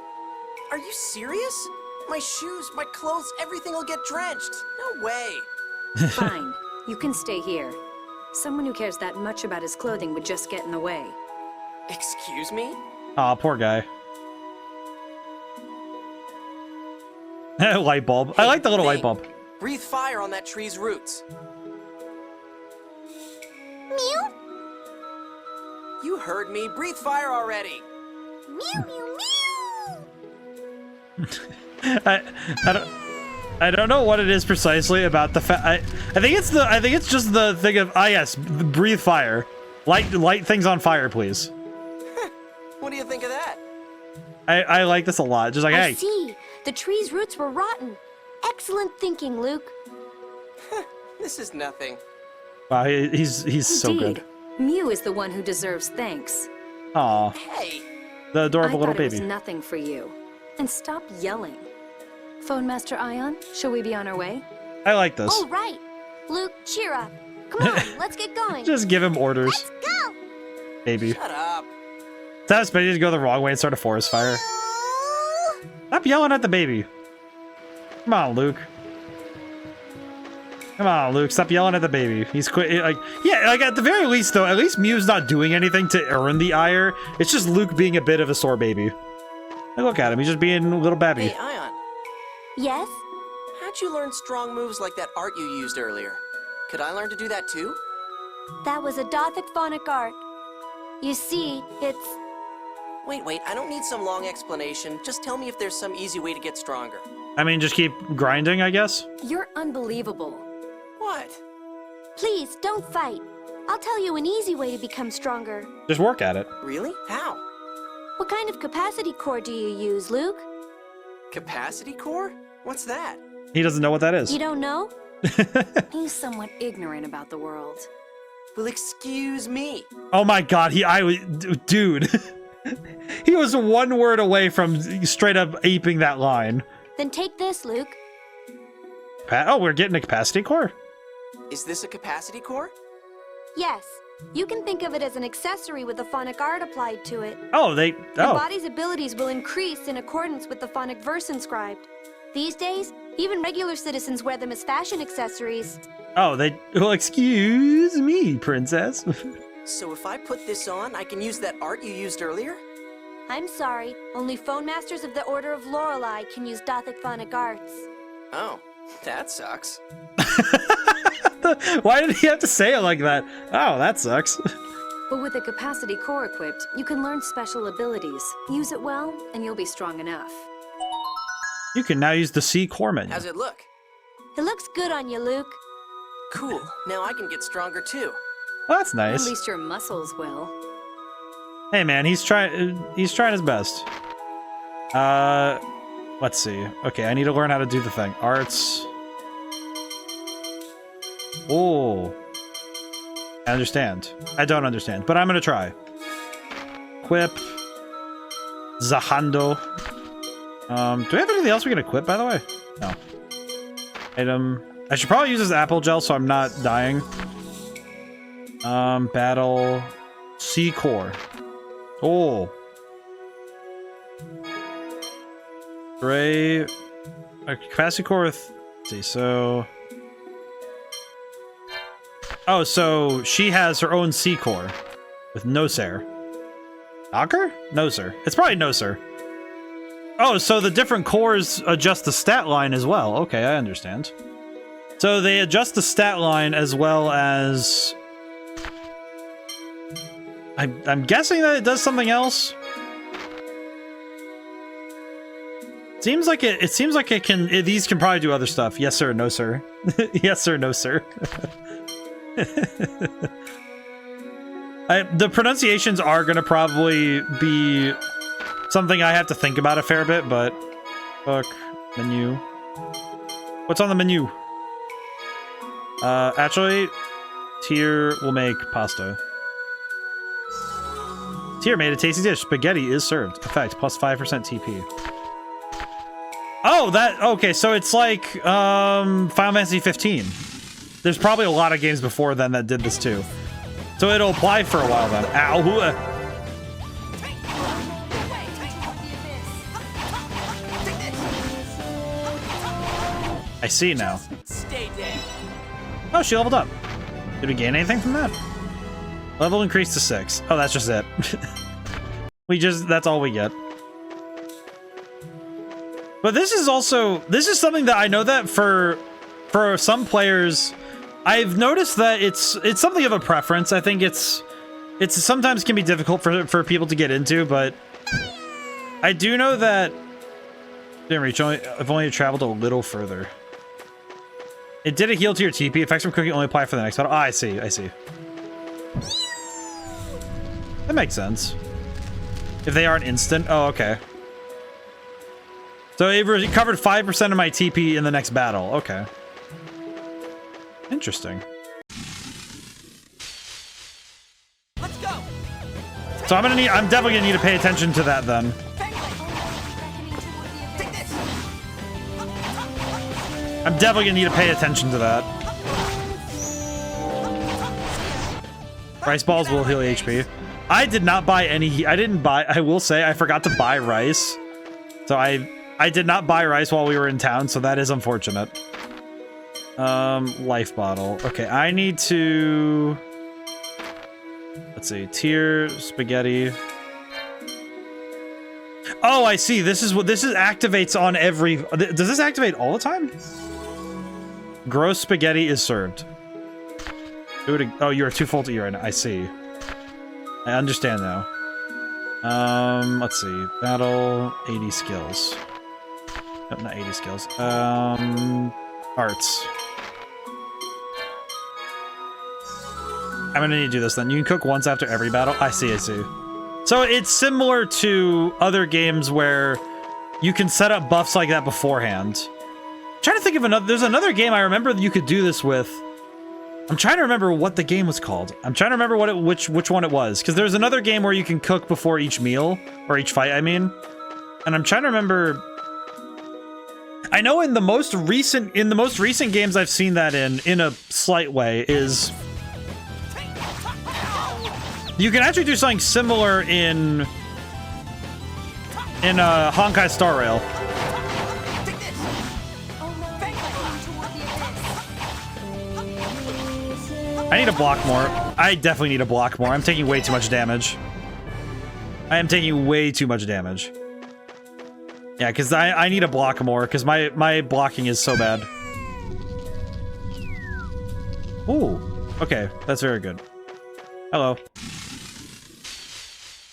Are you serious? My shoes, my clothes, everything will get drenched. No way. Fine. You can stay here. Someone who cares that much about his clothing would just get in the way. Excuse me? Aw, poor guy. Light bulb. I like the little light bulb. Breathe fire on that tree's roots. Mew? You heard me. Breathe fire already. Mew, mew, mew! I don't know what it is precisely about the fact. I think it's just the thing of yes, breathe fire, light things on fire, please. What do you think of that? I like this a lot. Just like, I hey. see. The tree's roots were rotten. Excellent thinking, Luke. This is nothing. Wow, he's so good. Mew is the one who deserves thanks. Aw. Hey. The adorable little It baby. was nothing for you. And stop yelling. Phone Master Ion, shall we be on our way? I like this. Oh, right. Luke, cheer up. Come on, let's get going. Just give him orders. Let's go! Baby. Shut up. That was expected to go the wrong way and start a forest fire. Stop yelling at the baby. Come on, Luke. Come on, Luke. Stop yelling at the baby. He's like, yeah, like at the very least, though, at least Mew's not doing anything to earn the ire. It's just Luke being a bit of a sore baby. Like, look at him. He's just being a little babby. Hey, Ion. Yes? How'd you learn strong moves like that art you used earlier? Could I learn to do that too? That was a Dothic phonic art. You see, it's... Wait, I don't need some long explanation. Just tell me if there's some easy way to get stronger. I mean, just keep grinding, I guess. You're unbelievable. What? Please, don't fight. I'll tell you an easy way to become stronger. Just work at it. Really? How? What kind of capacity core do you use, Luke? Capacity core? What's that? He doesn't know what that is. You don't know? He's somewhat ignorant about the world. Well, excuse me. Oh my god, dude. He was one word away from straight up aping that line. Then take this, Luke. Oh, we're getting a capacity core? Is this a capacity core? Yes. You can think of it as an accessory with the phonic art applied to it. Oh, Your body's abilities will increase in accordance with the phonic verse inscribed. These days, even regular citizens wear them as fashion accessories. Oh, well, excuse me, princess. So if I put this on, I can use that art you used earlier? I'm sorry, only phone masters of the Order of Lorelei can use Dothic phonic arts. Oh, that sucks. Why did he have to say it like that? Oh, that sucks. But with a capacity core equipped, you can learn special abilities. Use it well, and you'll be strong enough. You can now use the C core menu. How's it look? It looks good on you, Luke. Cool. Now I can get stronger too. Well, that's nice. At least your muscles will. Hey man, he's trying his best. Let's see. Okay, I need to learn how to do the thing. Arts. Oh. I understand. I don't understand, but I'm gonna try. Equip. Zahando. Do we have anything else we can equip, by the way? No. Item. I should probably use this apple gel so I'm not dying. Battle. C core. Oh. Gray. A capacity core with. Let's see, so. Oh, so she has her own C core with Noser. Knocker? Noser. It's probably Noser. Oh, so the different cores adjust the stat line as well. Okay, I understand. So they adjust the stat line as well as... I'm guessing that it does something else. Seems like it seems like it can... These can probably do other stuff. Yes, sir. No, sir. Yes, sir. No, sir. The pronunciations are going to probably be something I have to think about a fair bit, but... Fuck. Menu. What's on the menu? Actually, Tyr will make pasta. Tyr made a tasty dish. Spaghetti is served. Effect, plus 5% TP. Oh, okay, so it's like, Final Fantasy 15. There's probably a lot of games before then that did this too. So it'll apply for a while then. Ow. I see now. Oh, she leveled up. Did we gain anything from that? Level increased to 6. Oh, that's just it. That's all we get. But this is something that I know that for some players, I've noticed that it's something of a preference. I think it's sometimes can be difficult for people to get into, but I do know that didn't reach. I've only traveled a little further. It did a heal to your TP. Effects from cooking only apply for the next battle. Ah, I see. I see. That makes sense. If they aren't instant. Oh, okay. So it recovered 5% of my TP in the next battle. Okay. Interesting. Let's go. So I'm definitely gonna need to pay attention to that then. I'm definitely gonna need to pay attention to that. Rice balls will heal HP. I did not buy any. I will say I forgot to buy rice. So I did not buy rice while we were in town, so that is unfortunate. Life bottle. Okay, I need to. Let's see. Tier spaghetti. Oh, I see. This activates on every. Does this activate all the time? Gross spaghetti is served. Do it. Oh, you're too full to eat right now. I see. I understand now. Let's see. Battle 80 skills. Nope, not 80 skills. Arts. I'm gonna need to do this then. You can cook once after every battle. I see. I see. So it's similar to other games where you can set up buffs like that beforehand. I'm trying to think of another. There's another game I remember that you could do this with. I'm trying to remember what the game was called. I'm trying to remember which one it was, because there's another game where you can cook before each meal or each fight. I mean, and I'm trying to remember. I know in the most recent games I've seen that in a slight way is you can actually do something similar in Honkai Star Rail. I need to block more. I definitely need to block more. I'm taking way too much damage. I am taking way too much damage. Yeah, because I need to block more, because my blocking is so bad. Ooh. Okay, that's very good. Hello.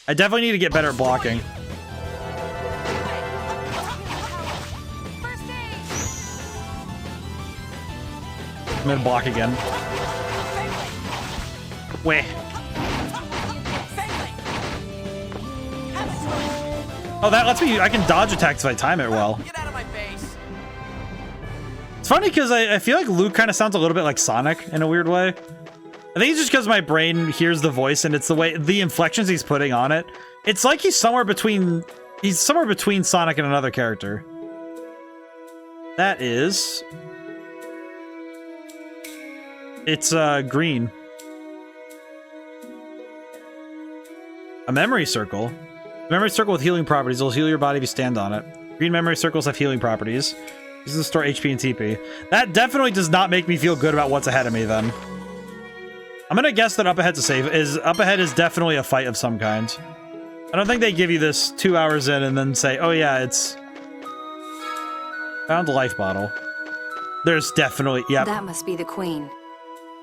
I definitely need to get better at blocking. I'm gonna block again. Wait. Oh, that lets me. I can dodge attacks if I time it well. Get out of my face. It's funny because I feel like Luke kind of sounds a little bit like Sonic in a weird way. I think it's just because my brain hears the voice and it's the inflections he's putting on it. It's like he's somewhere between Sonic and another character. That is. It's green. A memory circle. Memory circle with healing properties. It'll heal your body if you stand on it. Green memory circles have healing properties. This is to store HP and TP. That definitely does not make me feel good about what's ahead of me then. I'm gonna guess that up ahead's a save. Up ahead is definitely a fight of some kind. I don't think they give you this 2 hours in and then say, oh yeah, it's... Found the life bottle. There's definitely... Yep. That must be the queen.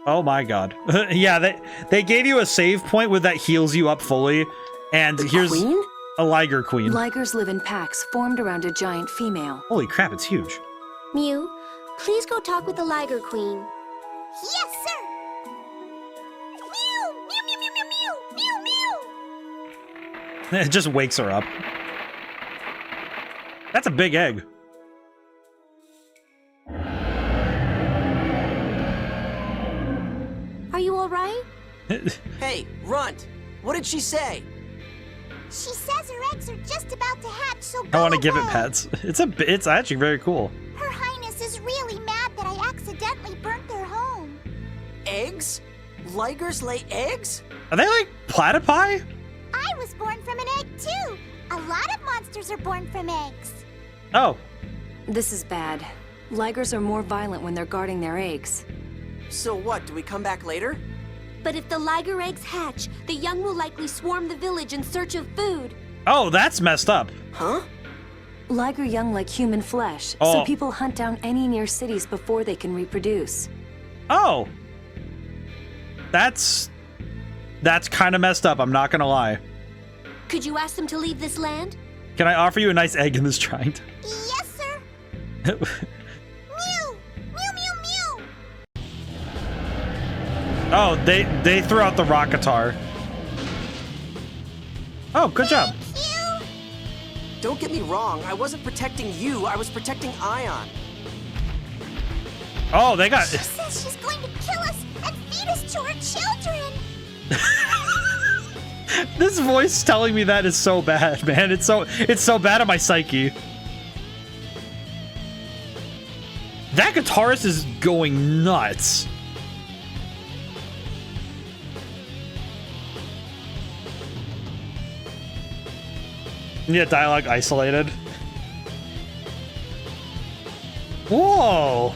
Oh my god. Yeah, they gave you a save point with that heals you up fully. And here's queen? A liger queen. Ligers live in packs formed around a giant female. Holy crap, it's huge. Mew, please go talk with the liger queen. Yes, sir! Mew! Mew, mew, mew, mew, mew, mew, mew! It just wakes her up. That's a big egg. Are you alright? Hey, Runt! What did she say? She says her eggs are just about to hatch, so go I want to give it away. pets. It's actually very cool. Her Highness is really mad that I accidentally burnt their home. Eggs? Ligers lay eggs? Are they like platypi? I was born from an egg too. A lot of monsters are born from eggs. Oh. This is bad. Ligers are more violent when they're guarding their eggs. So what, do we come back later? But if the liger eggs hatch, the young will likely swarm the village in search of food. Oh, that's messed up. Huh? Liger young like human flesh, so people hunt down any near cities before they can reproduce. Oh. That's kind of messed up, I'm not gonna lie. Could you ask them to leave this land? Can I offer you a nice egg in this trident? Yes, sir. Mew! Mew, mew, mew! Oh, they threw out the rock guitar. Oh, good job. Don't get me wrong, I wasn't protecting you, I was protecting Ion. Oh, they got... She says she's going to kill us and feed us to her children. This voice telling me that is so bad, man. It's so bad on my psyche. That guitarist is going nuts. Yeah, dialogue isolated. Whoa.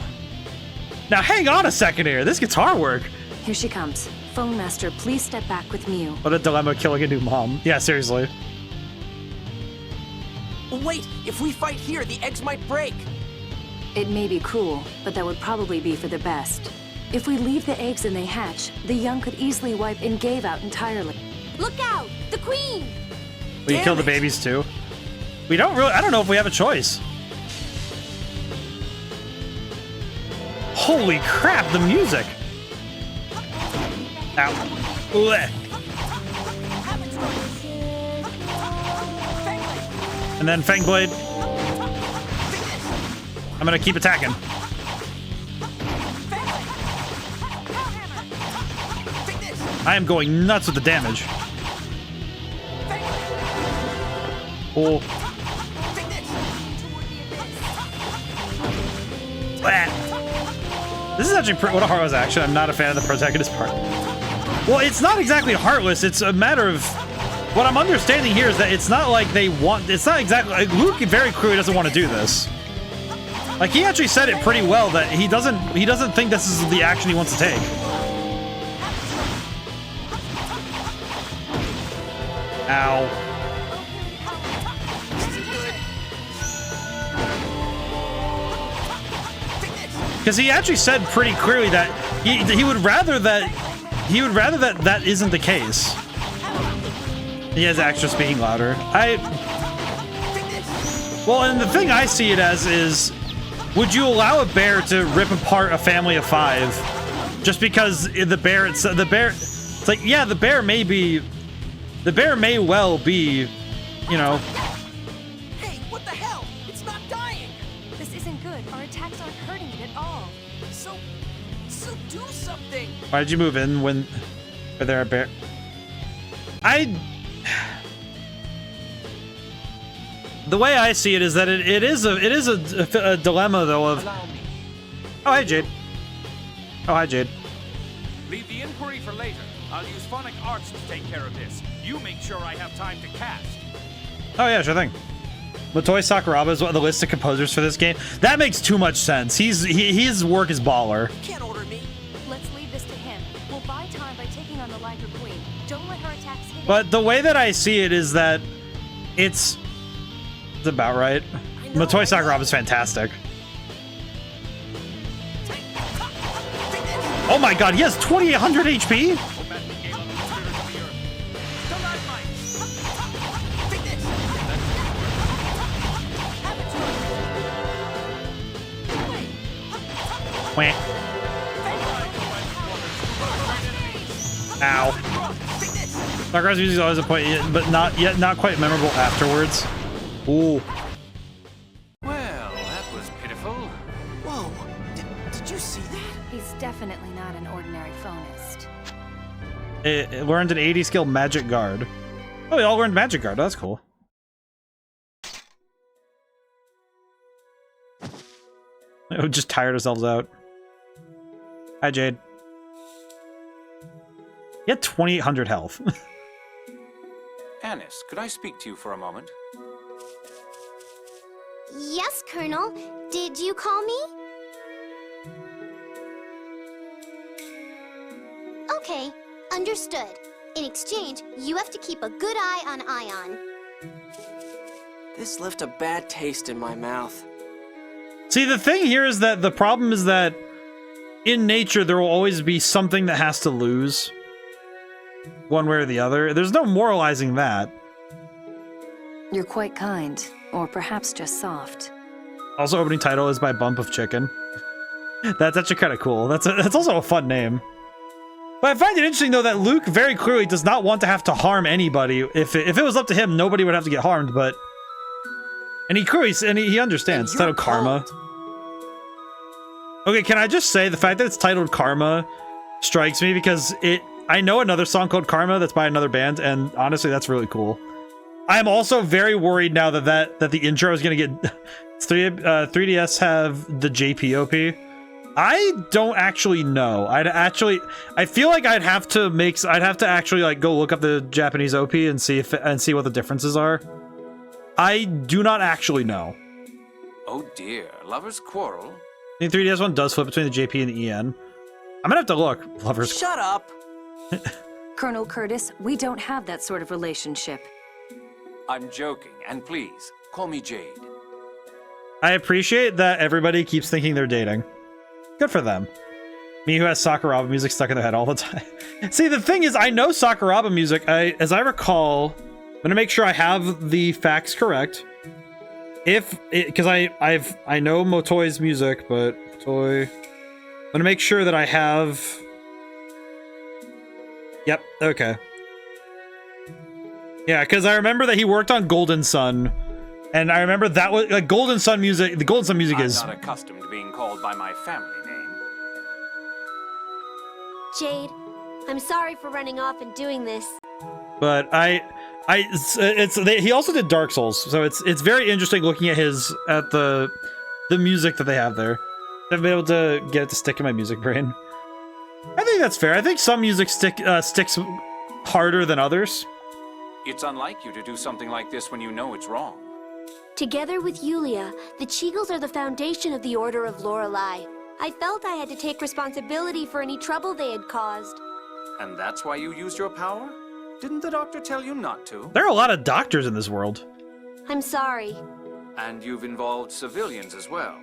Now hang on a second here. This guitar work. Here she comes. Phone Master, please step back with Mew. What a dilemma killing a new mom. Yeah, seriously. Wait, if we fight here, the eggs might break. It may be cruel, but that would probably be for the best. If we leave the eggs and they hatch, the young could easily wipe Ingave out entirely. Look out! The queen! Will you kill the babies too? We don't really... I don't know if we have a choice. Holy crap, the music! Ow. Blech. And then Fangblade. I'm gonna keep attacking. I am going nuts with the damage. Oh. This is actually what a heartless action. I'm not a fan of the protagonist part. Well, it's not exactly heartless. It's a matter of what I'm understanding here is that it's not like they want. It's not exactly like Luke very clearly doesn't want to do this. Like he actually said it pretty well that he doesn't think this is the action he wants to take. Ow. Because he actually said pretty clearly that he would rather that that isn't the case. He has extra speaking louder. Well, and the thing I see it as is, would you allow a bear to rip apart a family of 5 just because the bear? It's like, yeah, the bear may well be, you know. Hey, what the hell? It's not dying. This isn't good. Our attacks aren't hurting it at all. So do something. Why did you move in when there a bear? The way I see it is that it is a dilemma though of. Oh, hi Jade. Oh, hi Jade. Leave the inquiry for later. I'll use phonic arts to take care of this. You make sure I have time to cast. Oh yeah, sure thing. Motoi Sakuraba is one of the list of composers for this game. That makes too much sense. His work is baller. Can't order me. Let's leave this to him. We'll buy time by taking on the Liger Queen. Don't let her attacks hit. But the way that I see it is that it's about right. Motoi Sakuraba is fantastic. Oh my god, he has 2800 HP? Wah. Ow. Sakura's music is always a point, but not quite memorable afterwards. Ooh. Well, that was pitiful. Whoa, did you see that? He's definitely not an ordinary phonist. It learned an 80 skill magic guard. Oh, we all learned magic guard. That's cool. We just tired ourselves out. Hi, Jade. He had 2,800 health. Annis, could I speak to you for a moment? Yes, Colonel. Did you call me? Okay, understood. In exchange, you have to keep a good eye on Ion. This left a bad taste in my mouth. See, the thing here is that the problem is that in nature, there will always be something that has to lose. One way or the other. There's no moralizing that. You're quite kind, or perhaps just soft. Also, opening title is by Bump of Chicken. That's actually kind of cool. That's also a fun name. But I find it interesting, though, that Luke very clearly does not want to have to harm anybody. If it was up to him, nobody would have to get harmed, but... And he clearly... And he understands. It's titled Karma. Okay, can I just say, the fact that it's titled Karma strikes me, because I know another song called Karma that's by another band, and honestly, that's really cool. I'm also very worried now that the intro is going to get... 3DS have the JPOP. I don't actually know. I feel like I'd have to actually like go look up the Japanese OP and see what the differences are. I do not actually know. Oh dear, lovers quarrel. The 3DS one does flip between the JP and the EN. I'm gonna have to look. Lovers. Shut up. Colonel Curtis, we don't have that sort of relationship. I'm joking, and please, call me Jade. I appreciate that everybody keeps thinking they're dating. Good for them. Me who has Sakuraba music stuck in their head all the time. See, the thing is, I know Sakuraba music. As I recall, I'm gonna make sure I have the facts correct. Because I know Motoi's music, but Motoi... I'm gonna make sure that I have... Yep, okay. Yeah, because I remember that he worked on Golden Sun, and I remember that was like Golden Sun music. The Golden Sun music is... I'm not accustomed to being called by my family name. Jade, I'm sorry for running off and doing this. But he also did Dark Souls, so it's very interesting looking at the music that they have there. I've been able to get it to stick in my music brain. I think that's fair. I think some music sticks harder than others. It's unlike you to do something like this when you know it's wrong. Together with Yulia, the Cheagles are the foundation of the Order of Lorelei. I felt I had to take responsibility for any trouble they had caused. And that's why you used your power? Didn't the doctor tell you not to? There are a lot of doctors in this world. I'm sorry. And you've involved civilians as well.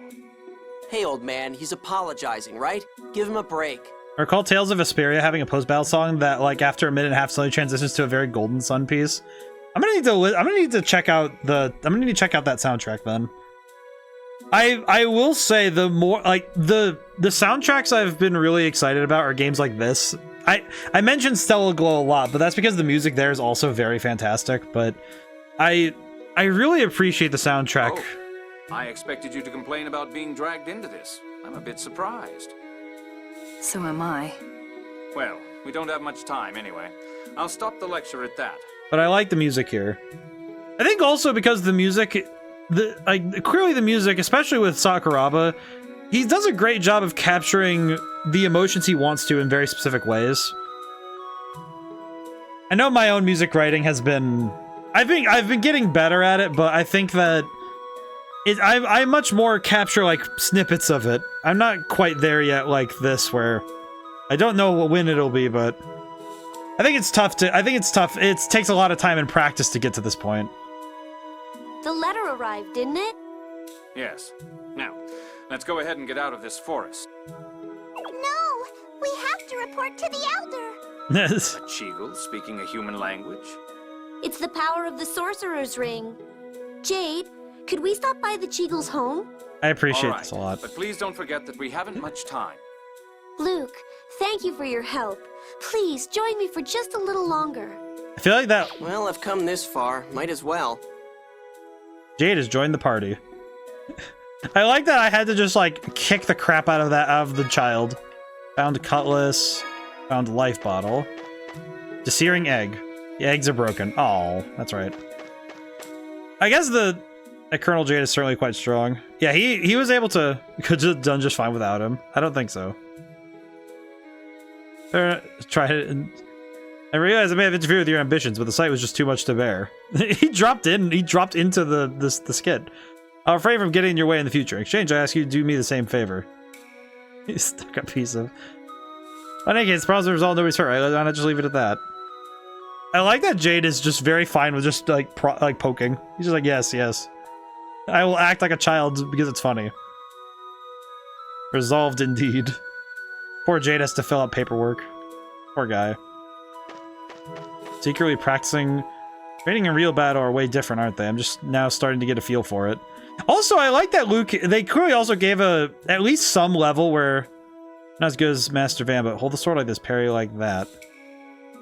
Hey, old man, he's apologizing, right? Give him a break. I recall Tales of Vesperia having a post-battle song that, like, after a minute and a half, suddenly transitions to a very Golden Sun piece. I'm gonna need to check out that soundtrack then. I will say the more like the soundtracks I've been really excited about are games like this. I mentioned Stellar Glow a lot, but that's because the music there is also very fantastic. But I really appreciate the soundtrack. Oh, I expected you to complain about being dragged into this. I'm a bit surprised. So am I. Well, we don't have much time anyway. I'll stop the lecture at that. But I like the music here. I think also because the music, clearly the music, especially with Sakuraba, he does a great job of capturing the emotions he wants to in very specific ways. I know my own music writing has been... I've been getting better at it, but I think that I much more capture like snippets of it. I'm not quite there yet like this, where I don't know when it'll be, but I think it's tough. It takes a lot of time and practice to get to this point. The letter arrived, didn't it? Yes. Now, let's go ahead and get out of this forest. No! We have to report to the Elder! A Cheagle speaking a human language? It's the power of the Sorcerer's Ring. Jade, could we stop by the Cheagle's home? I appreciate this a lot. But please don't forget that we haven't much time. Luke, thank you for your help. Please, join me for just a little longer. I feel like that... Well, I've come this far. Might as well. Jade has joined the party. I like that I had to just, like, kick the crap out of the child. Found a cutlass. Found a life bottle. Searing egg. The eggs are broken. Oh, that's right. I guess that Colonel Jade is certainly quite strong. Yeah, he was able to... Could have done just fine without him. I don't think so. Try it. I realize I may have interfered with your ambitions, but the sight was just too much to bear. He dropped into the skit. I'm afraid from getting in your way in the future. In exchange, I ask you to do me the same favor. He stuck a piece of... In any case, the problem's resolved, nobody's hurt. Right? Why not just leave it at that? I like that Jade is just very fine with just, like, poking. He's just like, yes, yes. I will act like a child because it's funny. Resolved indeed. Poor Jade has to fill out paperwork. Poor guy. Secretly practicing. Training and real battle are way different, aren't they? I'm just now starting to get a feel for it. Also, I like that Luke, they clearly also gave at least some level where, not as good as Master Van, but hold the sword like this, parry like that.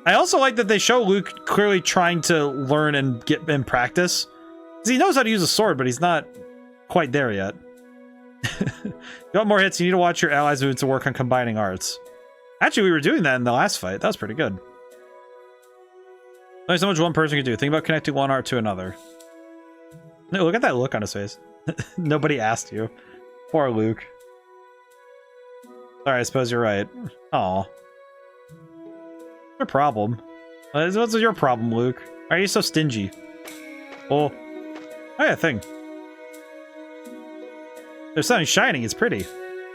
I also like that they show Luke clearly trying to learn and get in practice. Because he knows how to use a sword, but he's not quite there yet. You want more hits, you need to watch your allies move to work on combining arts. Actually, we were doing that in the last fight. That was pretty good. Only so much one person can do. Think about connecting one art to another. No, look at that look on his face. Nobody asked you. Poor Luke. Sorry, I suppose you're right. Aw. What's your problem? What's your problem, Luke? Why are you so stingy? Oh. Oh yeah, thing. There's something shining. It's pretty.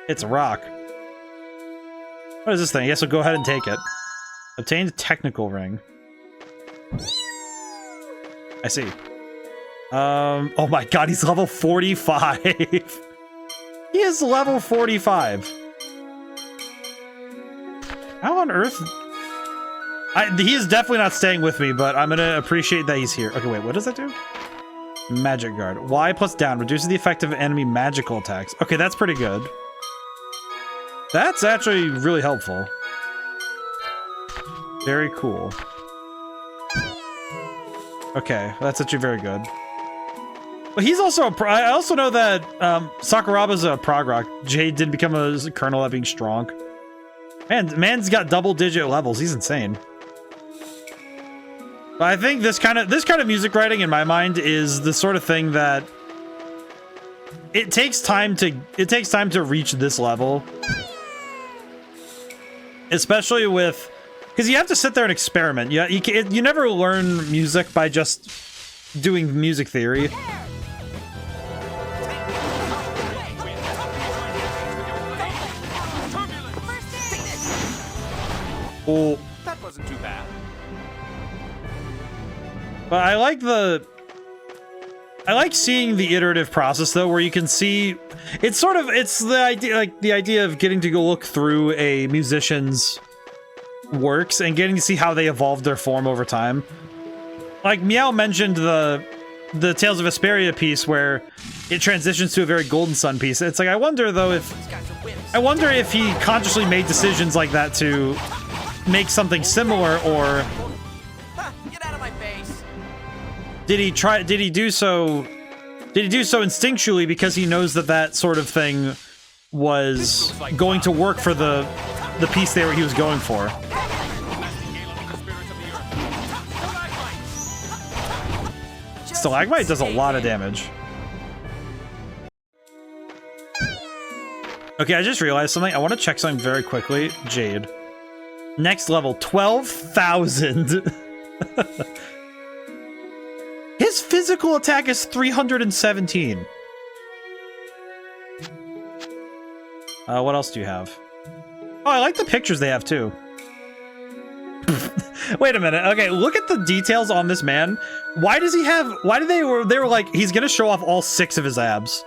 It's a rock. What is this thing? I guess we'll go ahead and take it. Obtained technical ring. I see. Oh my god, he's level 45. He is level 45. How on earth? He is definitely not staying with me, but I'm gonna appreciate that he's here. Okay, wait, what does that do? Magic guard. Y plus down reduces the effect of enemy magical attacks. Okay, that's pretty good. That's actually really helpful. Very cool. Okay, that's actually very good. But he's also a I also know that Sakuraba's a prog rock. Jade did become a colonel at being strong. Man's got double-digit levels. He's insane. But I think this kind of music writing in my mind is the sort of thing that it takes time to reach this level. Especially with, because you have to sit there and experiment. You never learn music by just doing music theory. Oh, that wasn't too bad. But I like seeing the iterative process though, where you can see it's the idea of getting to go look through a musician's works and getting to see how they evolved their form over time. Like Meow mentioned the Tales of Vesperia piece where it transitions to a very Golden Sun piece. It's like I wonder if he consciously made decisions like that to make something similar, or Get out of my face. did he do so instinctually because he knows that sort of thing was going to work for the piece he was going for. Stalagmite does a lot of damage. Okay, I just realized something. I want to check something very quickly. Jade. Next level, 12,000. His physical attack is 317. What else do you have? Oh, I like the pictures they have too. Wait a minute. Okay, look at the details on this man. Why does he have? Why did they were like he's gonna show off all 6 of his abs?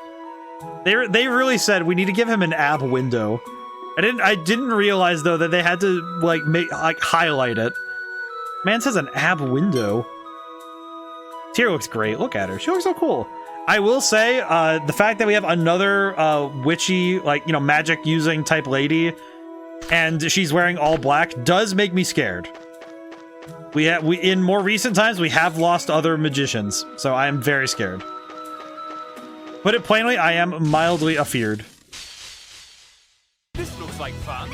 They really said we need to give him an ab window. I didn't realize though that they had to like highlight it. Man says an ab window. Tyr looks great. Look at her. She looks so cool. I will say, the fact that we have another witchy, magic using type lady, and she's wearing all black does make me scared. We in more recent times we have lost other magicians, so I am very scared. Put it plainly, I am mildly afeared. This looks like fun.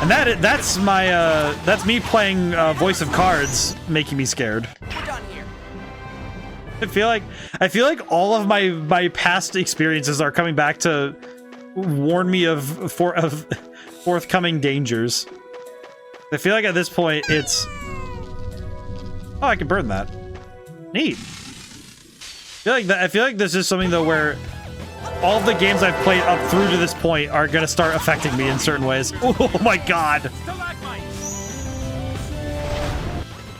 And that's me playing Voice of Cards, making me scared. We're done here. I feel like all of my past experiences are coming back to warn me of forthcoming dangers. I feel like at this point it's... Oh, I can burn that. Neat. I feel like this is something though where all of the games I've played up through to this point are gonna start affecting me in certain ways. Oh my god.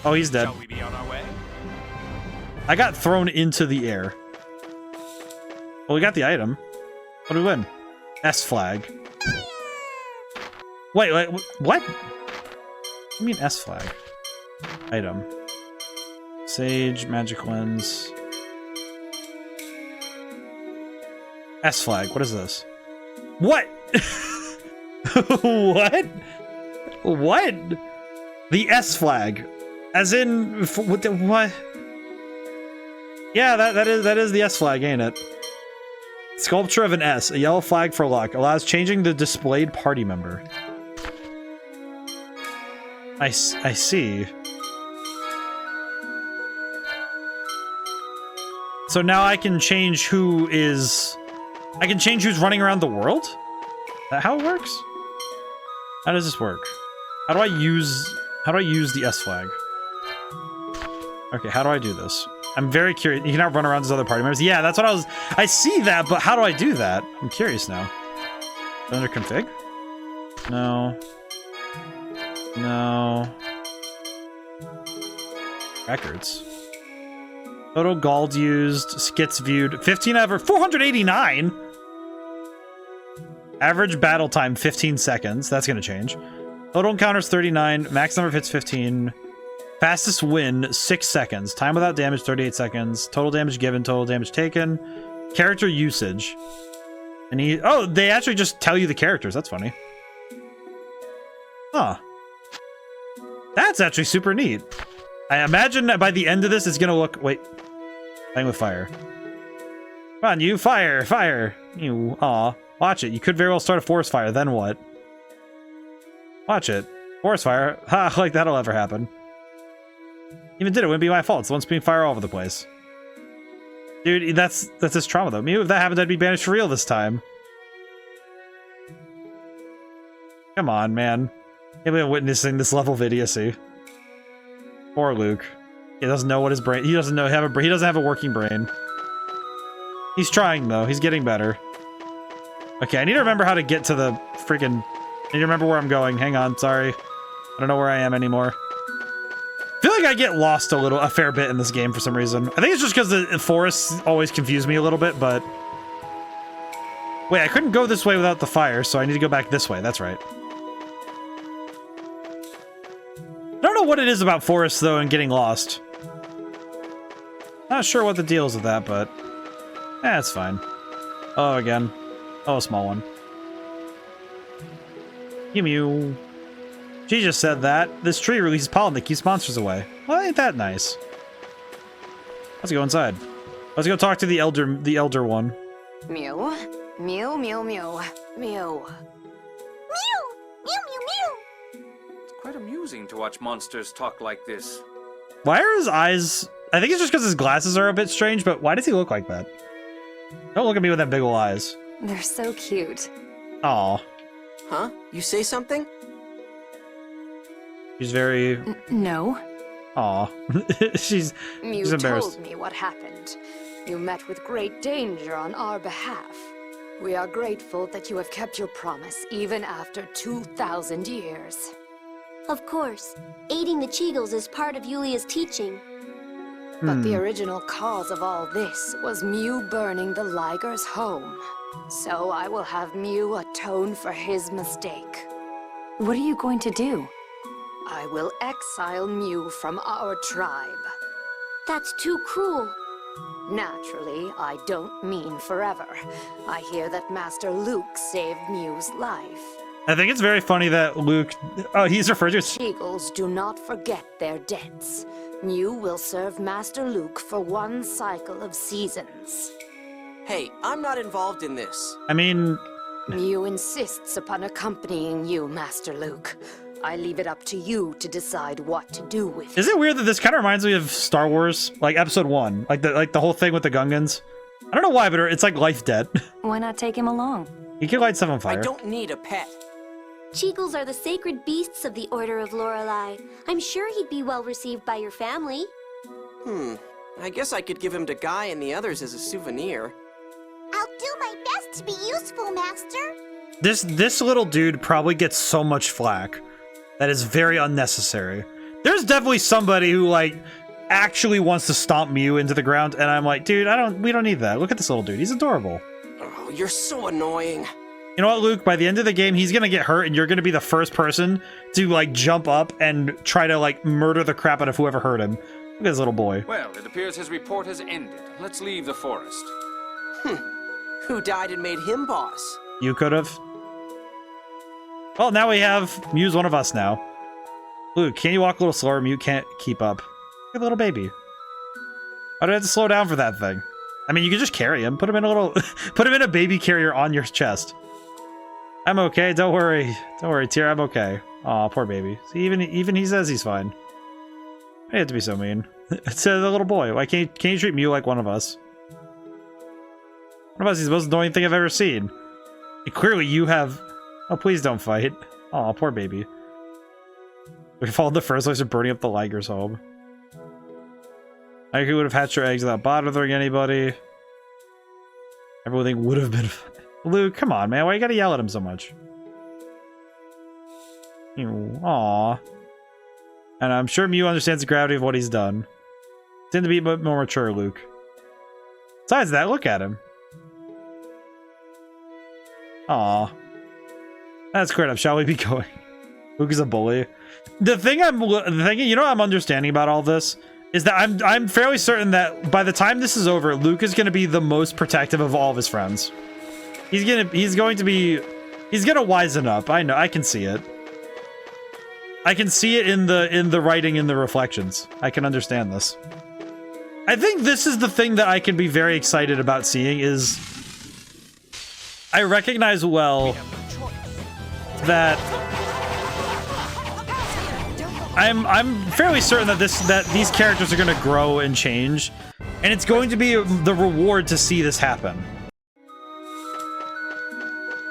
Oh, he's dead. Shall we be on our way? I got thrown into the air. Well, we got the item. What do we win? S flag. Wait, what? What do you mean S flag? Item. Sage, magic lens. S flag, what is this? What? What? What? The S flag. As in, what? Yeah, that is the S flag, ain't it? Sculpture of an S, a yellow flag for luck, allows changing the displayed party member. I see. So now I can change who is... I can change who's running around the world? Is that how it works? How does this work? How do I use the S flag? Okay, how do I do this? I'm very curious. You cannot run around as other party members. Yeah, that's what I see that, but how do I do that? I'm curious now. Under config? No. No. Records. Total gold used, skits viewed, 15 ever, 489! Average battle time, 15 seconds. That's gonna change. Total encounters, 39. Max number of hits, 15. Fastest win, 6 seconds. Time without damage, 38 seconds. Total damage given, total damage taken. Character usage. And oh, they actually just tell you the characters. That's funny. Huh. That's actually super neat. I imagine that by the end of this, it's gonna look... Wait. Playing with fire. Come on, you. Fire. Fire. You. Aw. Watch it. You could very well start a forest fire. Then what? Watch it. Forest fire. Ha, like that'll ever happen. Even did it. Wouldn't be my fault. It's the one spewing fire all over the place. Dude, that's his trauma, though. Mew, if that happened, I'd be banished for real this time. Come on, man. Can't believe I'm witnessing this level of idiocy. Poor Luke. He doesn't know what his brain... He doesn't have a working brain. He's trying, though. He's getting better. Okay, I need to remember how to get to the freaking... I need to remember where I'm going. Hang on, sorry. I don't know where I am anymore. I feel like I get lost a fair bit in this game for some reason. I think it's just because the forests always confuse me a little bit, but... Wait, I couldn't go this way without the fire, so I need to go back this way. That's right. I don't know what it is about forests, though, and getting lost. Not sure what the deal is with that, but... it's fine. Oh, again. Oh, a small one. Mew. She just said that. This tree releases pollen that keeps monsters away. Well, ain't that nice? Let's go inside. Let's go talk to the elder one. Mew. Mew, mew, mew. Mew. It's quite amusing to watch monsters talk like this. Why are his eyes... I think it's just because his glasses are a bit strange, but why does he look like that? Don't look at me with that big ol' eyes. They're so cute. Aw. Huh? You say something? She's very... No. Aw. she's Mew embarrassed. told me what happened. You met with great danger on our behalf. We are grateful that you have kept your promise, even after 2,000 years. Of course. Aiding the Cheagles is part of Yulia's teaching. But the original cause of all this was Mew burning the Liger's home. So I will have Mew atone for his mistake. What are you going to do? I will exile Mew from our tribe. That's too cruel. Naturally, I don't mean forever. I hear that Master Luke saved Mew's life. I think it's very funny that Luke... Oh, he's referred to as... Cheagles do not forget their debts. Mew will serve Master Luke for one cycle of seasons. Hey, I'm not involved in this. I mean... Mew insists upon accompanying you, Master Luke. I leave it up to you to decide what to do with it. Is it weird that this kind of reminds me of Star Wars? Like Episode 1. Like the whole thing with the Gungans? I don't know why, but it's like life debt. Why not take him along? You can light stuff on fire. I don't need a pet. Cheagles are the sacred beasts of the Order of Lorelei. I'm sure he'd be well received by your family. I guess I could give him to Guy and the others as a souvenir. I'll do my best to be useful, Master. This little dude probably gets so much flack that is very unnecessary. There's definitely somebody who, like, actually wants to stomp Mew into the ground, and I'm like, dude, we don't need that. Look at this little dude. He's adorable. Oh, you're so annoying. You know what, Luke? By the end of the game, he's gonna get hurt, and you're gonna be the first person to, like, jump up and try to, like, murder the crap out of whoever hurt him. Look at this little boy. Well, it appears his report has ended. Let's leave the forest. Who died and made him boss? You could've. Well, now we have Mew's one of us now. Luke, can you walk a little slower? Mew can't keep up. Look at the little baby. Why do I have to slow down for that thing? I mean, you can just carry him. Put him in a little... put him in a baby carrier on your chest. I'm okay. Don't worry. Don't worry, Tyr. I'm okay. Aw, poor baby. See, even he says he's fine. I have to be so mean. It's the little boy. Why can't you treat Mew like one of us? One of us is the most annoying thing I've ever seen. And clearly you have... Oh, please don't fight. Aw, poor baby. We followed the first place of burning up the Liger's home. I would have hatched her eggs without bothering anybody. Everything would have been... Luke, come on, man. Why you gotta yell at him so much? Aww. And I'm sure Mew understands the gravity of what he's done. Tend to be a bit more mature, Luke. Besides that, look at him. Aw. That's great. Shall we be going? Luke is a bully. The thing you know what I'm understanding about all this is that I'm fairly certain that by the time this is over, Luke is going to be the most protective of all of his friends. He's going to wisen up. I know. I can see it. I can see it in the writing, in the reflections. I can understand this. I think this is the thing that I can be very excited about seeing is I recognize well that I'm fairly certain that these characters are going to grow and change, and it's going to be the reward to see this happen.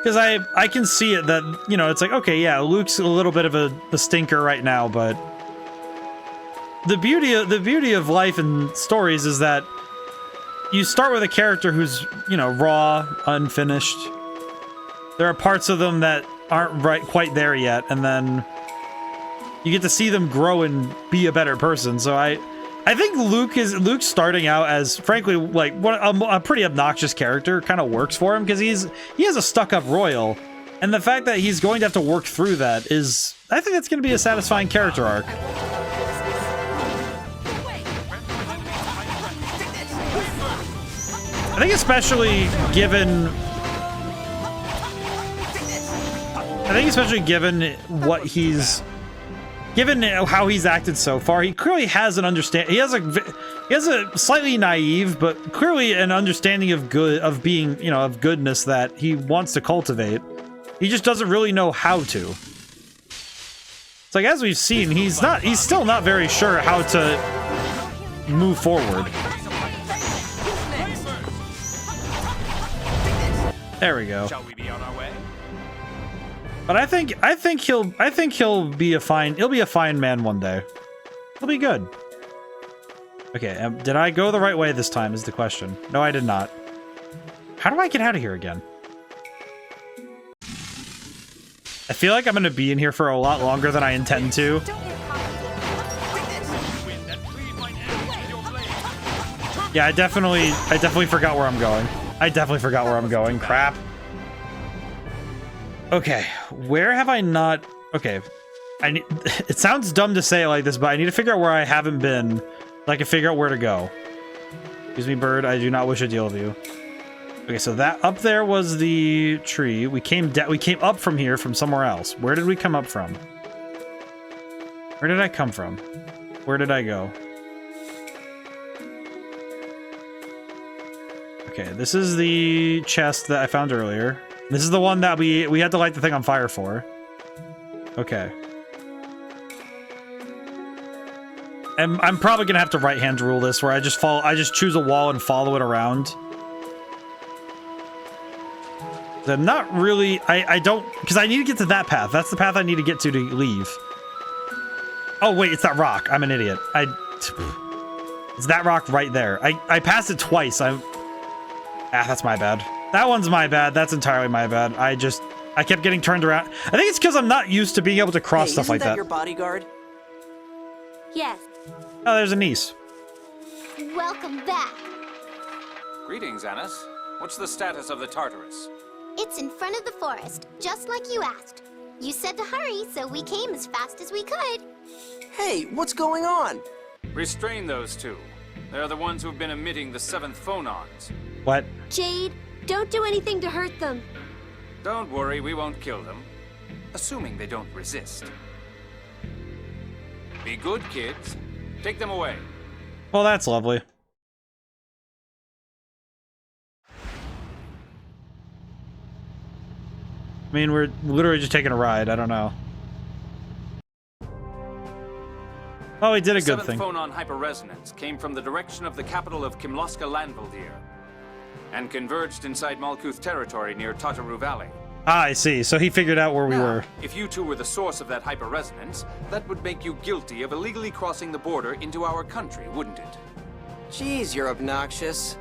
Because I can see it that, you know, it's like, okay, yeah, Luke's a little bit of a stinker right now, but the beauty of life and stories is that you start with a character who's, you know, raw, unfinished. There are parts of them that aren't quite there yet, and then you get to see them grow and be a better person. So I think Luke's starting out as, frankly, like a pretty obnoxious character kind of works for him because he has a stuck-up royal, and the fact that he's going to have to work through that is, I think that's going to be a satisfying character arc. I think especially given what given how he's acted so far, he clearly has an understanding. He has a slightly naive, but clearly an understanding of being, you know, of goodness that he wants to cultivate. He just doesn't really know how to. It's like, as we've seen, he's still not very sure how to move forward. There we go. Shall we be on our way? But I think he'll be a fine man one day. He'll be good. Okay, did I go the right way this time is the question. No, I did not. How do I get out of here again? I feel like I'm gonna be in here for a lot longer than I intend to. Yeah, I definitely forgot where I'm going. I definitely forgot where I'm going. Crap. Okay, where have I not... Okay, it sounds dumb to say it like this, but I need to figure out where I haven't been so I can figure out where to go. Excuse me, bird, I do not wish a deal with you. Okay, so that up there was the tree. We came up from here from somewhere else. Where did we come up from? Where did I come from? Where did I go? Okay, this is the chest that I found earlier. This is the one that we had to light the thing on fire for. Okay. And I'm probably gonna have to right-hand rule this, where I just choose a wall and follow it around. I'm not really... I don't... Because I need to get to that path. That's the path I need to get to leave. Oh, wait, it's that rock. I'm an idiot. It's that rock right there. I passed it twice. That's my bad. That one's my bad. That's entirely my bad. I kept getting turned around. I think it's because I'm not used to being able to cross stuff like that. Isn't that your bodyguard? Yes. Oh, there's a niece. Welcome back. Greetings, Annis. What's the status of the Tartarus? It's in front of the forest, just like you asked. You said to hurry, so we came as fast as we could. Hey, what's going on? Restrain those two. They're the ones who've been emitting the 7th phonons. What? Jade, don't do anything to hurt them. Don't worry, we won't kill them. Assuming they don't resist. Be good, kids. Take them away. Well, that's lovely. I mean, we're literally just taking a ride. I don't know. Oh, he did a good thing. The 7th phonon hyperresonance came from the direction of the capital of Kimloska Landvaldir and converged inside Malkuth territory near Tataru Valley. Ah, I see. So he figured out where we were. If you two were the source of that hyperresonance, that would make you guilty of illegally crossing the border into our country, wouldn't it? Jeez, you're obnoxious.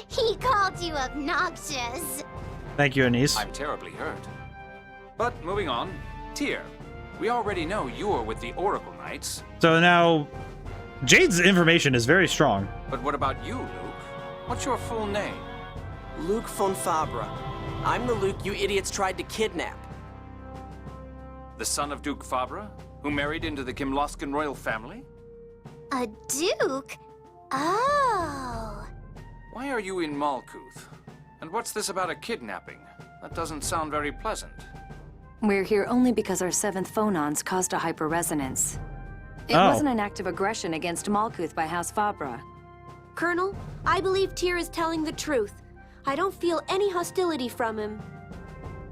He called you obnoxious. Thank you, Anise. I'm terribly hurt. But moving on, Tyr, we already know you're with the Oracle Knights. So now, Jade's information is very strong. But what about you, Luke? What's your full name? Luke von Fabra. I'm the Luke you idiots tried to kidnap. The son of Duke Fabra, who married into the Kimloskan royal family? A duke? Oh. Why are you in Malkuth? And what's this about a kidnapping? That doesn't sound very pleasant. We're here only because our 7th phonons caused a hyperresonance. It Oh. wasn't an act of aggression against Malkuth by House Fabra. Colonel, I believe Tyr is telling the truth. I don't feel any hostility from him.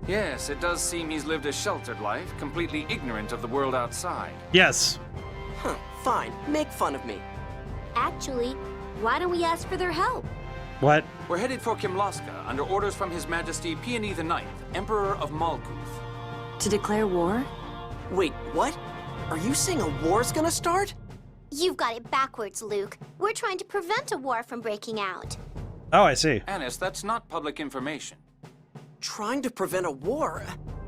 Yes, it does seem he's lived a sheltered life, completely ignorant of the world outside. Yes. Huh, fine. Make fun of me. Actually, why don't we ask for their help? What? We're headed for Kimloska under orders from His Majesty Peony the Ninth, Emperor of Malkuth. To declare war? Wait, what? Are you saying a war's gonna start? You've got it backwards, Luke. We're trying to prevent a war from breaking out. Oh, I see. Annis, that's not public information. Trying to prevent a war?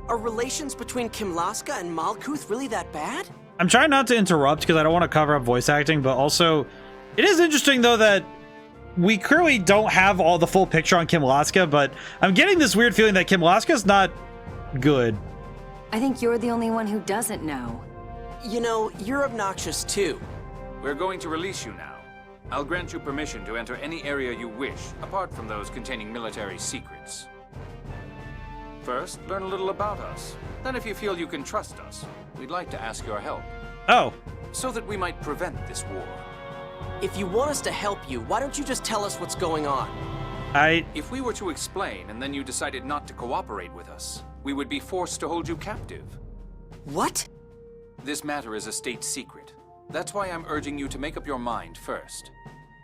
Are relations between Kimloska and Malkuth really that bad? I'm trying not to interrupt because I don't want to cover up voice acting, but also, it is interesting though that we clearly don't have all the full picture on Kimloska, but I'm getting this weird feeling that Kimloska's not good. I think you're the only one who doesn't know. You know, you're obnoxious too. We're going to release you now. I'll grant you permission to enter any area you wish, apart from those containing military secrets. First, learn a little about us. Then if you feel you can trust us, we'd like to ask your help. Oh. So that we might prevent this war. If you want us to help you, why don't you just tell us what's going on? If we were to explain and then you decided not to cooperate with us, we would be forced to hold you captive. What? This matter is a state secret. That's why I'm urging you to make up your mind first.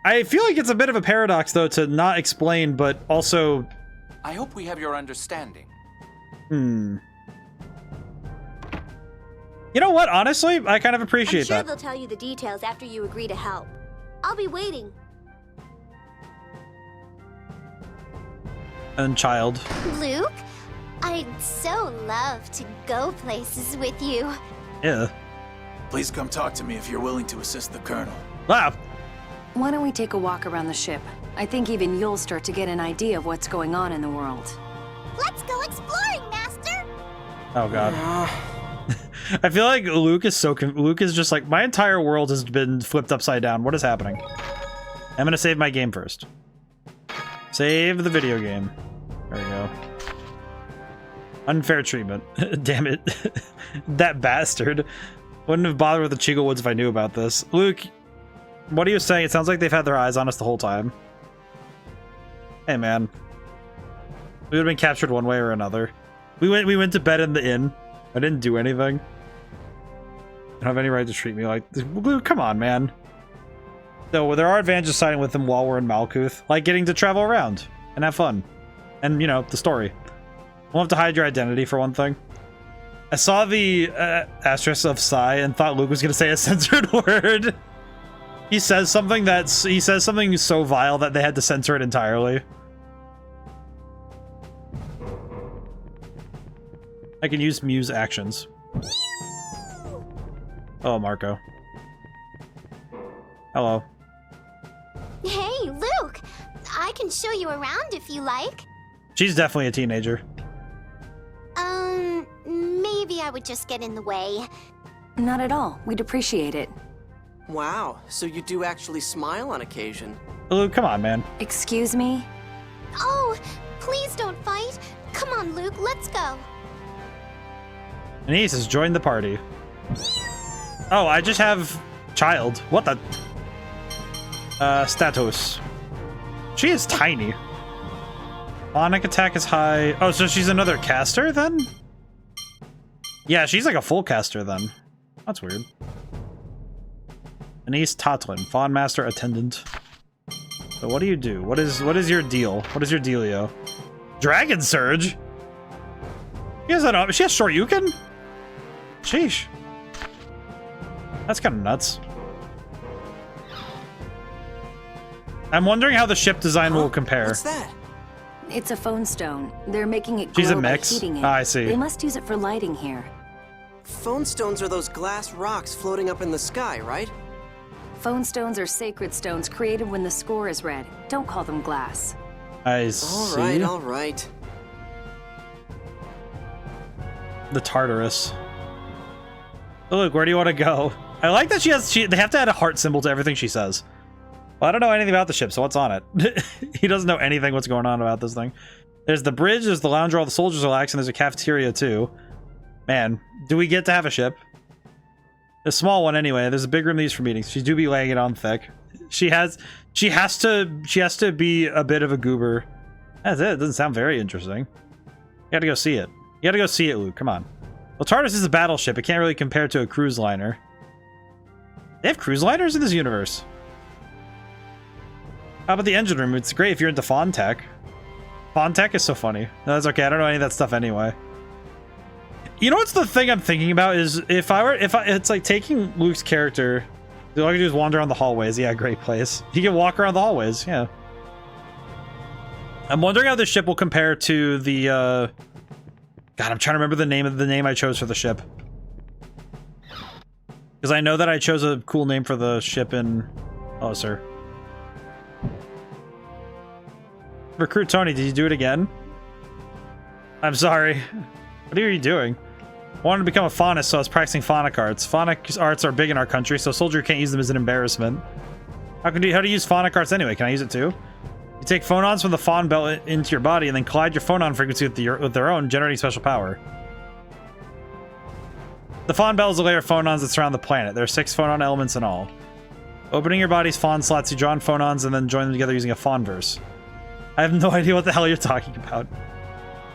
I feel like it's a bit of a paradox though to not explain, but also... I hope we have your understanding. You know what? Honestly, I kind of appreciate I'm sure that. they'll tell you the details after you agree to help. I'll be waiting. And child. Luke, I'd so love to go places with you. Yeah. Please come talk to me if you're willing to assist the Colonel. Wow. Why don't we take a walk around the ship? I think even you'll start to get an idea of what's going on in the world. Let's go exploring, Master! Oh god. I feel like Luke is Luke is just like, my entire world has been flipped upside down. What is happening? I'm gonna save my game first. Save the video game. There we go. Unfair treatment. Damn it. That bastard. Wouldn't have bothered with the Chico Woods if I knew about this. Luke, what are you saying? It sounds like they've had their eyes on us the whole time. Hey man. We would have been captured one way or another. We went to bed in the inn. I didn't do anything. I don't have any right to treat me like this. Luke, come on, man. So there are advantages siding with them while we're in Malkuth, like getting to travel around and have fun. And, you know, the story. Won't have to hide your identity, for one thing. I saw the asterisk of Psy and thought Luke was going to say a censored word. He says something so vile that they had to censor it entirely. I can use Muse actions. Oh, Marco. Hello. Hey, Luke! I can show you around if you like. She's definitely a teenager. Maybe I would just get in the way. Not at all. We'd appreciate it. Wow, so you do actually smile on occasion. Luke, come on, man. Excuse me? Oh, please don't fight. Come on, Luke, let's go. Anise has joined the party. Oh, I just have child. What the? Status. She is tiny. Sonic attack is high. Oh, so she's another caster then? Yeah, she's like a full caster then. That's weird. Anise Tatlin, Fawn Master Attendant. So what do you do? What is your deal? What is your dealio? Dragon Surge? She has Shoryuken? Sheesh. That's kind of nuts. I'm wondering how the ship design will compare. What's that? It's a phone stone. They're making it She's a glow by mix? heating it. Ah, I see. They must use it for lighting here. Phone stones are those glass rocks floating up in the sky, right? Phone stones are sacred stones created when the score is read. Don't call them glass. I see. All right. The Tartarus. Oh, look, where do you want to go? I like that they have to add a heart symbol to everything she says. Well, I don't know anything about the ship, so what's on it? He doesn't know anything what's going on about this thing. There's the bridge, there's the lounge where all the soldiers relax, and there's a cafeteria too. Man, do we get to have a ship? A small one anyway. There's a big room used for meetings. She do be laying it on thick. She has to be a bit of a goober. That's it. It doesn't sound very interesting. You gotta go see it. You gotta go see it, Luke. Come on. Well, Tartarus is a battleship. It can't really compare to a cruise liner. They have cruise liners in this universe. How about the engine room? It's great if you're into Fawn Tech. Fawn Tech is so funny. No, that's okay. I don't know any of that stuff anyway. You know what's the thing I'm thinking about is it's like taking Luke's character. All I can do is wander around the hallways. Yeah, great place. He can walk around the hallways. Yeah. I'm wondering how this ship will compare to the. God, I'm trying to remember the name I chose for the ship. Because I know that I chose a cool name for the ship in. Oh, sir. Recruit Tony, did you do it again? I'm sorry. What are you doing? I wanted to become a faunist, so I was practicing phonic arts. Phonic arts are big in our country, so a soldier can't use them as an embarrassment. How do you use phonic arts anyway? Can I use it too? You take phonons from the fawn belt into your body and then collide your phonon frequency with their own, generating special power. The fawn belt is a layer of phonons that surround the planet. There are 6 phonon elements in all. Opening your body's fawn slots, you draw in phonons and then join them together using a fawnverse. I have no idea what the hell you're talking about.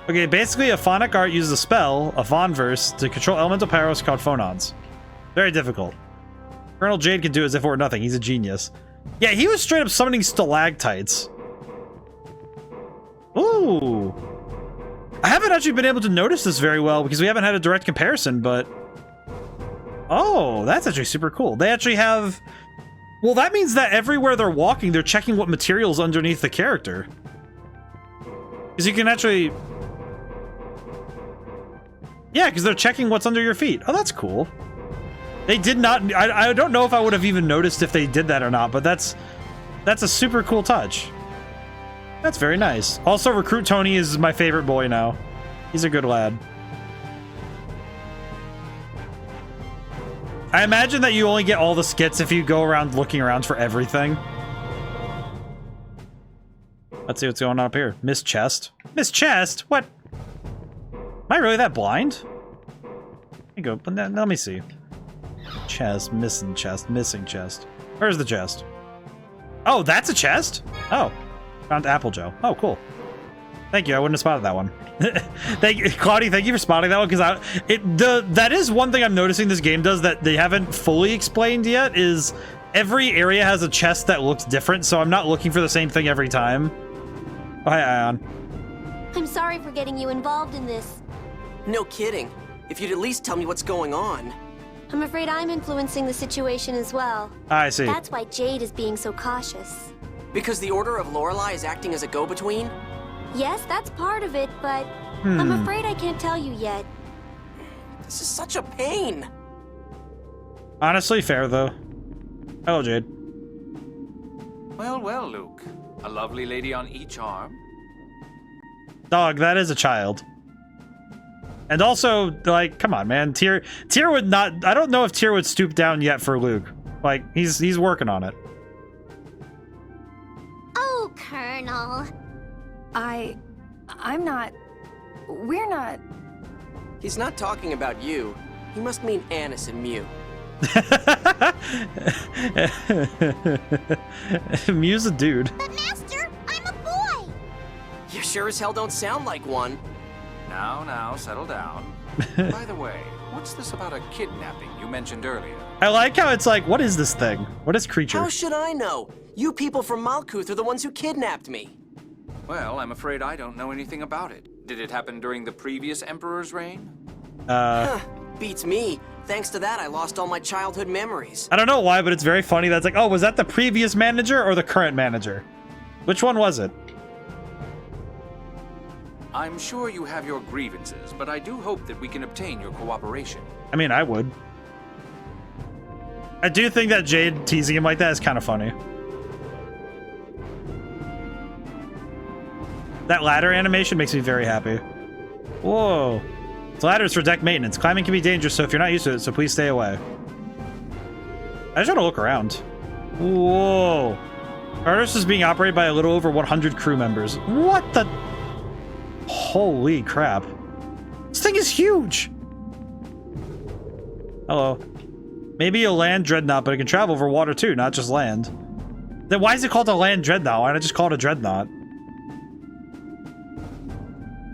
Okay, basically a phonic art uses a spell, a fawnverse, to control elemental powers called phonons. Very difficult. Colonel Jade can do it as if it were nothing. He's a genius. Yeah, he was straight up summoning stalactites. Ooh. I haven't actually been able to notice this very well because we haven't had a direct comparison, but... Oh, that's actually super cool. They actually have... Well, that means that everywhere they're walking, they're checking what material's underneath the character. Because you can actually... Yeah, because they're checking what's under your feet. Oh, that's cool. They did not... I don't know if I would have even noticed if they did that or not, but that's a super cool touch. That's very nice. Also, Recruit Tony is my favorite boy now. He's a good lad. I imagine that you only get all the skits if you go around looking around for everything. Let's see what's going on up here. Miss Chest. Miss Chest? What? Am I really that blind? Let me go. Let me see. Chest. Missing chest. Missing chest. Where's the chest? Oh, that's a chest? Oh. Found Applejaw. Oh, cool. Thank you. I wouldn't have spotted that one. Claudia, thank you for spotting that one, because that is one thing I'm noticing this game does that they haven't fully explained yet, is every area has a chest that looks different, so I'm not looking for the same thing every time. Oh, hi, Ion. I'm sorry for getting you involved in this. No kidding. If you'd at least tell me what's going on. I'm afraid I'm influencing the situation as well. I see. That's why Jade is being so cautious. Because the Order of Lorelei is acting as a go-between? Yes, that's part of it, but I'm afraid I can't tell you yet. This is such a pain. Honestly, fair though. Hello, Jade. Well, well, Luke. A lovely lady on each arm. Dog, that is a child. And also, like, come on, man. Tyr would not. I don't know if Tyr would stoop down yet for Luke. Like, he's working on it. Oh, Colonel. I'm not. We're not. He's not talking about you. He must mean Annis and Mew. Mew's a dude. But Master, I'm a boy. You sure as hell don't sound like one. Now, settle down. By the way, what's this about a kidnapping you mentioned earlier? I like how it's like, what is this thing? What is creature? How should I know? You people from Malkuth are the ones who kidnapped me. Well, I'm afraid I don't know anything about it. Did it happen during the previous Emperor's reign? Beats me. Thanks to that, I lost all my childhood memories. I don't know why, but it's very funny. That's like, oh, was that the previous manager or the current manager? Which one was it? I'm sure you have your grievances, but I do hope that we can obtain your cooperation. I mean, I would. I do think that Jade teasing him like that is kind of funny. That ladder animation makes me very happy. Whoa. This ladder is for deck maintenance. Climbing can be dangerous, so if you're not used to it, so please stay away. I just want to look around. Whoa. Artis is being operated by a little over 100 crew members. What the... Holy crap. This thing is huge. Hello. Maybe a land dreadnought, but it can travel over water too, not just land. Then why is it called a land dreadnought? Why not just call it a dreadnought?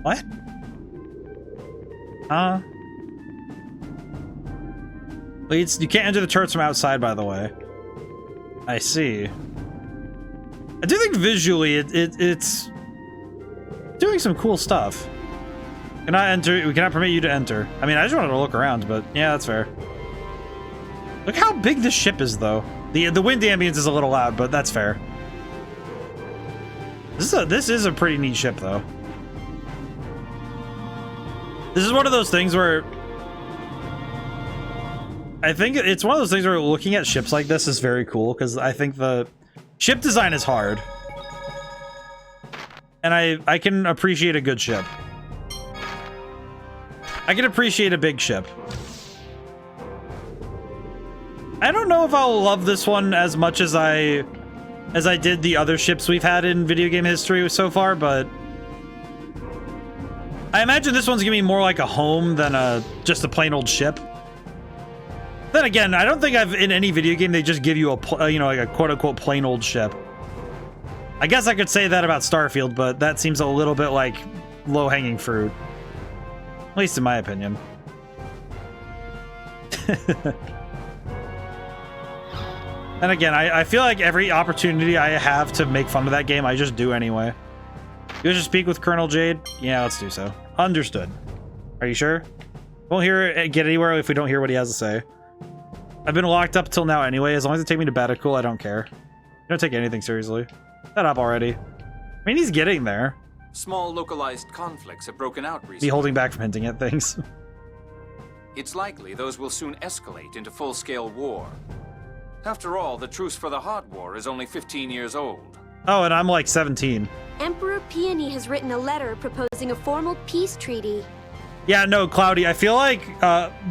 What? Leads, you can't enter the turrets from outside, by the way. I see. I do think visually it's doing some cool stuff. Cannot enter. We cannot permit you to enter. I mean, I just wanted to look around, but yeah, that's fair. Look how big this ship is, though. The wind ambience is a little loud, but that's fair. This is a pretty neat ship, though. This is one of those things where I think it's one of those things where looking at ships like this is very cool, because I think the ship design is hard. And I can appreciate a good ship. I can appreciate a big ship. I don't know if I'll love this one as much as I did the other ships we've had in video game history so far, but I imagine this one's gonna be more like a home than just a plain old ship. Then again, I don't think in any video game they just give you a you know, like a quote-unquote plain old ship. I guess I could say that about Starfield, but that seems a little bit like low-hanging fruit. At least in my opinion. And again, I feel like every opportunity I have to make fun of that game, I just do anyway. You guys just speak with Colonel Jade? Yeah, let's do so. Understood. Are you sure? Won't get anywhere if we don't hear what he has to say. I've been locked up till now anyway. As long as they take me to Baticool, I don't care. I don't take anything seriously. Shut up already. I mean, he's getting there. Small localized conflicts have broken out recently. Be holding back from hinting at things. It's likely those will soon escalate into full-scale war. After all, the truce for the Hot War is only 15 years old. Oh, and I'm like 17. Emperor Peony has written a letter proposing a formal peace treaty. Yeah, no, Cloudy, I feel like,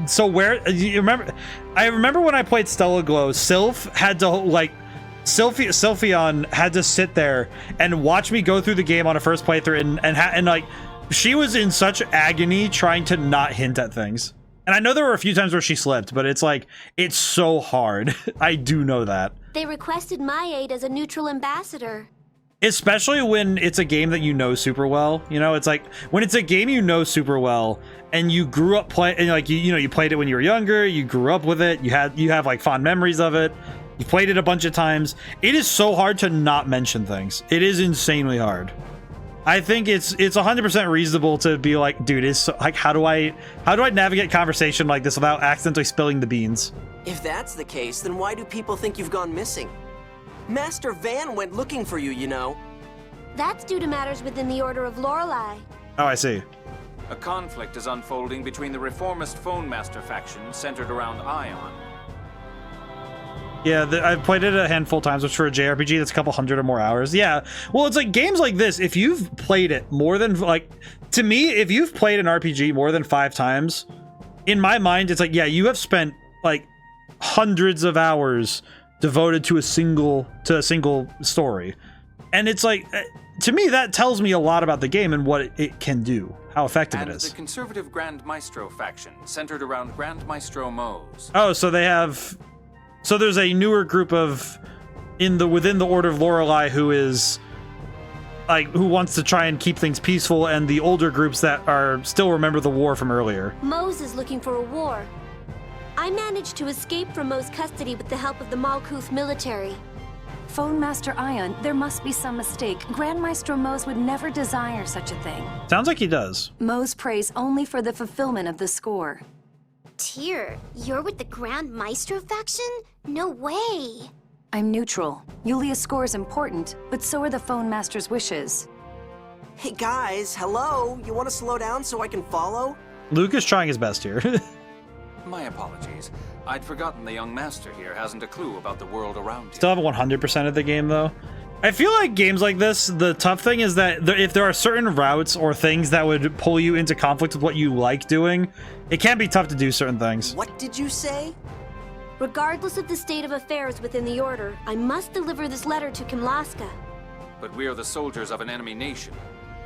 so where, you remember, I remember when I played Stella Glow, Sylph had to, like, Sylphion had to sit there and watch me go through the game on a first playthrough and like, she was in such agony trying to not hint at things. And I know there were a few times where she slipped, but it's like, it's so hard. I do know that. They requested my aid as a neutral ambassador. Especially when it's a game that you know super well. You know, it's like when it's a game you know super well and you grew up playing, and like you know, you played it when you were younger, you grew up with it, you have like fond memories of it, you played it a bunch of times. It is so hard to not mention things. It is insanely hard. I think it's 100% reasonable to be like, dude, is so, like, how do I navigate conversation like this without accidentally spilling the beans? If that's the case, then why do people think you've gone missing? Master Van went looking for you, you know. That's due to matters within the Order of Lorelei. Oh, I see. A conflict is unfolding between the reformist Phone Master faction centered around Ion. Yeah, I've played it a handful of times, which for a JRPG, that's a couple hundred or more hours. Yeah, well, it's like games like this, if you've played it more than, like, to me, if you've played an RPG more than 5 times, in my mind, it's like, yeah, you have spent, like, hundreds of hours devoted to a single story. And it's like, to me, that tells me a lot about the game and what it can do, how effective it is. And the conservative Grand Maestro faction centered around Grand Maestro Mose. Oh, so they have... So there's a newer group of within the Order of Lorelei who is like who wants to try and keep things peaceful, and the older groups that are still remember the war from earlier. Mose is looking for a war. I managed to escape from Mose's custody with the help of the Malkuth military. Phone Master Ion, there must be some mistake. Grand Maestro Mose would never desire such a thing. Sounds like he does. Mose prays only for the fulfillment of the score. Tyr, you're with the Grand Maestro faction? No way. I'm neutral. Yulia's score is important, but so are the Phone Master's wishes. Hey guys, hello? You want to slow down so I can follow? Luke is trying his best here. My apologies. I'd forgotten the young master here hasn't a clue about the world around you. Still have 100% of the game, though. I feel like games like this, the tough thing is that if there are certain routes or things that would pull you into conflict with what you like doing, it can be tough to do certain things. What did you say? Regardless of the state of affairs within the Order, I must deliver this letter to Kimlaska. But we are the soldiers of an enemy nation.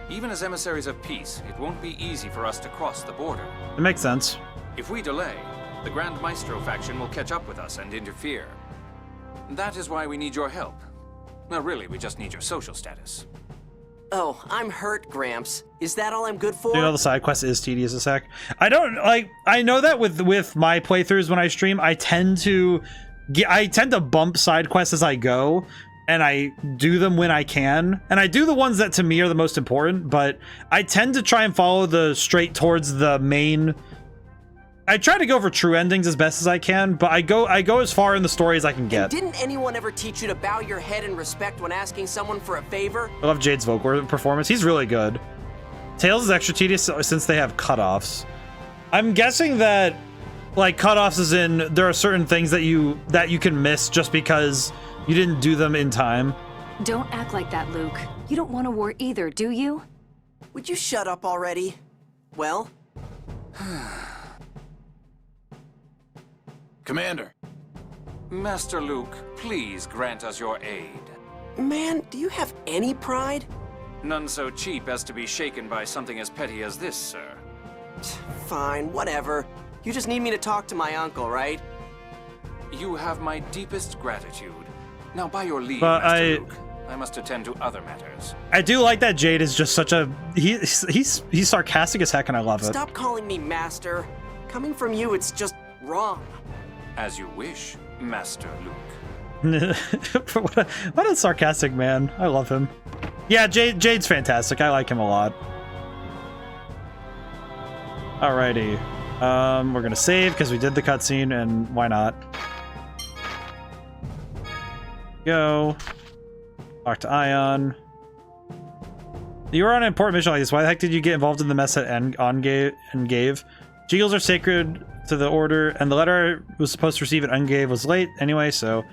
Even as emissaries of peace, it won't be easy for us to cross the border. It makes sense. If we delay, the Grand Maestro faction will catch up with us and interfere. That is why we need your help. No, really, we just need your social status. Oh, I'm hurt, Gramps. Is that all I'm good for? You know, the side quest is tedious as heck. I don't like. I know that with my playthroughs when I stream, I tend to bump side quests as I go, and I do them when I can, and I do the ones that to me are the most important. But I tend to try and follow the straight towards the main. I try to go for true endings as best as I can, but I go as far in the story as I can get. And didn't anyone ever teach you to bow your head in respect when asking someone for a favor? I love Jade's vocal performance. He's really good. Tails is extra tedious since they have cutoffs. I'm guessing that, like, cutoffs is in there are certain things that you can miss just because you didn't do them in time. Don't act like that, Luke. You don't want a war either, do you? Would you shut up already? Well? Commander. Master Luke, please grant us your aid. Man, do you have any pride? None so cheap as to be shaken by something as petty as this, sir. Fine, whatever. You just need me to talk to my uncle, right? You have my deepest gratitude. Now, by your leave, But Master Luke, I must attend to other matters. I do like that Jade is just such a he's sarcastic as heck, and I love it. Stop calling me master. Coming from you, it's just wrong. As you wish, Master Luke. What a sarcastic man. I love him. Yeah, Jade's fantastic. I like him a lot. Alrighty. We're gonna save because we did the cutscene, and why not? Go. Talk to Ion. You were on an important mission like this. Why the heck did you get involved in the mess at Engave? Jingles are sacred to the Order, and the letter was supposed to receive at Engave was late anyway, so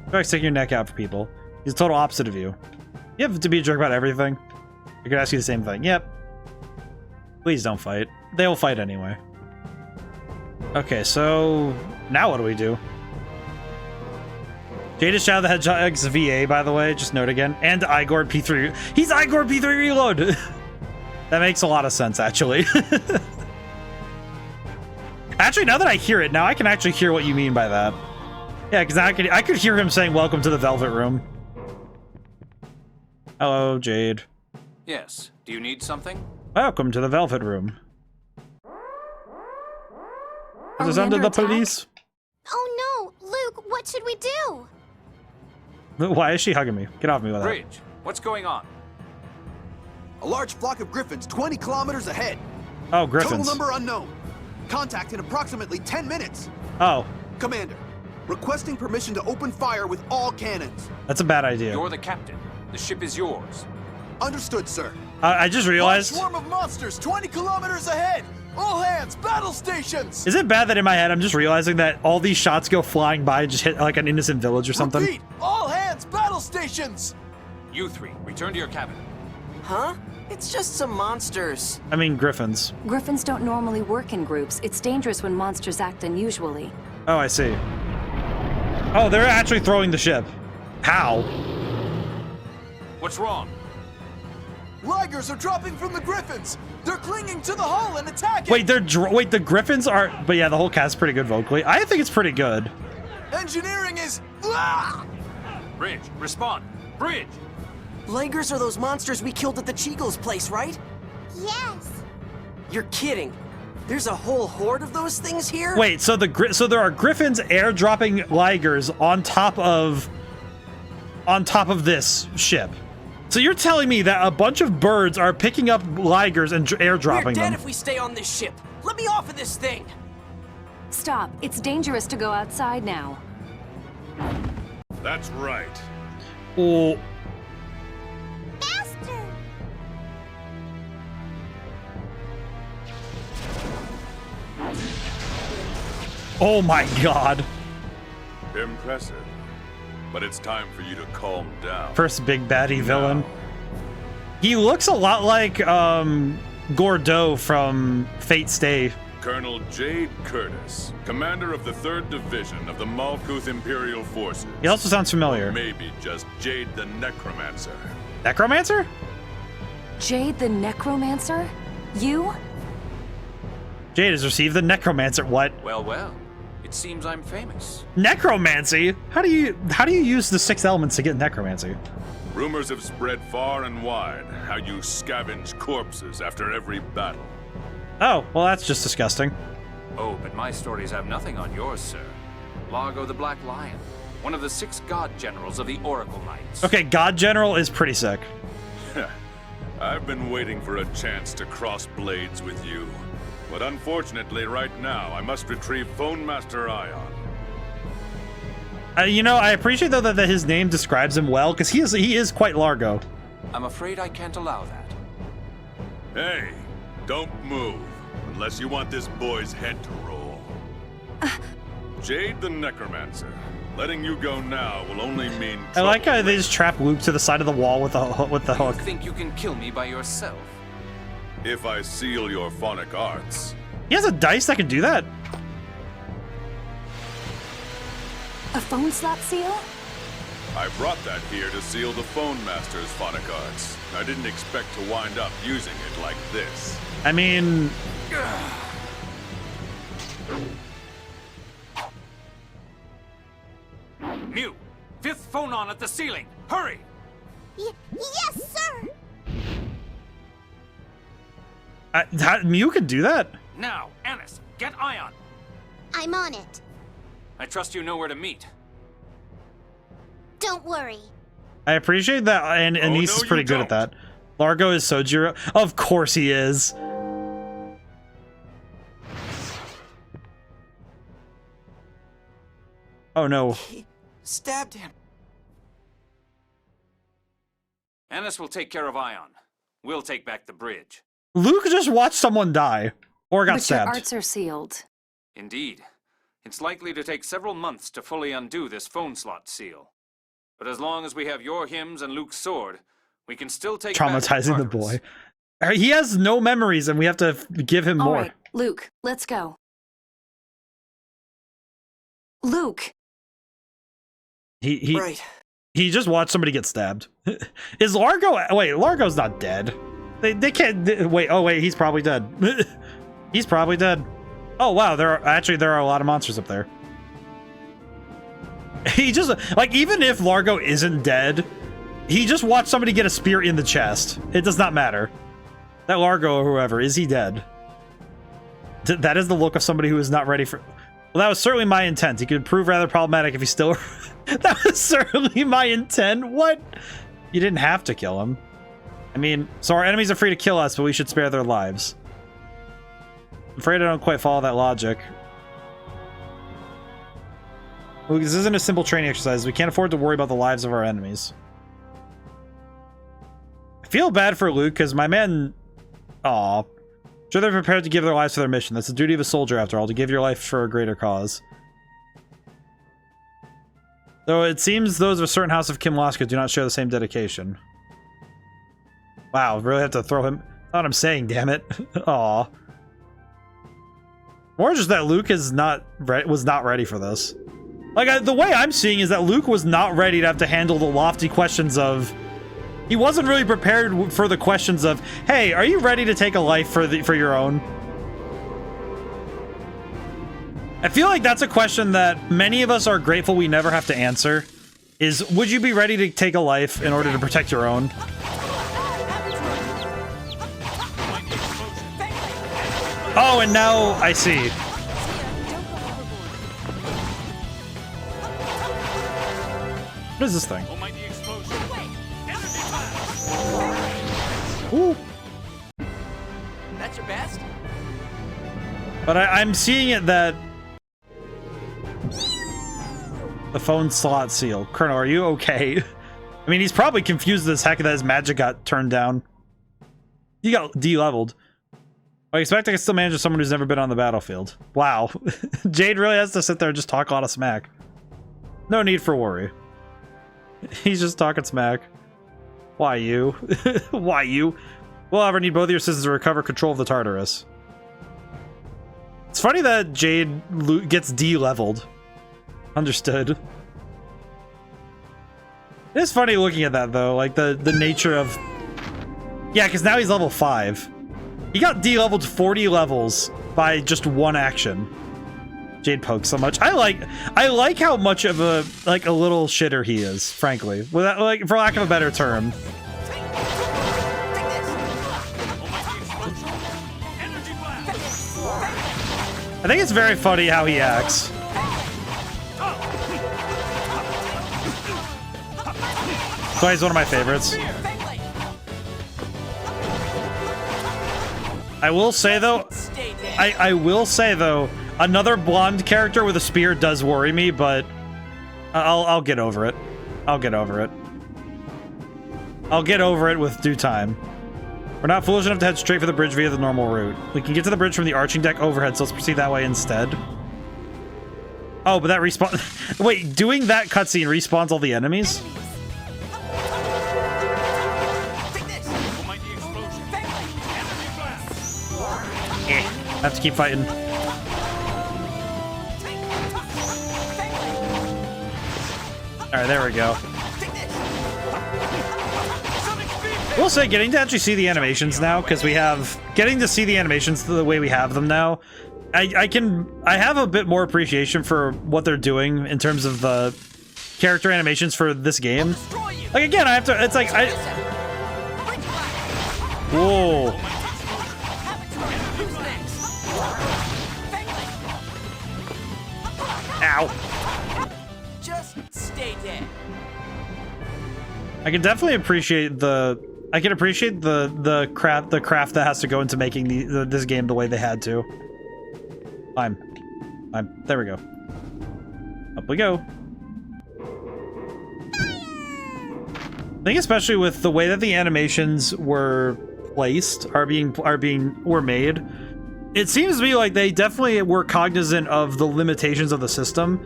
go back sticking your neck out for people. He's the total opposite of you. You have to be a jerk about everything. I could ask you the same thing. Yep. Please don't fight. They will fight anyway. Okay, so now what do we do? Jade is Shadow the Hedgehog's VA, by the way, just note again. And Igor P3. He's Igor P3 Reload! That makes a lot of sense, actually. Actually, now that I hear it, now I can actually hear what you mean by that. Yeah, because I could hear him saying, "Welcome to the Velvet Room." Hello, Jade. Yes. Do you need something? Welcome to the Velvet Room. Is this under the police? Oh no! Luke, what should we do? Why is she hugging me? Get off me with that. Bridge, what's going on? A large flock of griffins 20 kilometers ahead. Oh, griffins. Total number unknown. Contact in approximately 10 minutes. Oh. Commander, requesting permission to open fire with all cannons. That's a bad idea. You're the captain. The ship is yours. Understood, sir. I just realized... Large swarm of monsters 20 kilometers ahead! All hands, battle stations! Is it bad that in my head I'm just realizing that all these shots go flying by and just hit like an innocent village or something? Repeat, all hands, battle stations! You three, return to your cabin. Huh? It's just some monsters. I mean, griffins. Griffins don't normally work in groups. It's dangerous when monsters act unusually. Oh, I see. Oh, they're actually throwing the ship. How? What's wrong? Ligers are dropping from the griffins! They're clinging to the hull and attacking! Wait, wait, the griffins are... But yeah, the whole cast's pretty good vocally. I think it's pretty good. Engineering is... Ah! Bridge, respond. Bridge! Ligers are those monsters we killed at the Cheagle's place, right? Yes. You're kidding. There's a whole horde of those things here? Wait, so there are griffins airdropping ligers on top of this ship. So you're telling me that a bunch of birds are picking up ligers and airdropping We're dead them? if we stay on this ship. Let me off of this thing. Stop. It's dangerous to go outside now. That's right. Oh. Faster! Oh my god. Impressive. But it's time for you to calm down. First big baddie villain. He looks a lot like Gordeau from Fate Stay. Colonel Jade Curtis, commander of the 3rd Division of the Malkuth Imperial Forces. He also sounds familiar. Or maybe just Jade the Necromancer. Necromancer? Jade the Necromancer? You? Jade has received the Necromancer. What? Well, well. It seems I'm famous. Necromancy? How do you use the 6 elements to get necromancy? Rumors have spread far and wide how you scavenge corpses after every battle. Oh, well that's just disgusting. Oh, but my stories have nothing on yours, sir. Largo the Black Lion, one of the 6 god generals of the Oracle Knights. Okay, God General is pretty sick. I've been waiting for a chance to cross blades with you. But unfortunately, right now, I must retrieve Phone Master Ion. You know, I appreciate though that his name describes him well, because he is quite Largo. I'm afraid I can't allow that. Hey, don't move, unless you want this boy's head to roll. Jade the Necromancer. Letting you go now will only mean I like how they just trap Luke to the side of the wall with the hook. You think you can kill me by yourself? If I seal your phonic arts. He has a dice that can do that? A phone slot seal? I brought that here to seal the Phone Master's phonic arts. I didn't expect to wind up using it like this. I mean... Mew, 5th phonon at the ceiling. Hurry! Yes, sir! Mew can do that? Now, Annis, get Ion. I'm on it. I trust you know where to meet. Don't worry. I appreciate that, and Anise is pretty good at that. Largo is Sojiro. Of course he is. Oh no. He stabbed him. Annis will take care of Ion. We'll take back the bridge. Luke just watched someone die. Or got But stabbed. your arts are sealed. Indeed. It's likely to take several months to fully undo this phone slot seal. But as long as we have your hymns and Luke's sword, we can still take Traumatizing the boy. He has no memories and we have to give him All more. right, Luke, let's go. Luke! He just watched somebody get stabbed. Is Largo... Wait, Largo's not dead. They can't... Wait, oh wait, he's probably dead. He's probably dead. Oh wow, there are a lot of monsters up there. He just... Like, even if Largo isn't dead, he just watched somebody get a spear in the chest. It does not matter. That Largo or whoever, is he dead? That is the look of somebody who is not ready for... Well, that was certainly my intent. He could prove rather problematic if he's still... That was certainly my intent. What? You didn't have to kill him. I mean, so our enemies are free to kill us, but we should spare their lives. I'm afraid I don't quite follow that logic. Luke, this isn't a simple training exercise. We can't afford to worry about the lives of our enemies. I feel bad for Luke, because my man... Aw. Sure, they're prepared to give their lives for their mission. That's the duty of a soldier, after all, to give your life for a greater cause. Though it seems those of a certain house of Kimlaska do not share the same dedication. Wow, really have to throw him... That's what I'm saying, damn it. Aw. Or just that Luke is was not ready for this. Like, the way I'm seeing is that Luke was not ready to have to handle the lofty questions of... He wasn't really prepared for the questions of, hey, are you ready to take a life for your own? I feel like that's a question that many of us are grateful we never have to answer. Is, would you be ready to take a life in order to protect your own? Oh, and now I see. What is this thing? Ooh. That's your best? But I'm seeing it that... The phone slot seal. Colonel, are you okay? I mean, he's probably confused as heck that his magic got turned down. He got de-leveled. I expect I can still manage with someone who's never been on the battlefield. Wow. Jade really has to sit there and just talk a lot of smack. No need for worry. He's just talking smack. Why you? Why you? We'll ever need both of your assistants to recover control of the Tartarus. It's funny that Jade gets de-leveled. Understood. It is funny looking at that, though. Like, the nature of... Yeah, because now he's level 5. He got de-leveled 40 levels by just one action. Jade pokes so much. I like how much of a little shitter he is, frankly. Without, like, for lack of a better term. I think it's very funny how he acts. That's why he's one of my favorites. I will say though, I will say though, another blonde character with a spear does worry me, but I'll get over it. I'll get over it. I'll get over it with due time. We're not foolish enough to head straight for the bridge via the normal route. We can get to the bridge from the arching deck overhead, so let's proceed that way instead. Oh, but that respawn... Wait, doing that cutscene respawns all the enemies? I have to keep fighting. Alright, there we go. I will say, getting to actually see the animations now, because we have... Getting to see the animations the way we have them now, I have a bit more appreciation for what they're doing in terms of the character animations for this game. Like, again, I have to... It's like, Whoa. Ow. Just stay dead. I can definitely appreciate the... I can appreciate the craft that has to go into making this game the way they had to. There we go. Up we go. I think especially with the way that the animations were placed, were made, it seems to me like they definitely were cognizant of the limitations of the system,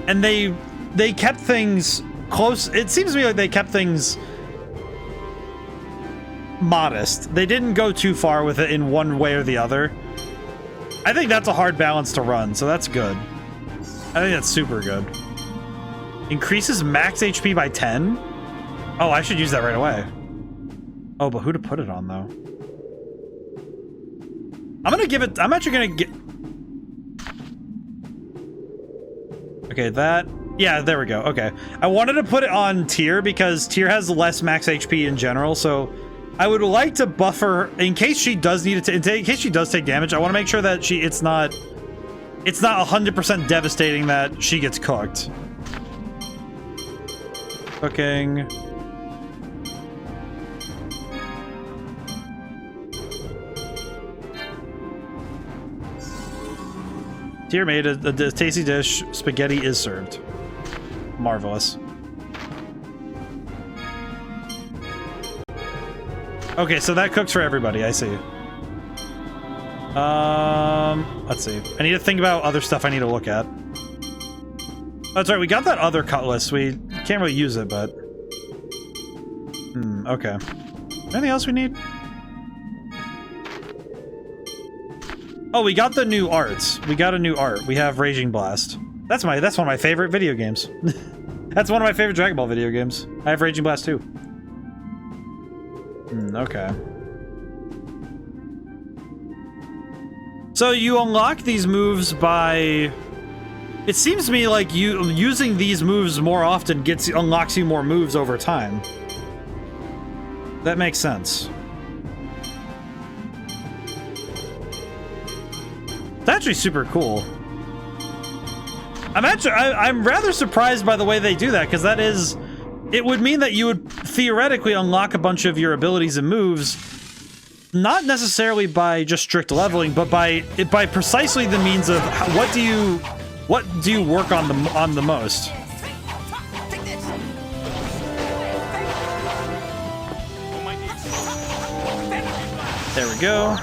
and they kept things close. It seems to me like they kept things modest. They didn't go too far with it in one way or the other. I think that's a hard balance to run, so that's good. I think that's super good. Increases max HP by 10? Oh, I should use that right away. Oh, but who to put it on, though? I'm actually gonna get... Okay, that... Yeah, there we go. Okay. I wanted to put it on Tyr because Tyr has less max HP in general, so I would like to buffer in case she does need it in case she does take damage. I want to make sure that it's not 100% devastating that she gets cooked. Cooking. Tyr made a tasty dish. Spaghetti is served. Marvelous. Okay, so that cooks for everybody, I see. Let's see. I need to think about other stuff I need to look at. That's right, we got that other cutlass. We can't really use it, but... okay. Anything else we need? Oh, we got the new arts. We got a new art. We have Raging Blast. That's one of my favorite video games. That's one of my favorite Dragon Ball video games. I have Raging Blast too. Okay. So you unlock these moves by... It seems to me like using these moves more often unlocks you more moves over time. That makes sense. It's actually super cool. I'm rather surprised by the way they do that, because that is... It would mean that you would theoretically unlock a bunch of your abilities and moves, not necessarily by just strict leveling, but by precisely the means of what do you work on the most. There we go.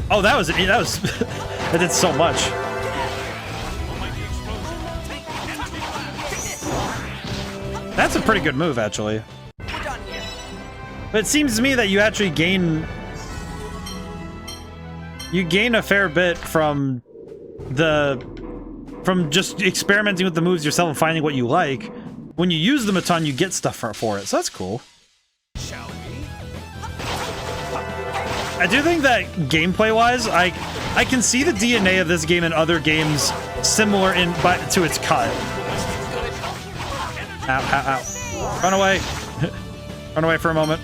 Oh, that was that did so much. That's a pretty good move, actually. But it seems to me that you actually gain a fair bit from just experimenting with the moves yourself and finding what you like. When you use them a ton, you get stuff for it, so that's cool. I do think that gameplay-wise, I can see the DNA of this game and other games similar to its cut. Ow, ow, ow. Run away. Run away for a moment.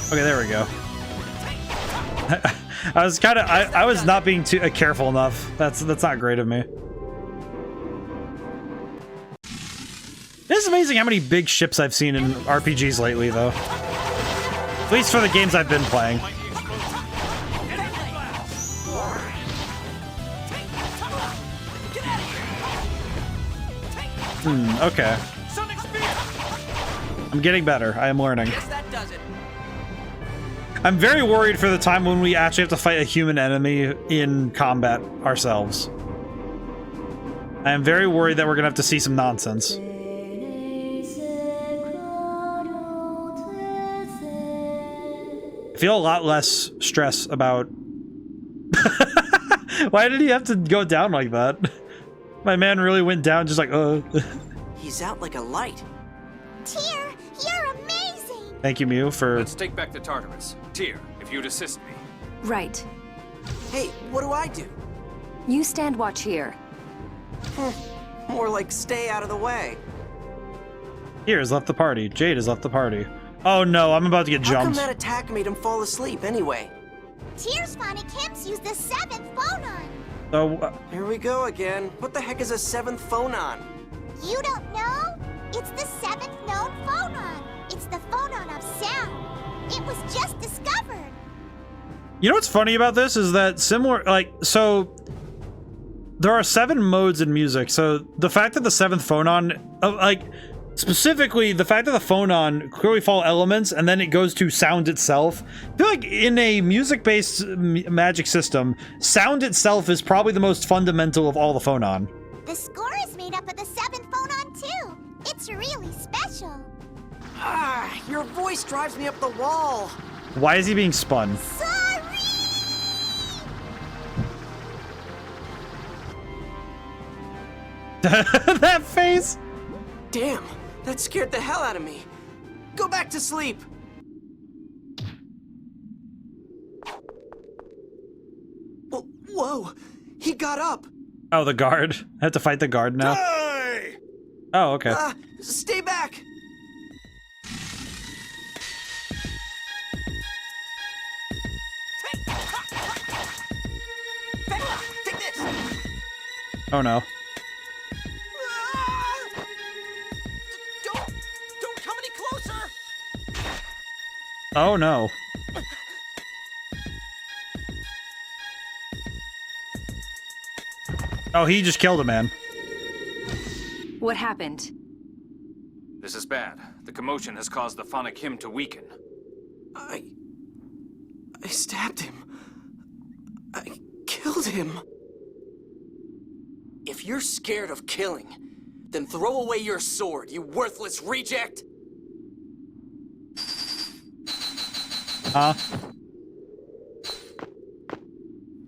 Okay, there we go. I was not being too careful enough. That's not great of me. It's amazing how many big ships I've seen in RPGs lately, though. At least for the games I've been playing. Okay. I'm getting better. I am learning. I'm very worried for the time when we actually have to fight a human enemy in combat ourselves. I am very worried that we're gonna have to see some nonsense. I feel a lot less stress about... Why did he have to go down like that? My man really went down just like, He's out like a light. Tyr, you're amazing! Thank you, Mew, for... Let's take back to Tartarus. Tyr, if you'd assist me. Right. Hey, what do I do? You stand watch here. More like stay out of the way. Tyr has left the party. Jade has left the party. Oh no, I'm about to get jumped. How come that attack made him fall asleep anyway? Tyr's Phonic Imps used the 7th phonon. So, here we go again. What the heck is a 7th phonon? You don't know? It's the 7th known phonon. It's the phonon of sound. It was just discovered. You know what's funny about this is that so there are 7 modes in music. So the fact that the 7th phonon, specifically the fact that the phonon clearly follow elements and then it goes to sound itself. I feel like in a music-based magic system, sound itself is probably the most fundamental of all the phonon. The score is made up of the 7th phonon too. It's really special. Ah, your voice drives me up the wall. Why is he being spun? Sorry! That face! Damn, that scared the hell out of me. Go back to sleep. Whoa, he got up. Oh, the guard. I have to fight the guard now. Hey! Oh, okay. Stay back. Take this. Oh no. Don't come any closer. Oh no. Oh, he just killed a man. What happened? This is bad. The commotion has caused the phonic hymn to weaken. I stabbed him. I killed him. If you're scared of killing, then throw away your sword, you worthless reject!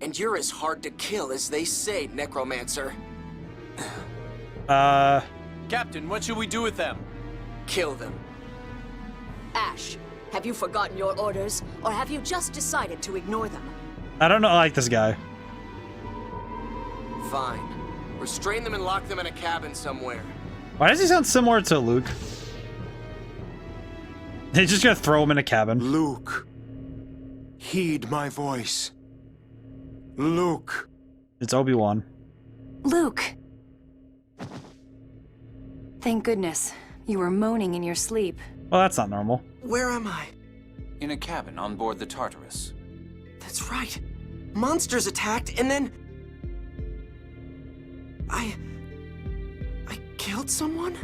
And you're as hard to kill as they say, Necromancer. Captain, what should we do with them? Kill them. Ash, have you forgotten your orders, or have you just decided to ignore them? I don't know. I like this guy. Fine. Restrain them and lock them in a cabin somewhere. Why does he sound similar to Luke? He's just gonna throw him in a cabin. Luke, heed my voice. Luke. It's Obi-Wan. Luke! Thank goodness. You were moaning in your sleep. Well, that's not normal. Where am I? In a cabin on board the Tartarus. That's right. Monsters attacked, and then... I killed someone?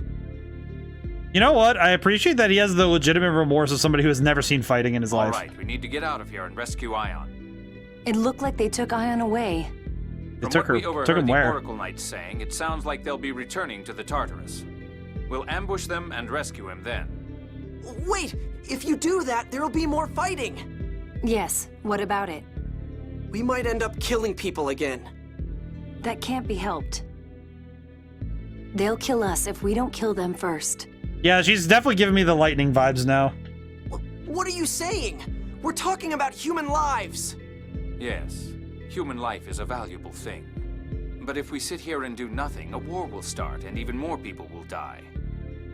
You know what? I appreciate that he has the legitimate remorse of somebody who has never seen fighting in his life. All right, we need to get out of here and rescue Ion. It looked like they took Ion away. From what we overheard the Oracle Knights saying, it sounds like they'll be returning to the Tartarus. We'll ambush them and rescue him then. Wait! If you do that, there'll be more fighting! Yes, what about it? We might end up killing people again. That can't be helped. They'll kill us if we don't kill them first. Yeah, she's definitely giving me the lightning vibes now. What are you saying? We're talking about human lives! Yes, human life is a valuable thing. But if we sit here and do nothing, a war will start and even more people will die.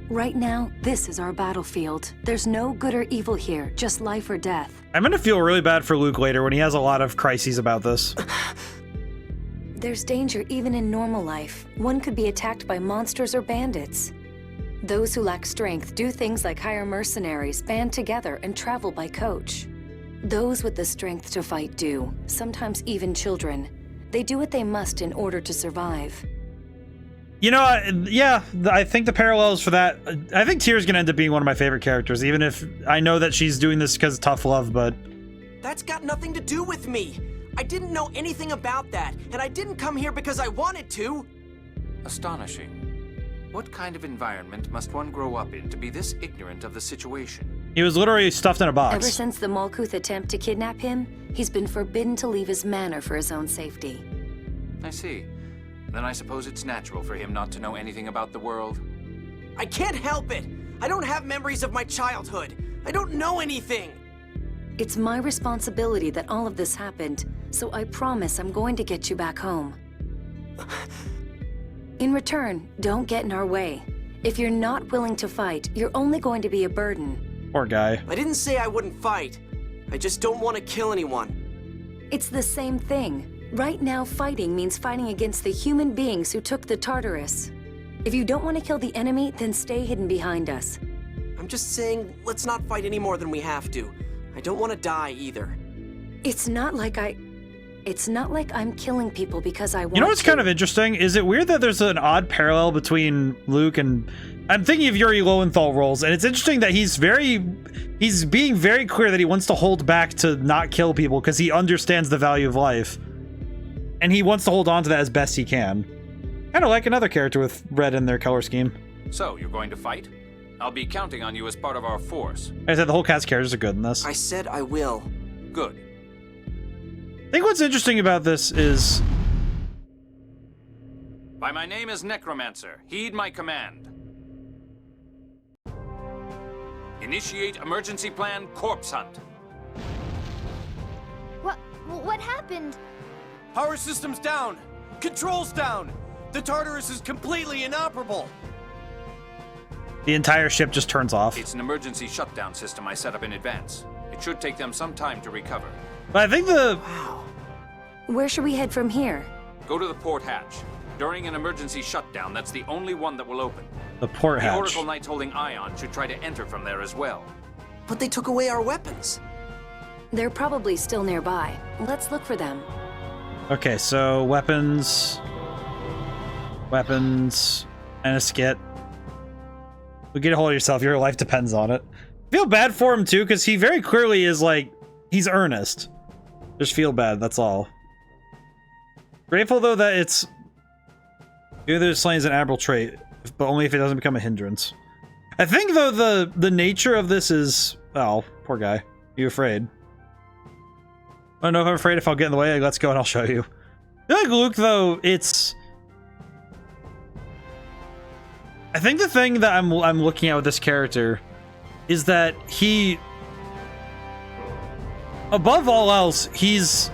Right now, this is our battlefield. There's no good or evil here, just life or death. I'm gonna feel really bad for Luke later when he has a lot of crises about this. There's danger even in normal life. One could be attacked by monsters or bandits. Those who lack strength do things like hire mercenaries, band together, and travel by coach. Those with the strength to fight do, sometimes even children. They do what they must in order to survive. You know, yeah, I think the parallels for that... I think Tyr's gonna end up being one of my favorite characters, even if I know that she's doing this because of tough love, but... That's got nothing to do with me! I didn't know anything about that, and I didn't come here because I wanted to! Astonishing. What kind of environment must one grow up in to be this ignorant of the situation? He was literally stuffed in a box. Ever since the Malkuth attempt to kidnap him, he's been forbidden to leave his manor for his own safety. I see. Then I suppose it's natural for him not to know anything about the world. I can't help it! I don't have memories of my childhood! I don't know anything! It's my responsibility that all of this happened, so I promise I'm going to get you back home. In return, don't get in our way. If you're not willing to fight, you're only going to be a burden. Poor guy. I didn't say I wouldn't fight. I just don't want to kill anyone. It's the same thing. Right now, fighting means fighting against the human beings who took the Tartarus. If you don't want to kill the enemy, then stay hidden behind us. I'm just saying, let's not fight any more than we have to. I don't want to die either. It's not like I'm killing people because I want to. You know what's kind of interesting? Is it weird that there's an odd parallel between Luke and... I'm thinking of Yuri Lowenthal roles, and it's interesting that he's being very clear that he wants to hold back to not kill people because he understands the value of life. And he wants to hold on to that as best he can. Kind of like another character with red in their color scheme. So, you're going to fight? I'll be counting on you as part of our force. Like I said, the whole cast of characters are good in this. I said I will. Good. I think what's interesting about this is... By my name is Necromancer. Heed my command. Initiate emergency plan corpse hunt. What happened? Power systems down! Controls down! The Tartarus is completely inoperable! The entire ship just turns off. It's an emergency shutdown system I set up in advance. It should take them some time to recover. But I think the... Wow. Where should we head from here? Go to the port hatch. During an emergency shutdown, that's the only one that will open. The port hatch. The Oracle Knights holding Ion should try to enter from there as well. But they took away our weapons. They're probably still nearby. Let's look for them. Okay, so weapons... Weapons and a skit. Get a hold of yourself. Your life depends on it. Feel bad for him too, because he very clearly is like, he's earnest. Just feel bad, that's all. Grateful though that it's either slaying is an admirable trait, but only if it doesn't become a hindrance. I think though the nature of this is, oh, poor guy. You afraid? I don't know if I'm afraid. If I'll get in the way, let's go and I'll show you. I feel like Luke though, it's, I think the thing that I'm looking at with this character is that he, above all else, he's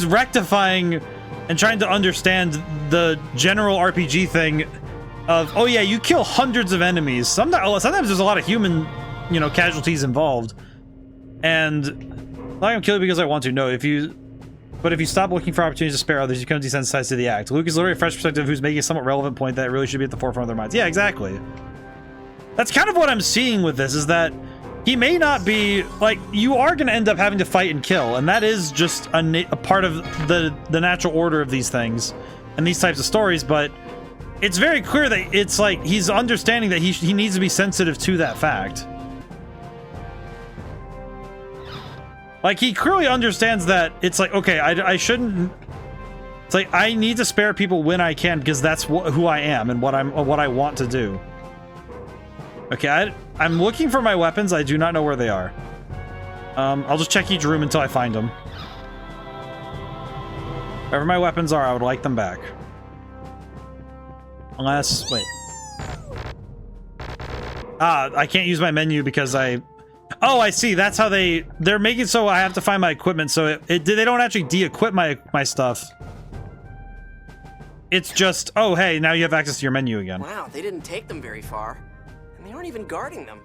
rectifying and trying to understand the general RPG thing of, oh yeah, you kill hundreds of enemies. Sometimes there's a lot of human, you know, casualties involved, and I'm not gonna kill you because I want to. No, if you stop looking for opportunities to spare others, you become desensitized to the act. Luke is literally a fresh perspective who's making a somewhat relevant point that really should be at the forefront of their minds. Yeah, exactly. That's kind of what I'm seeing with this, is that he may not be, like, you are going to end up having to fight and kill, and that is just a part of the natural order of these things and these types of stories, but it's very clear that it's like he's understanding that he needs to be sensitive to that fact. Like, he clearly understands that it's like, okay, I shouldn't, it's like, I need to spare people when I can, because that's who I am and what I want to do. Okay, I'm looking for my weapons. I do not know where they are. I'll just check each room until I find them. Wherever my weapons are, I would like them back. Unless, wait. I can't use my menu because oh, I see. That's how they're making so I have to find my equipment. So they don't actually de-equip my stuff. It's just, oh, hey, now you have access to your menu again. Wow, they didn't take them very far. They aren't even guarding them.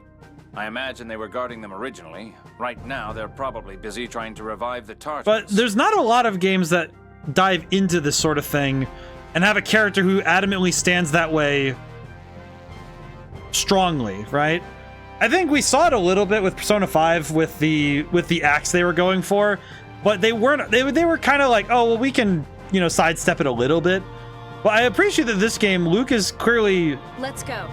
I imagine they were guarding them originally. Right now, they're probably busy trying to revive the Tartans. But there's not a lot of games that dive into this sort of thing and have a character who adamantly stands that way strongly, right? I think we saw it a little bit with Persona 5 with the axe they were going for, but they weren't. They were kind of like, oh, well, we can, you know, sidestep it a little bit. But I appreciate that this game, Luke is clearly. Let's go.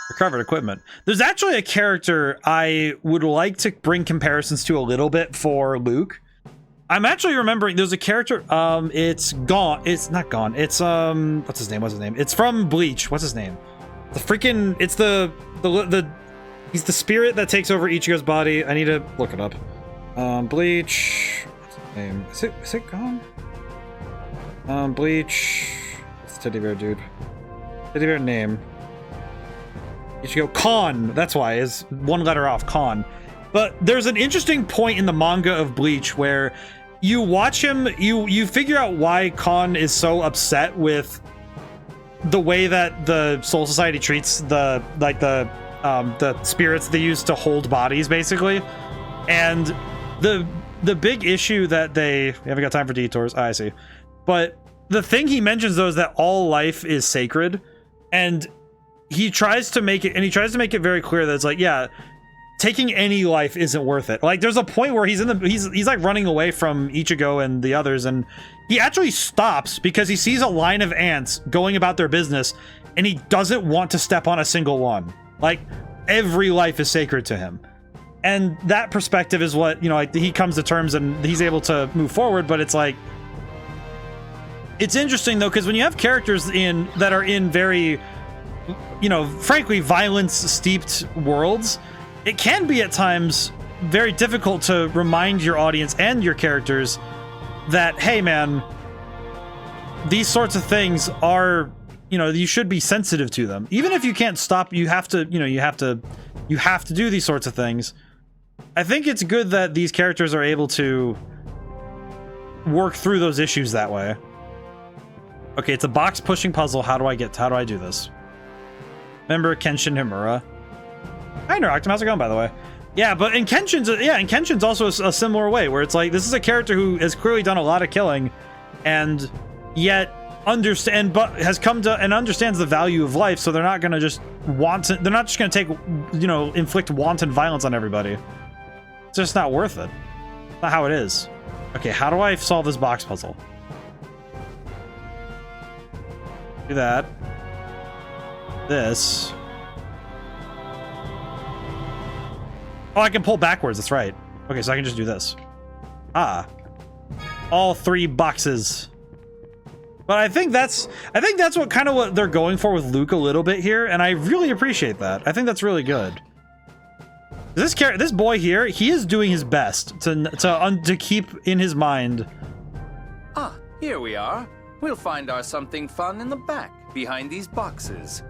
Recovered equipment. There's actually a character I would like to bring comparisons to a little bit for Luke. I'm actually remembering there's a character, it's gone. It's not gone. It's what's his name? It's from Bleach. What's his name? The freaking, it's the he's the spirit that takes over Ichigo's body. I need to look it up. Bleach. What's his name? Is it gone? Bleach. It's the teddy bear dude. Teddy bear name. Ichigo Khan. That's why, is one letter off, Khan. But there's an interesting point in the manga of Bleach where you watch him, you figure out why Khan is so upset with the way that the Soul Society treats the spirits they use to hold bodies, basically. And the big issue that we haven't got time for detours. I see. But the thing he mentions though is that all life is sacred, and he tries to make it very clear that it's like, yeah, taking any life isn't worth it. Like, there's a point where he's like running away from Ichigo and the others, and he actually stops because he sees a line of ants going about their business, and he doesn't want to step on a single one. Like, every life is sacred to him. And that perspective is what, you know, like, he comes to terms and he's able to move forward. But it's like, it's interesting though, because when you have characters that are in very, you know, frankly, violence-steeped worlds, it can be at times very difficult to remind your audience and your characters that, hey man, these sorts of things are, you know, you should be sensitive to them. Even if you can't stop, you have to, you know, you have to do these sorts of things. I think it's good that these characters are able to work through those issues that way. Okay, it's a box pushing puzzle. How do I do this? Remember Kenshin Himura? Hi, Neuroctum. How's it going, by the way? Yeah, but in Kenshin's also a similar way, where it's like, this is a character who has clearly done a lot of killing, and yet has come to and understands the value of life. So they're not going to just they're not just going to take, you know, inflict wanton violence on everybody. It's just not worth it. It's not how it is. Okay, how do I solve this box puzzle? Do that. This. Oh, I can pull backwards. That's right. Okay, so I can just do this. Ah. All 3 boxes. But I think that's what kind of what they're going for with Luke a little bit here, and I really appreciate that. I think that's really good. This boy here, he is doing his best to keep in his mind. Ah, here we are. We'll find our something fun in the back, behind these boxes.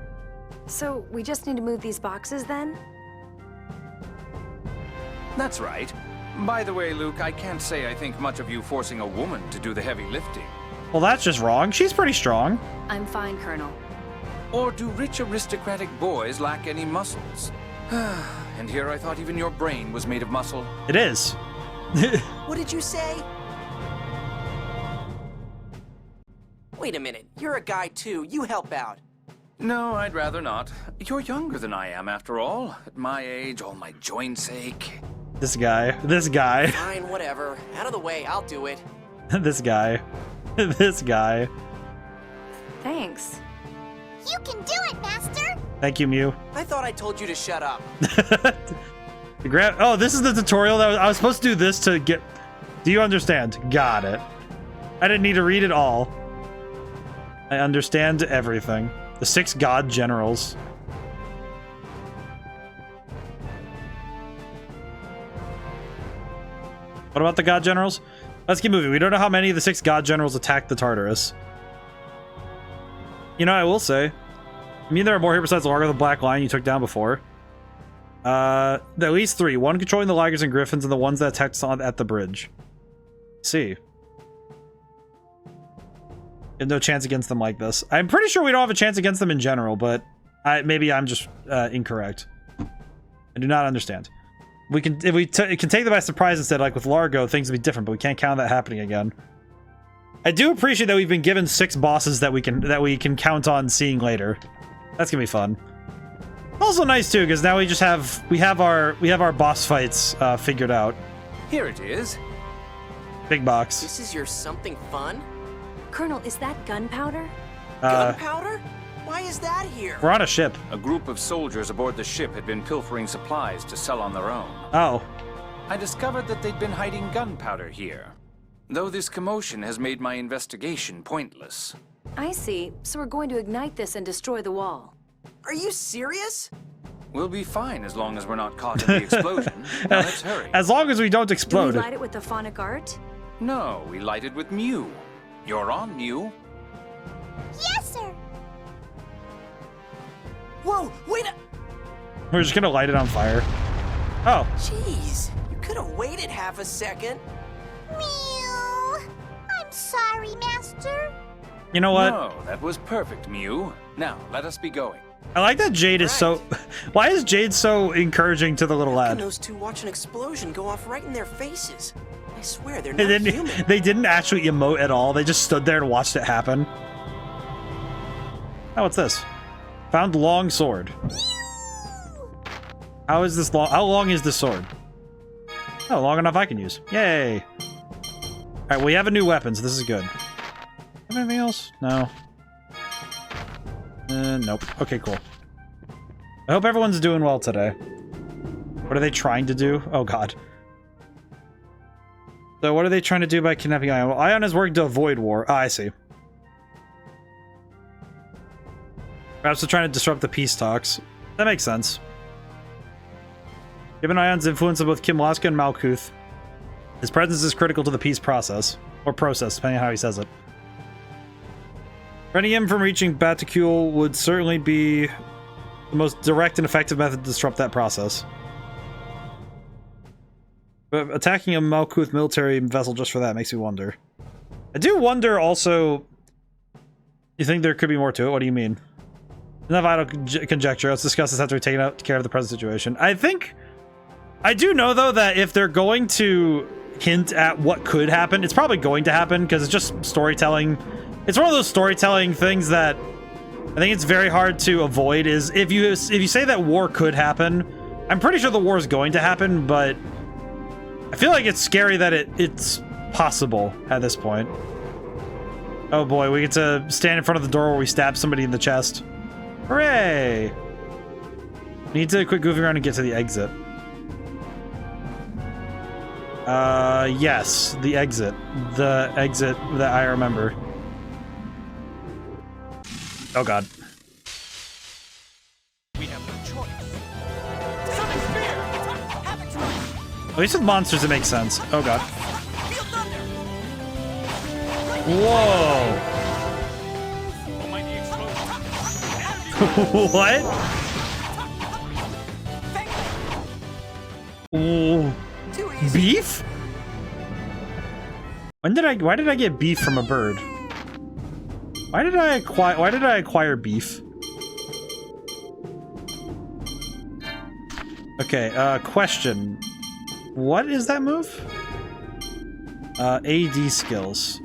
So, we just need to move these boxes then? That's right. By the way, Luke, I can't say I think much of you forcing a woman to do the heavy lifting. Well, that's just wrong. She's pretty strong. I'm fine, Colonel. Or do rich aristocratic boys lack any muscles? And here I thought even your brain was made of muscle. It is. What did you say? Wait a minute, you're a guy too. You help out. No, I'd rather not. You're younger than I am, after all. At my age, all my joints ache. This guy. Fine, whatever. Out of the way, I'll do it. This guy. This guy. Thanks. You can do it, Master! Thank you, Mew. I thought I told you to shut up. Oh, this is the tutorial that I was supposed to do this to get... Do you understand? Got it. I didn't need to read it all. I understand everything. The 6 god generals. What about the god generals? Let's keep moving. We don't know how many of the 6 god generals attacked the Tartarus. You know, I will say, I mean, there are more here besides Largo, the Black Lion you took down before. At least 3. One controlling the Ligers and Griffins, and the ones that attacked on at the bridge. See. You have no chance against them like this. I'm pretty sure we don't have a chance against them in general, but maybe I'm just incorrect. I do not understand. We can if we can take them by surprise instead, like with Largo, things would be different, but we can't count that happening again. I do appreciate that we've been given 6 bosses that we can count on seeing later. That's gonna be fun. Also nice too, because now we have our boss fights figured out. Here it is. Big box. This is your something fun? Colonel, is that gunpowder? Gunpowder? Why is that here? We're on a ship. A group of soldiers aboard the ship had been pilfering supplies to sell on their own. Oh. I discovered that they'd been hiding gunpowder here. Though this commotion has made my investigation pointless. I see. So we're going to ignite this and destroy the wall. Are you serious? We'll be fine as long as we're not caught in the explosion. Now let's hurry. As long as we don't explode. Do we light it with the phonic art? No, we light it with Mew. You're on, Mew. Yes, sir! Whoa, wait a... We're just gonna light it on fire. Oh. Jeez, you could have waited half a second. Mew! I'm sorry, Master. You know what? No, that was perfect, Mew. Now, let us be going. I like that Jade is so... Why is Jade so encouraging to the little How lad? can those two watch an explosion go off right in their faces? I swear, they're not human. They didn't actually emote at all. They just stood there and watched it happen. Oh, what's this? Found long sword. How is this long? How long is this sword? Oh, long enough I can use. Yay! Alright, we have a new weapon, so this is good. Have anything else? No. Nope. Okay, cool. I hope everyone's doing well today. What are they trying to do? Oh, God. So what are they trying to do by kidnapping Ion? Well, Ion is working to avoid war. Ah, I see. Perhaps they're trying to disrupt the peace talks. That makes sense. Given Ion's influence on both Kimlaska and Malkuth, his presence is critical to the peace process. Or process, depending on how he says it. Preventing him from reaching Baticule would certainly be the most direct and effective method to disrupt that process. But attacking a Malkuth military vessel just for that makes me wonder. I do wonder also... You think there could be more to it? What do you mean? Enough idle conjecture. Let's discuss this after we've taken care of the present situation. I think... I do know, though, that if they're going to hint at what could happen, it's probably going to happen, because it's just storytelling. It's one of those storytelling things that I think it's very hard to avoid, is if you say that war could happen, I'm pretty sure the war is going to happen, but I feel like it's scary that it's possible at this point. Oh boy, we get to stand in front of the door where we stab somebody in the chest. Hooray! Need to quit goofing around and get to the exit. Yes, the exit. The exit that I remember. Oh god. We have no choice. At least with monsters it makes sense. Oh god. Whoa! What? Ooh. Beef? Why did I get beef from a bird? Why did I acquire beef? Okay, question. What is that move? AD skills.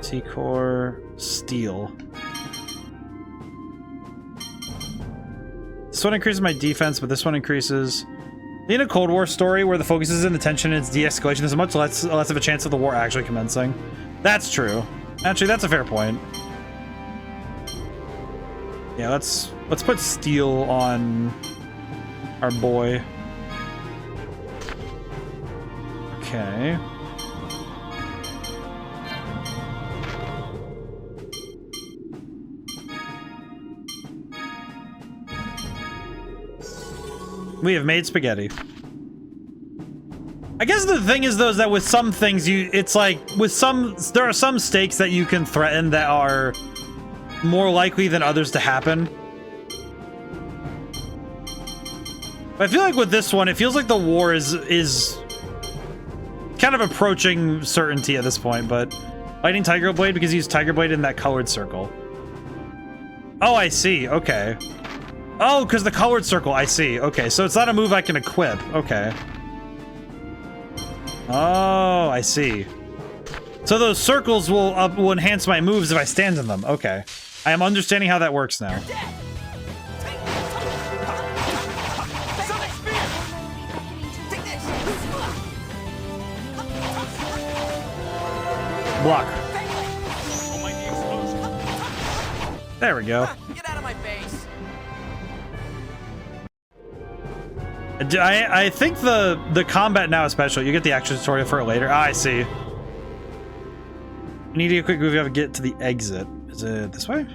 T-core, steel. This one increases my defense, but this one increases... In a Cold War story where the focus is in the tension and its de-escalation, there's much less of a chance of the war actually commencing. That's true. Actually, that's a fair point. Yeah, let's put steel on our boy. Okay. We have made spaghetti. I guess the thing is, though, is that with some things, it's like, there are some stakes that you can threaten that are more likely than others to happen. But I feel like with this one, it feels like the war is kind of approaching certainty at this point, but Lightning Tiger Blade because he used Tiger Blade in that colored circle. Oh, I see. Okay. Oh, because the colored circle, I see. Okay, so it's not a move I can equip. Okay. Oh, I see. So those circles will enhance my moves if I stand in them. Okay. I am understanding how that works now. Block. There we go. Get out of my base. I think the combat now is special. You get the action tutorial for it later. Ah, I see. You need to get a quick move. You have to get to the exit. Is it this way?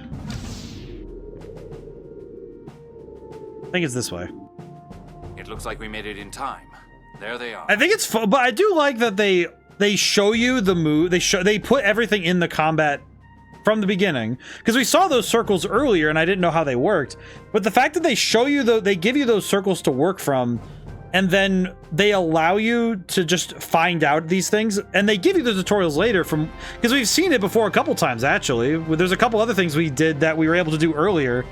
I think it's this way. It looks like we made it in time. There they are. I think it's fun, but I do like that they show you the move. They put everything in the combat from the beginning, because we saw those circles earlier and I didn't know how they worked, but the fact that they show you they give you those circles to work from, and then they allow you to just find out these things, and they give you the tutorials later from, because we've seen it before a couple times actually. There's a couple other things we did that we were able to do earlier.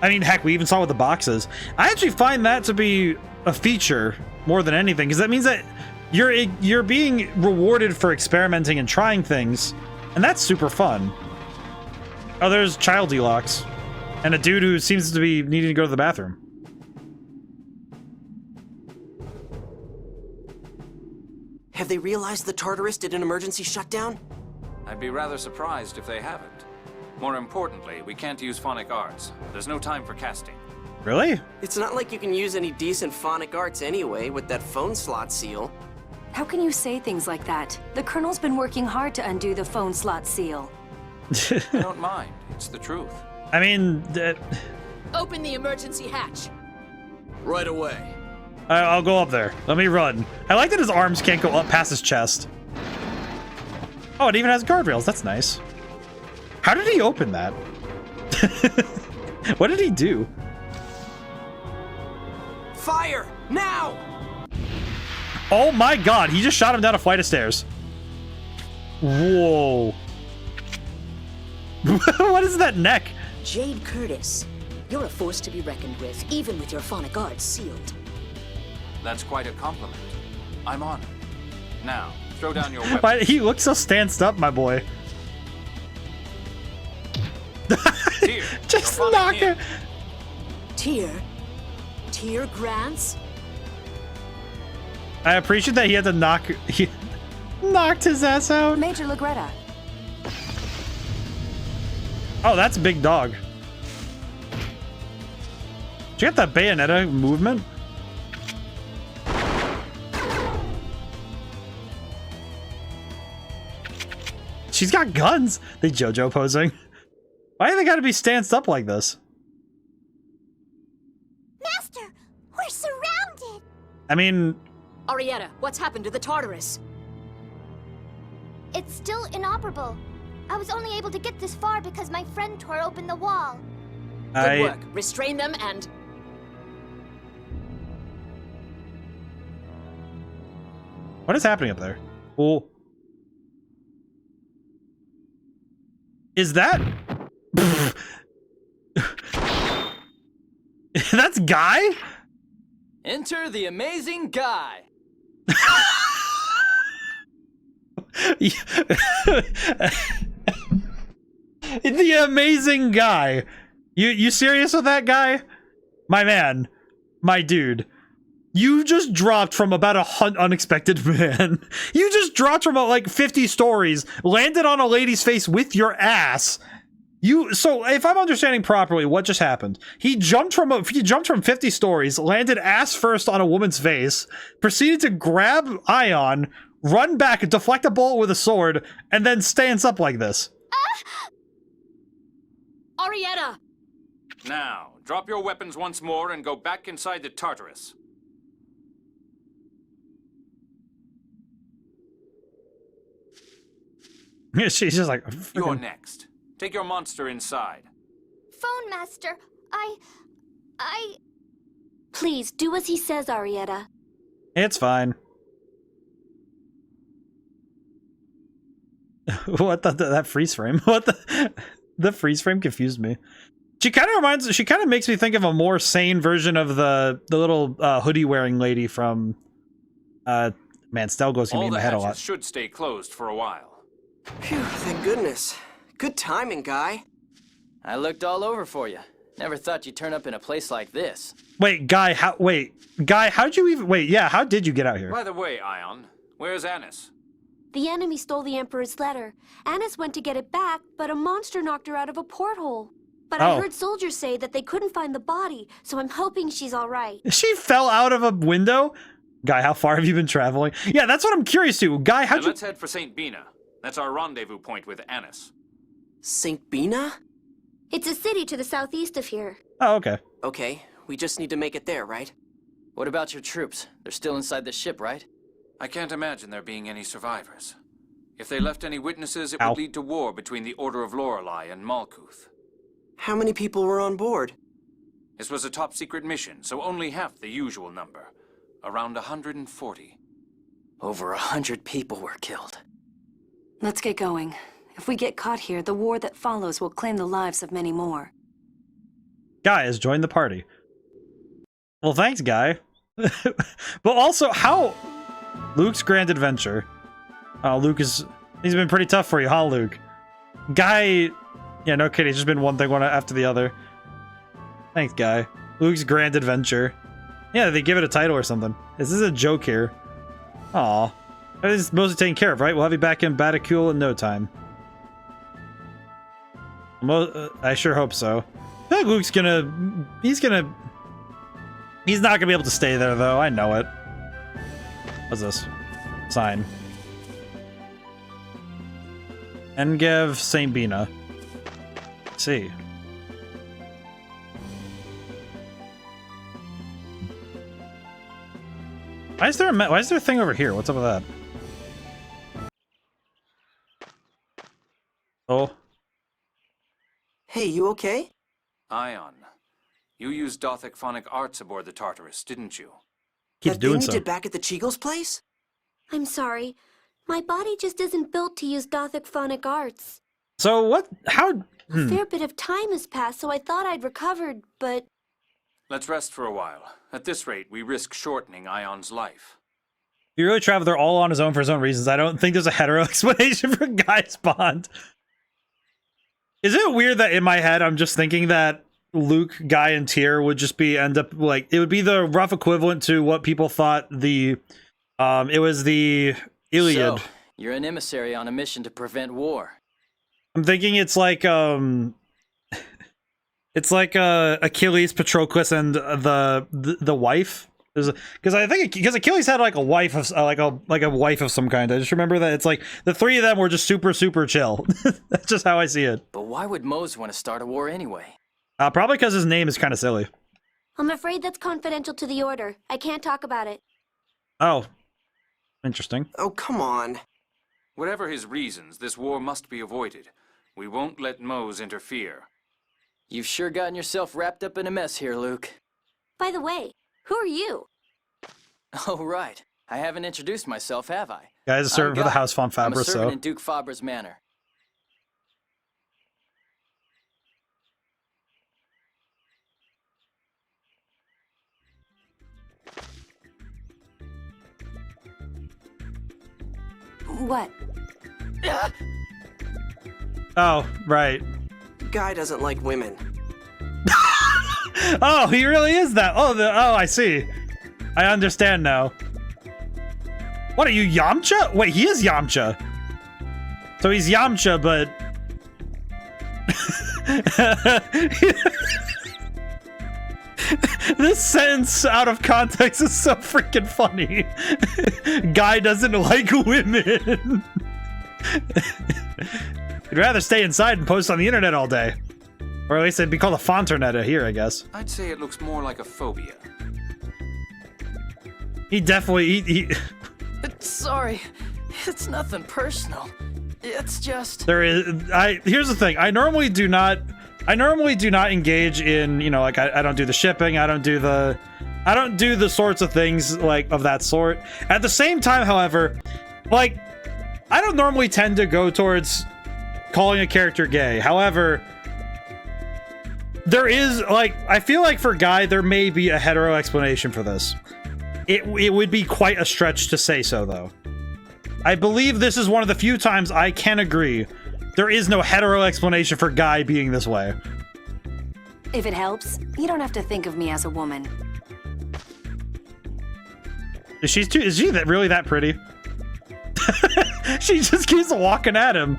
I mean, heck, we even saw with the boxes. I actually find that to be a feature more than anything, because that means that you're being rewarded for experimenting and trying things, and that's super fun. Oh, there's child delocks. And a dude who seems to be needing to go to the bathroom. Have they realized the Tartarus did an emergency shutdown? I'd be rather surprised if they haven't. More importantly, we can't use phonic arts. There's no time for casting. Really? It's not like you can use any decent phonic arts anyway with that phone slot seal. How can you say things like that? The Colonel's been working hard to undo the phone slot seal. I don't mind. It's the truth. I mean... Open the emergency hatch. Right away. I'll go up there. Let me run. I like that his arms can't go up past his chest. Oh, it even has guardrails. That's nice. How did he open that? What did he do? Fire! Now! Oh my god, he just shot him down a flight of stairs. Whoa. What is that neck? Jade Curtis, you're a force to be reckoned with, even with your phonic arts sealed. That's quite a compliment. I'm honored. Now, throw down your weapon. He looks so stanced up, my boy. Tyr, just knock it. Tyr Grants? I appreciate that he had to knock... Knocked his ass out. Major Lagretta. Oh, that's a big dog. Did you get that Bayonetta movement? She's got guns. They JoJo posing. Why do they gotta be stanced up like this? Master, we're surrounded. I mean... Arietta, what's happened to the Tartarus? It's still inoperable. I was only able to get this far because my friend tore open the wall. Good work. Restrain them and... What is happening up there? Oh. Is that... That's Guy? Enter the amazing Guy. The amazing Guy. You serious with that guy? My man. My dude. You just dropped from about unexpected man. You just dropped from like 50 stories, landed on a lady's face with your ass. So if I'm understanding properly, what just happened? He jumped from 50 stories, landed ass first on a woman's face, proceeded to grab Ion, run back, deflect a bullet with a sword, and then stands up like this. Arietta! Now, drop your weapons once more and go back inside the Tartarus. She's just like... You're next. Take your monster inside. Phone Master, I... Please, do as he says, Arietta. It's fine. What that freeze frame? What the freeze frame confused me. She kind of makes me think of a more sane version of the little hoodie wearing lady from man, Stelgo's gonna be in my head a lot. Should stay closed for a while. Phew, thank goodness. Good timing, Guy. I looked all over for you. Never thought you'd turn up in a place like this. Wait, Guy, how'd you even... Wait, yeah, how did you get out here? By the way, Ion, where's Annis? The enemy stole the Emperor's letter. Annis went to get it back, but a monster knocked her out of a porthole. But I heard soldiers say that they couldn't find the body, so I'm hoping she's all right. She fell out of a window? Guy, how far have you been traveling? Yeah, that's what I'm curious to. Guy, how'd you... Let's head for St. Bina. That's our rendezvous point with Annis. St. Bina? It's a city to the southeast of here. Oh, okay. Okay, we just need to make it there, right? What about your troops? They're still inside the ship, right? I can't imagine there being any survivors. If they left any witnesses, it would lead to war between the Order of Lorelei and Malkuth. How many people were on board? This was a top-secret mission, so only half the usual number. Around 140. Over 100 people were killed. Let's get going. If we get caught here, the war that follows will claim the lives of many more. Guy has joined the party. Well, thanks, Guy. But also, how... Luke's grand adventure. Oh, he's been pretty tough for you, huh, Luke? Guy... Yeah, no kidding, it's just been one thing one after the other. Thanks, Guy. Luke's grand adventure. Yeah, they give it a title or something. This is a joke here. Aw. It's mostly taken care of, right? We'll have you back in Baticule in no time. I sure hope so. I feel like Luke's gonna... He's not gonna be able to stay there, though. I know it. What's this? Sign. Engev St. Bina. Let's see. Why is there a thing over here? What's up with that? Oh. Hey, you okay? Ion, you used Dothic phonic arts aboard the Tartarus, didn't you? Keeps doing so. That thing you did back at the Cheagle's place? I'm sorry. My body just isn't built to use Dothic phonic arts. So what? How? A fair bit of time has passed, so I thought I'd recovered, but... Let's rest for a while. At this rate, we risk shortening Ion's life. If you really travel there all on his own for his own reasons, I don't think there's a hetero explanation for Guy's bond. Is it weird that in my head I'm just thinking that Luke, Guy, and Tyr would just end up like it would be the rough equivalent to what people thought the it was the Iliad. So, You're an emissary on a mission to prevent war. I'm thinking it's like Achilles, Patroclus, and the wife. Because I think because Achilles had like a wife of like a wife of some kind. I just remember that it's like the three of them were just super chill. That's just how I see it. But why would Mose want to start a war anyway? Probably because his name is kind of silly. I'm afraid that's confidential to the Order. I can't talk about it. Oh, interesting. Oh, come on. Whatever his reasons, this war must be avoided. We won't let Mose interfere. You've sure gotten yourself wrapped up in a mess here, Luke. By the way, who are you? Oh, right. I haven't introduced myself, have I? Guys, a servant for the House von Fabra, I'm a servant so. in Duke Fabra's manor. What? Oh, right. Guy doesn't like women. Oh, he really is that. Oh, I see. I understand now. What are you, Yamcha? Wait, he is Yamcha. So he's Yamcha, but this sentence out of context is so freaking funny. Guy doesn't like women. He'd rather stay inside and post on the internet all day. Or at least it'd be called a fonternet here, I guess. I'd say it looks more like a phobia. He definitely... Sorry, it's nothing personal. It's just... There is... Here's the thing. I normally do not engage in, you know, like, I don't do the shipping, I don't do the sorts of things, like, of that sort. At the same time, however, like, I don't normally tend to go towards calling a character gay. However, there is, like, I feel like for Guy, there may be a hetero explanation for this. It would be quite a stretch to say so, though. I believe this is one of the few times I can agree there is no hetero explanation for Guy being this way. If it helps, you don't have to think of me as a woman. Is she really that pretty? She just keeps walking at him.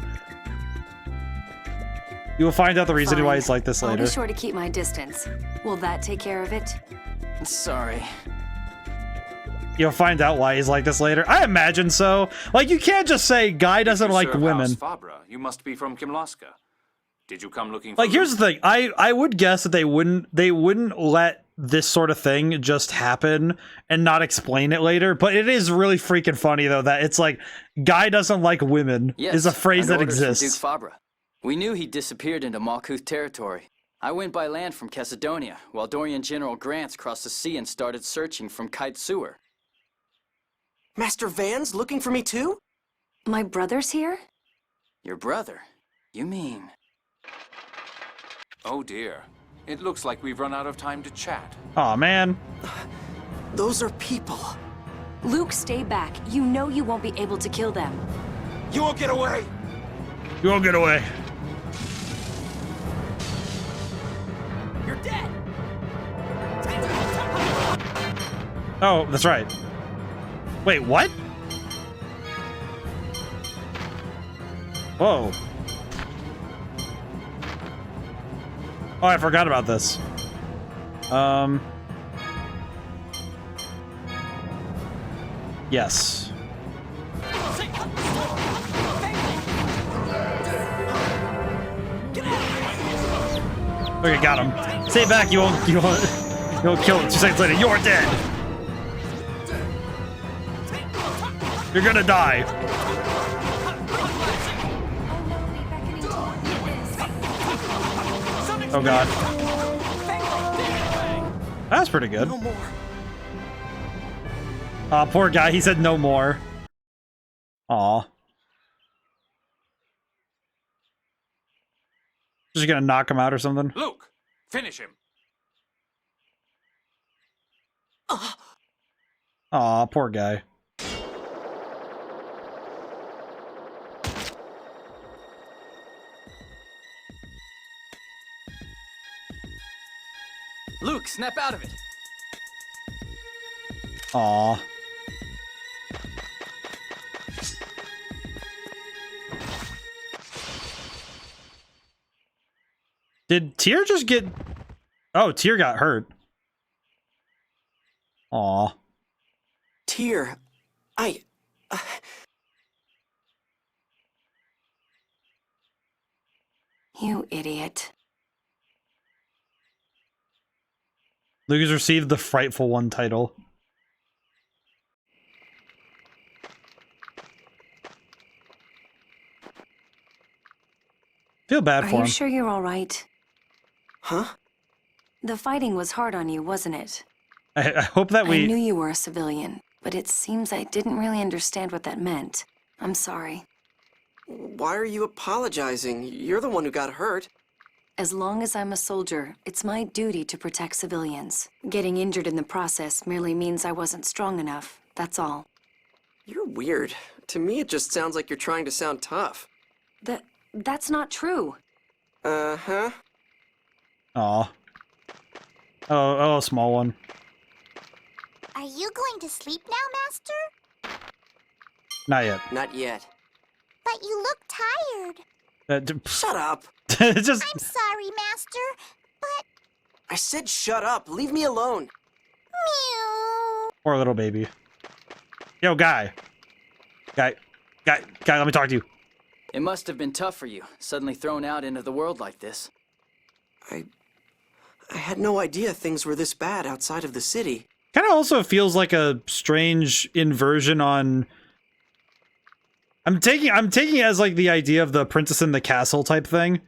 You will find out the reason why he's like this later. I'll be sure to keep my distance. Will that take care of it? Sorry. You'll find out why he's like this later. I imagine so. Like, you can't just say Guy doesn't like women. House Fabra, you must be from Kimlaska. Did you come looking for Like, here's the thing. I would guess that they wouldn't let this sort of thing just happen and not explain it later. But it is really freaking funny, though, that it's like, Guy doesn't like women is a phrase that exists. Duke Fabra. We knew he disappeared into Malkuth territory. I went by land from Cassidonia, while Dorian General Grants crossed the sea and started searching from Kite Sewer. Master Van's looking for me too? My brother's here? Your brother? You mean... Oh dear. It looks like we've run out of time to chat. Aw, man. Those are people. Luke, stay back. You know you won't be able to kill them. You won't get away! You won't get away. You're dead! Oh, that's right. Wait, what? Whoa. Oh, I forgot about this. Yes. Okay, got him. Stay back, you won't kill him 2 seconds later. You're dead. You're gonna die. Oh god. That's pretty good. No more. Aw, poor guy. He said no more. Aw. Just gonna knock him out or something? Luke, finish him. Aw, poor guy. Luke, snap out of it! Aw. Did Tyr just get... Oh, Tyr got hurt. Aw. Tyr, You idiot. Luke has received the Frightful One title. Feel bad for him. Are you sure you're all right? Huh? The fighting was hard on you, wasn't it? I hope that I knew you were a civilian, but it seems I didn't really understand what that meant. I'm sorry. Why are you apologizing? You're the one who got hurt. As long as I'm a soldier, it's my duty to protect civilians. Getting injured in the process merely means I wasn't strong enough, that's all. You're weird. To me, it just sounds like you're trying to sound tough. That's not true. Uh-huh. Aw. Oh, small one. Are you going to sleep now, Master? Not yet. Not yet. But you look tired. Shut up. Just... I'm sorry, Master, but... I said shut up. Leave me alone. Meow. Poor little baby. Yo, guy, let me talk to you. It must have been tough for you, suddenly thrown out into the world like this. I had no idea things were this bad outside of the city. Kind of also feels like a strange inversion on... I'm taking it as like the idea of the Princess in the Castle type thing.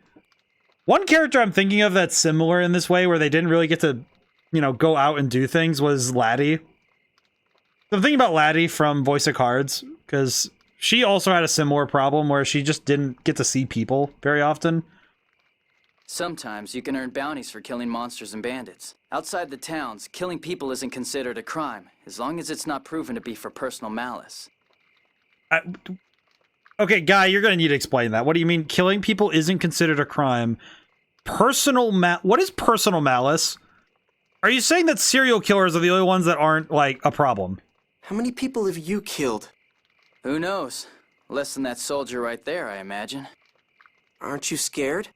One character I'm thinking of that's similar in this way, where they didn't really get to, you know, go out and do things, was Laddie. I'm thinking about Laddie from Voice of Cards, because she also had a similar problem where she just didn't get to see people very often. Sometimes you can earn bounties for killing monsters and bandits. Outside the towns, killing people isn't considered a crime, as long as it's not proven to be for personal malice. Okay, Guy, you're going to need to explain that. What do you mean killing people isn't considered a crime? What is personal malice? Are you saying that serial killers are the only ones that aren't, like, a problem? How many people have you killed? Who knows? Less than that soldier right there, I imagine. Aren't you scared?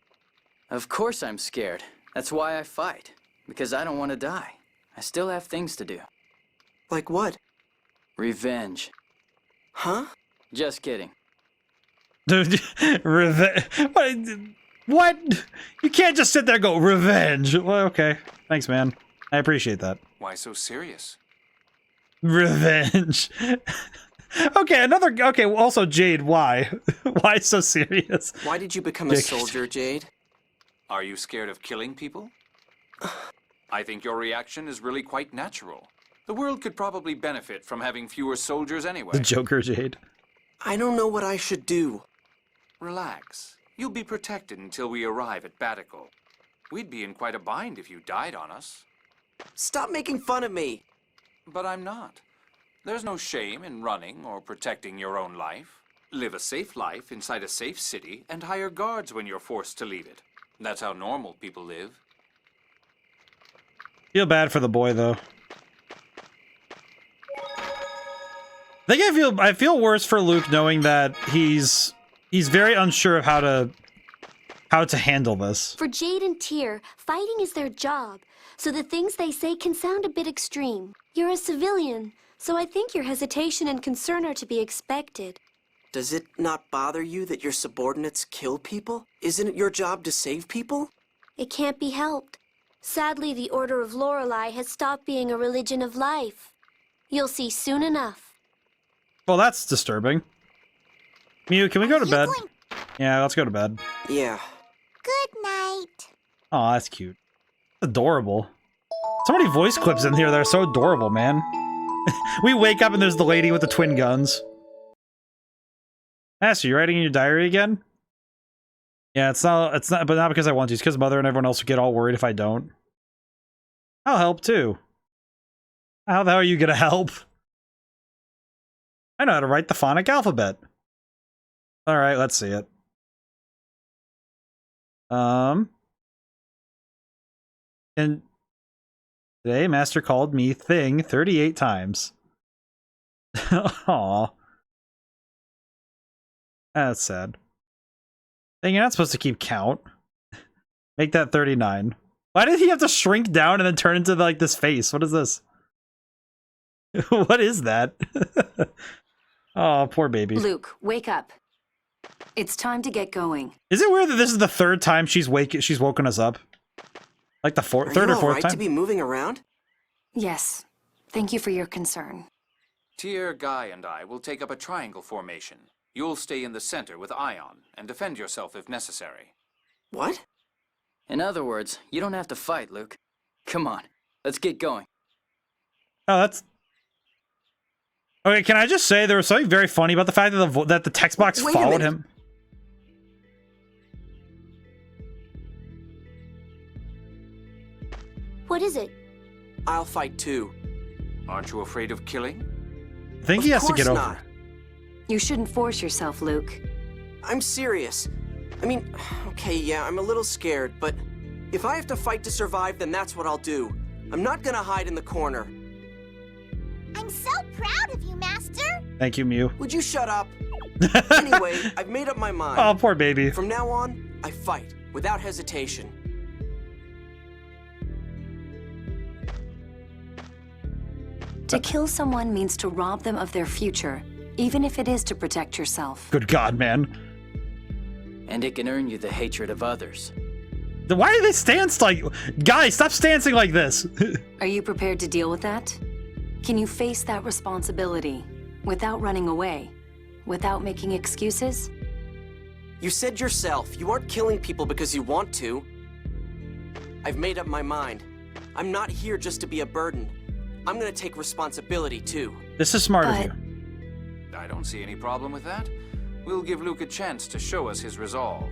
Of course I'm scared. That's why I fight. Because I don't want to die. I still have things to do. Like what? Revenge. Huh? Just kidding. What? You can't just sit there and go, revenge. Well, okay. Thanks, man. I appreciate that. Why so serious? Revenge. Okay, also, Jade, why? Why so serious? Why did you become a soldier, Jade? Are you scared of killing people? I think your reaction is really quite natural. The world could probably benefit from having fewer soldiers anyway. The Joker, Jade. I don't know what I should do. Relax. You'll be protected until we arrive at Batical. We'd be in quite a bind if you died on us. Stop making fun of me. But I'm not. There's no shame in running or protecting your own life. Live a safe life inside a safe city and hire guards when you're forced to leave it. That's how normal people live. Feel bad for the boy, though. I feel worse for Luke knowing that he's very unsure of how to handle this. For Jade and Tyr, fighting is their job, so the things they say can sound a bit extreme. You're a civilian, so I think your hesitation and concern are to be expected. Does it not bother you that your subordinates kill people? Isn't it your job to save people? It can't be helped. Sadly, the Order of Lorelei has stopped being a religion of life. You'll see soon enough. Well, that's disturbing. Mew, can we go to bed? Yeah, let's go to bed. Yeah. Good night. Oh, that's cute. Adorable. So many voice clips in here that are so adorable, man. We wake up and there's the lady with the twin guns. Master, you writing in your diary again? Yeah, it's not, but not because I want to. It's because Mother and everyone else would get all worried if I don't. I'll help too. How the hell are you gonna help? I know how to write the phonic alphabet. Alright, let's see it. And today, Master called me thing 38 times. Aw. That's sad. Dang, you're not supposed to keep count. Make that 39. Why did he have to shrink down and then turn into like this face? What is this? What is that? Oh, poor baby. Luke, wake up. It's time to get going. Is it weird that this is the third time she's woken us up? Like the third or fourth right time? to be moving around? Yes. Thank you for your concern. Tyr, Guy, and I will take up a triangle formation. You'll stay in the center with Ion and defend yourself if necessary. What? In other words, you don't have to fight, Luke. Come on, let's get going. Oh, that's... Okay, can I just say there was something very funny about the fact that the text box followed him? What is it? I'll fight too. Aren't you afraid of killing? I think he has to get over. You shouldn't force yourself, Luke. I'm serious. I mean, okay, yeah, I'm a little scared, but if I have to fight to survive, then that's what I'll do. I'm not gonna hide in the corner. I'm so proud of you, Master. Thank you, Mew. Would you shut up? Anyway, I've made up my mind. Oh, poor baby. From now on, I fight, without hesitation. To kill someone means to rob them of their future, even if it is to protect yourself. Good God, man. And it can earn you the hatred of others. Then why do they stance like... Guys, stop stancing like this. Are you prepared to deal with that? Can you face that responsibility without running away, without making excuses? You said yourself, you aren't killing people because you want to. I've made up my mind. I'm not here just to be a burden. I'm gonna take responsibility too. This is smart of you. I don't see any problem with that. We'll give Luke a chance to show us his resolve.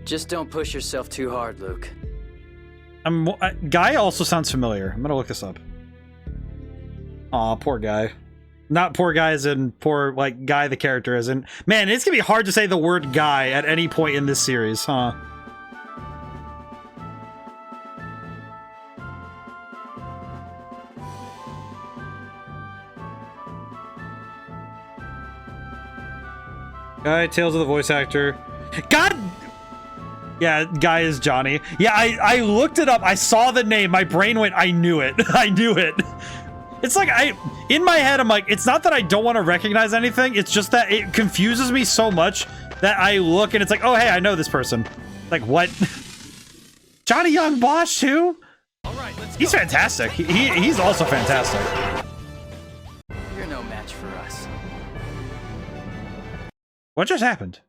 Just don't push yourself too hard, Luke. Guy also sounds familiar. I'm gonna look this up. Aw, poor Guy. Not poor Guy as in poor, like, Guy the character as in... Man, it's gonna be hard to say the word Guy at any point in this series, huh? Guy, Tales of the voice actor. God! Yeah, Guy is Johnny. Yeah, I looked it up. I saw the name. My brain went, I knew it. I knew it. It's like, in my head, I'm like, it's not that I don't want to recognize anything. It's just that it confuses me so much that I look and it's like, oh, hey, I know this person. Like, what? Johnny Young Bosch, too? All right, let's He's fantastic. He's also fantastic. You're no match for us. What just happened?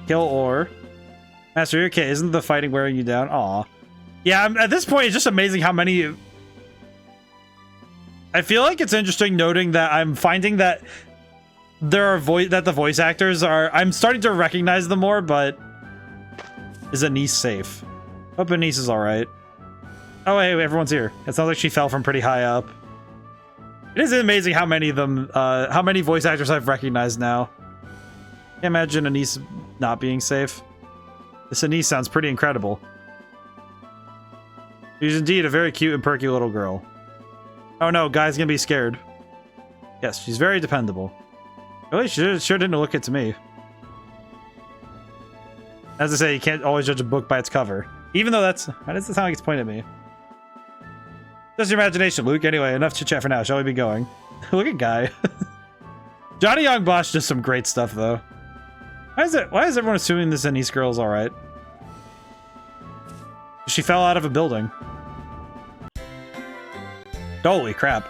Kill or... Master, you're okay. Isn't the fighting wearing you down? Aw. Yeah, at this point, it's just amazing how many... I feel like it's interesting noting that I'm finding that there are the voice actors are... I'm starting to recognize them more, but... Is Anise safe? Hope Anise is alright. Oh, hey, everyone's here. It sounds like she fell from pretty high up. It is amazing how many of them, how many voice actors I've recognized now. Can't imagine Anise not being safe. This Anise sounds pretty incredible. She's indeed a very cute and perky little girl. Oh no, Guy's gonna be scared. Yes, she's very dependable. Really, she sure didn't look it to me. As I say, you can't always judge a book by its cover. Even though that doesn't sound like it's pointed at me. Just your imagination, Luke. Anyway, enough chit-chat for now. Shall we be going? Look at Guy. Johnny Young Bosch does some great stuff, though. Why is everyone assuming this Anise girl is alright? She fell out of a building. Holy crap.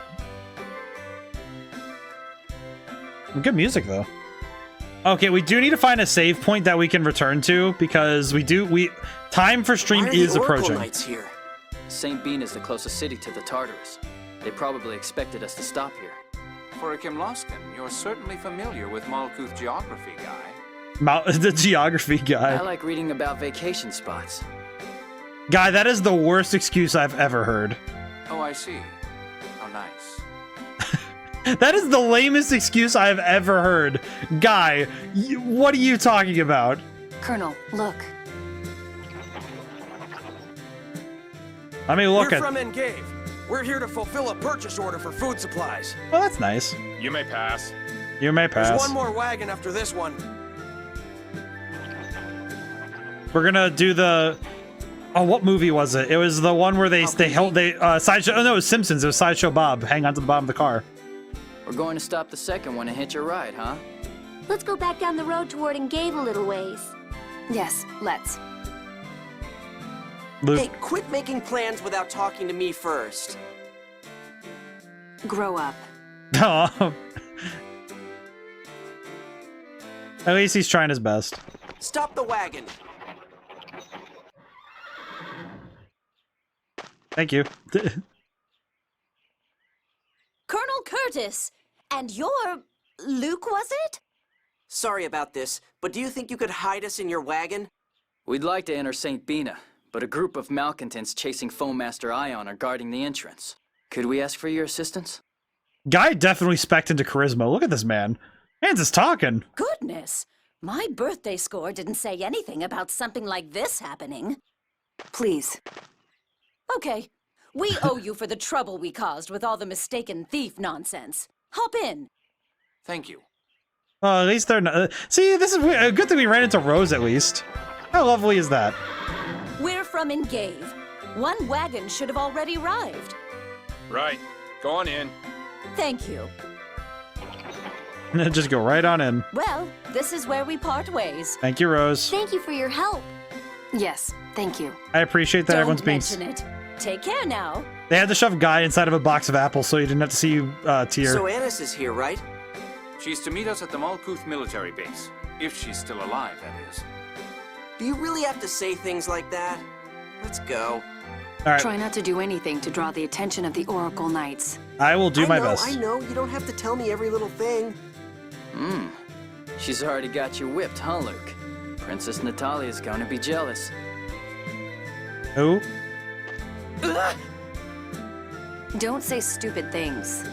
Good music, though. Okay, we do need to find a save point that we can return to, because time for stream is approaching. Knights here? St. Bean is the closest city to the Tartarus. They probably expected us to stop here. For a Kimloskan, you're certainly familiar with Malkuth geography, Guy. The geography guy. I like reading about vacation spots. Guy, that is the worst excuse I've ever heard. Oh, I see. How nice. That is the lamest excuse I've ever heard. Guy, what are you talking about? Colonel, look. Let me look We're at... from Engave. We're here to fulfill a purchase order for food supplies. Well, that's nice. You may pass. You may pass. There's one more wagon after this one. We're gonna do the... Oh, what movie was it? It was the one where they Sideshow... Oh, no, it was Simpsons. It was Sideshow Bob. Hang on to the bottom of the car. We're going to stop the second one and hitch a ride, huh? Let's go back down the road toward Engave a little ways. Yes, let's. Luke. Hey, quit making plans without talking to me first. Grow up. Oh. At least he's trying his best. Stop the wagon. Thank you. Colonel Curtis! And you're... Luke, was it? Sorry about this, but do you think you could hide us in your wagon? We'd like to enter St. Bina, but a group of malcontents chasing Foamaster Ion are guarding the entrance. Could we ask for your assistance? Guy definitely spec'd into charisma. Look at this man. Man's is talking. Goodness! My birthday score didn't say anything about something like this happening. Please. Okay. We owe you for the trouble we caused with all the mistaken thief nonsense. Hop in. Thank you. At least they're not... see, this is a good thing we ran into Rose, at least. How lovely is that? We're from Engave. One wagon should have already arrived. Right. Go on in. Thank you. Just go right on in. Well, this is where we part ways. Thank you, Rose. Thank you for your help. Yes, thank you. I appreciate that everyone's being... Don't mention it. Take care now. They had to shove Guy inside of a box of apples so you didn't have to see you tear. So Annis is here, right? She's to meet us at the Malkuth military base. If she's still alive, that is. Do you really have to say things like that? Let's go. All right. Try not to do anything to draw the attention of the Oracle Knights. I will do my best. I know. You don't have to tell me every little thing. She's already got you whipped, huh, Luke? Princess Natalia's gonna be jealous. Who? Don't say stupid things.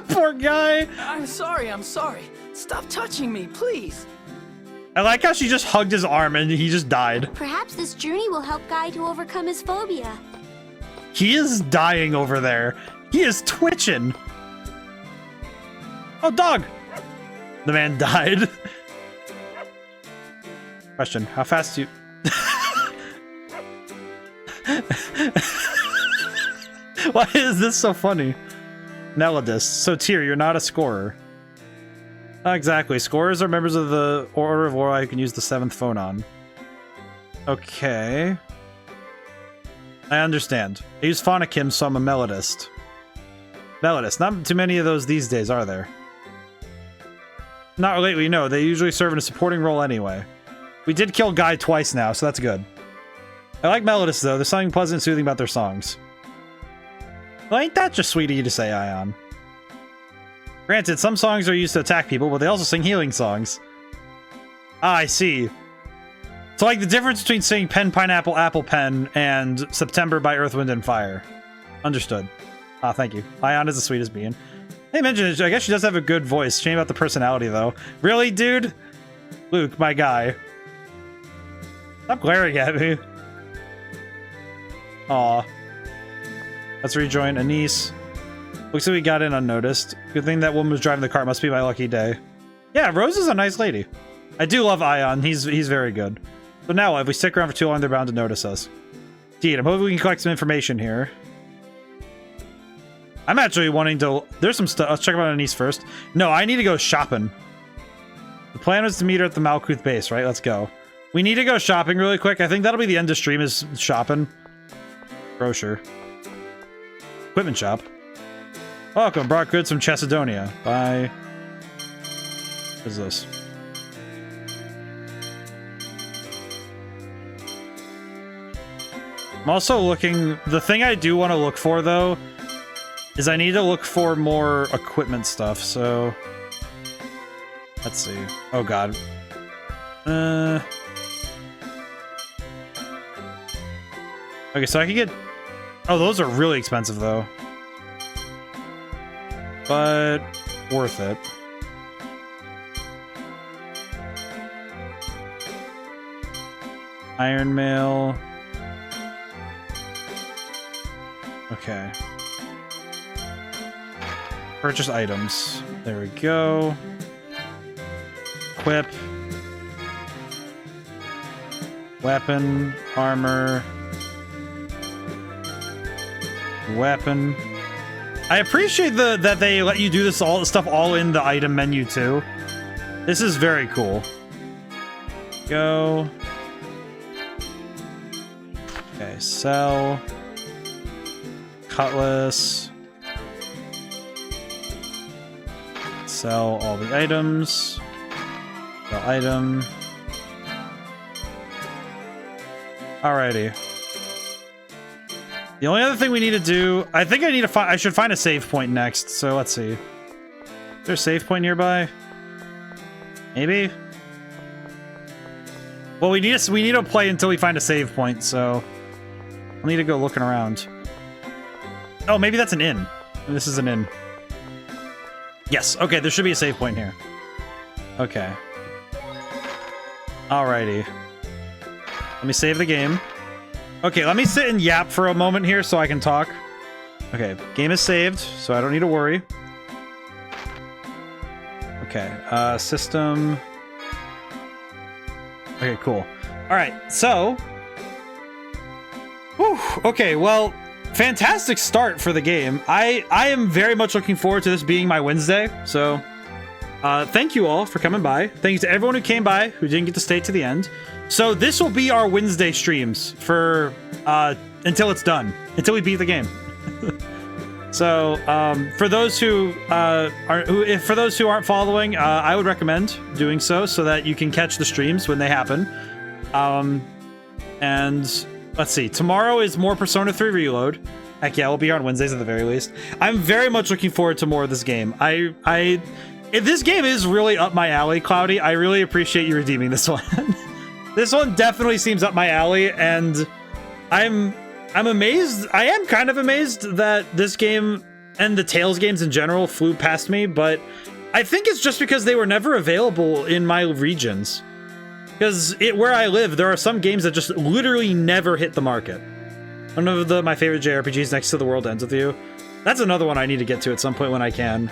Poor Guy. I'm sorry. Stop touching me, please. I like how she just hugged his arm and he just died. Perhaps this journey will help Guy to overcome his phobia. He is dying over there. He is twitching. Oh, dog. The man died. Question, how fast do you... Why is this so funny? Nelidus. So, Tyr, you're not a scorer. Not exactly. Scorers are members of the Order of Lorelei who can use the 7th phone on. Okay. I understand. I use Phonakim, so I'm a melodist. Melodist. Not too many of those these days, are there? Not lately, no. They usually serve in a supporting role anyway. We did kill Guy twice now, so that's good. I like melodists, though. There's something pleasant and soothing about their songs. Well, ain't that just sweet of you to say, Ion? Granted, some songs are used to attack people, but they also sing healing songs. Ah, I see. So, like, the difference between singing Pen, Pineapple, Apple Pen and September by Earth, Wind, and Fire. Understood. Ah, thank you. Ion is the sweetest being. They mentioned it. I guess she does have a good voice. Shame about the personality, though. Really, dude? Luke, my guy. Stop glaring at me. Aw. Let's rejoin Anise. Looks like we got in unnoticed. Good thing that woman was driving the car. Must be my lucky day. Yeah, Rose is a nice lady. I do love Ion. He's very good. So now, if we stick around for too long, they're bound to notice us. Indeed, I'm hoping we can collect some information here. I'm actually wanting to... There's some stuff. Let's check out Anise first. No, I need to go shopping. The plan was to meet her at the Malkuth base, right? Let's go. We need to go shopping really quick. I think that'll be the end of stream is shopping. Brochure. Equipment shop. Welcome, brought goods from Chesedonia. Bye. What is this? I'm also looking... The thing I do want to look for, though, is I need to look for more equipment stuff, so... Let's see. Oh, God. Okay, so I can get... Oh, those are really expensive, though. But... worth it. Iron mail. Okay. Purchase items. There we go. Equip. Weapon, armor, weapon. I appreciate that they let you do this stuff all in the item menu too. This is very cool. Go. Okay, sell. Cutlass. Sell all the items. Sell item. Alrighty. The only other thing we need to do, I think I need to I should find a save point next. So let's see. Is there a save point nearby? Maybe. Well, we need to play until we find a save point. So I'll need to go looking around. Oh, maybe that's an inn. This is an inn. Yes. Okay, there should be a save point here. Okay. Alrighty. Let me save the game. Okay, let me sit and yap for a moment here so I can talk. Okay, game is saved, so I don't need to worry. Okay, system. Okay, cool. All right, so. Whew, okay, well, fantastic start for the game. I am very much looking forward to this being my Wednesday, so thank you all for coming by. Thank you to everyone who came by, who didn't get to stay to the end. So this will be our Wednesday streams for until it's done, until we beat the game. So for those who aren't following, I would recommend doing so that you can catch the streams when they happen. And let's see, tomorrow is more Persona 3 Reload. Heck yeah, we'll be here on Wednesdays at the very least. I'm very much looking forward to more of this game. This game is really up my alley, Cloudy. I really appreciate you redeeming this one. This one definitely seems up my alley, and I'm amazed. I am kind of amazed that this game and the Tales games in general flew past me, but I think it's just because they were never available in my regions. Because where I live, there are some games that just literally never hit the market. One of my favorite JRPGs, Next to the World Ends With You. That's another one I need to get to at some point when I can.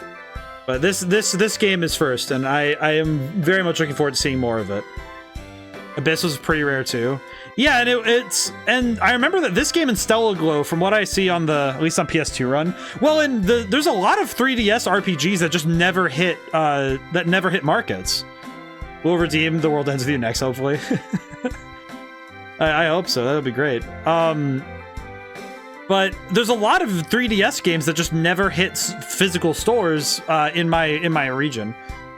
But this game is first, and I am very much looking forward to seeing more of it. Abyss was pretty rare too. Yeah, and and I remember that this game and Stellar Glow, from what I see on at least on PS2 run, well, and there's a lot of 3DS RPGs that just never hit markets. We'll redeem The World Ends With You next, hopefully. I hope so. That would be great. But there's a lot of 3DS games that just never hit physical stores in my region.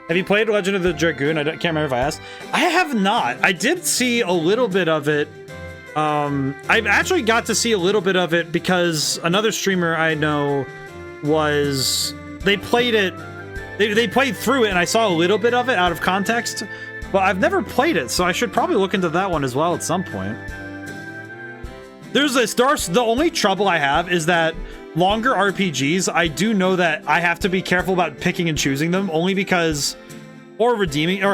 Have you played Legend of the Dragoon? I can't remember if I asked. I have not. I did see a little bit of it. I've actually got to see a little bit of it because another streamer I know they played it. They played through it, and I saw a little bit of it out of context. But I've never played it, so I should probably look into that one as well at some point. The only trouble I have is that longer RPGs, I do know that I have to be careful about picking and choosing them, only because, or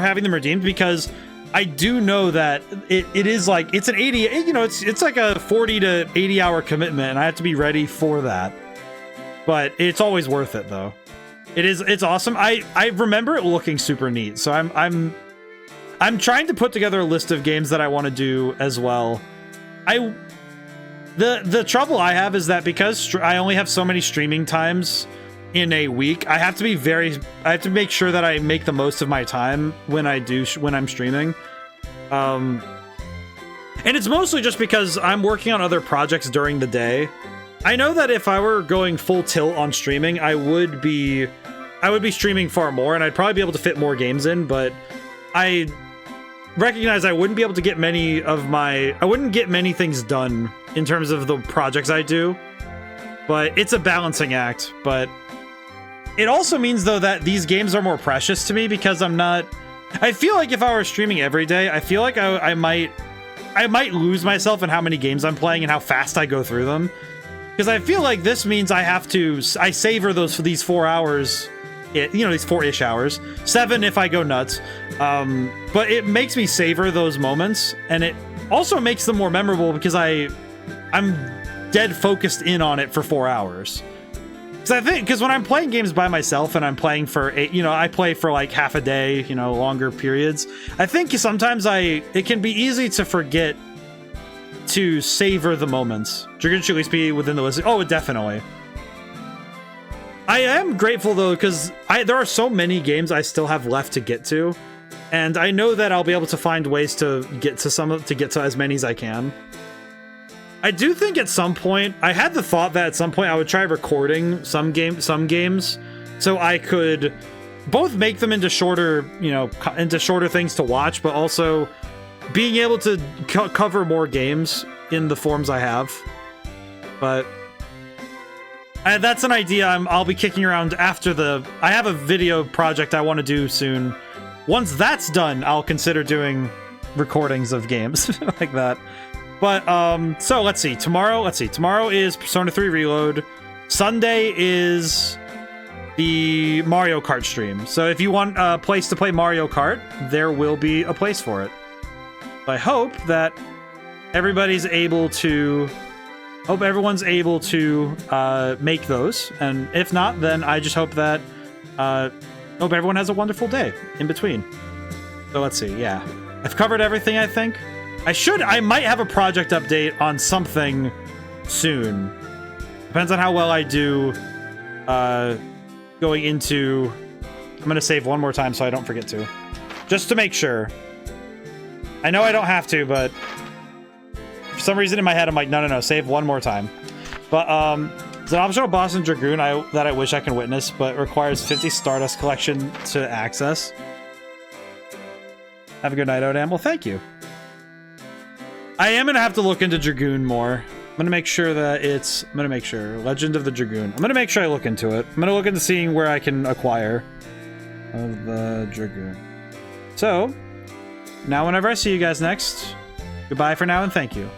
having them redeemed, because I do know that it is like, it's an 80, it's like a 40 to 80 hour commitment, and I have to be ready for that. But it's always worth it though. It's awesome. I remember it looking super neat, so I'm trying to put together a list of games that I want to do as well. The trouble I have is that because I only have so many streaming times in a week, I have to make sure that I make the most of my time when I'm streaming. And it's mostly just because I'm working on other projects during the day. I know that if I were going full tilt on streaming, I would be streaming far more, and I'd probably be able to fit more games in, but I recognize I wouldn't be able to get I wouldn't get many things done in terms of the projects I do, but it's a balancing act. But it also means though that these games are more precious to me because I feel like if I were streaming every day, I feel like I might lose myself in how many games I'm playing and how fast I go through them, because I feel like this means I savor these 4 hours, these 4-ish hours, 7 if I go nuts. But it makes me savor those moments, and it also makes them more memorable because I'm dead focused in on it for 4 hours. I think, because when I'm playing games by myself and I'm playing for, I play for like half a day, longer periods. I think sometimes it can be easy to forget to savor the moments. Dragoon should at least be within the list. Oh, definitely. I am grateful though, because there are so many games I still have left to get to, and I know that I'll be able to find ways to get to as many as I can. I do think at some point, I had the thought that at some point I would try recording some games, so I could both make them into shorter things to watch, but also being able to cover more games in the forms I have. But that's an idea I'll be kicking around after I have a video project I want to do soon. Once that's done, I'll consider doing recordings of games like that. But, so let's see. Tomorrow is Persona 3 Reload. Sunday is the Mario Kart stream. So if you want a place to play Mario Kart, there will be a place for it. I hope that everybody's able to... everyone's able to make those. And if not, then I just hope that... hope everyone has a wonderful day in between. So let's see, yeah. I've covered everything, I think. I might have a project update on something soon. Depends on how well I do going into... I'm going to save one more time so I don't forget to. Just to make sure. I know I don't have to, but for some reason in my head I'm like, no, save one more time. But there's an optional boss in Dragoon that I wish I can witness, but requires 50 Stardust collection to access. Have a good night, ODaM. Well, thank you. I am going to have to look into Dragoon more. I'm going to make sure that Legend of the Dragoon. I'm going to make sure I look into it. I'm going to look into seeing where I can acquire of the Dragoon. So, now whenever I see you guys next, goodbye for now and thank you.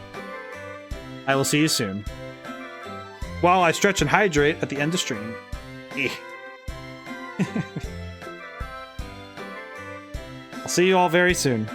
I will see you soon. While I stretch and hydrate at the end of stream. I'll see you all very soon.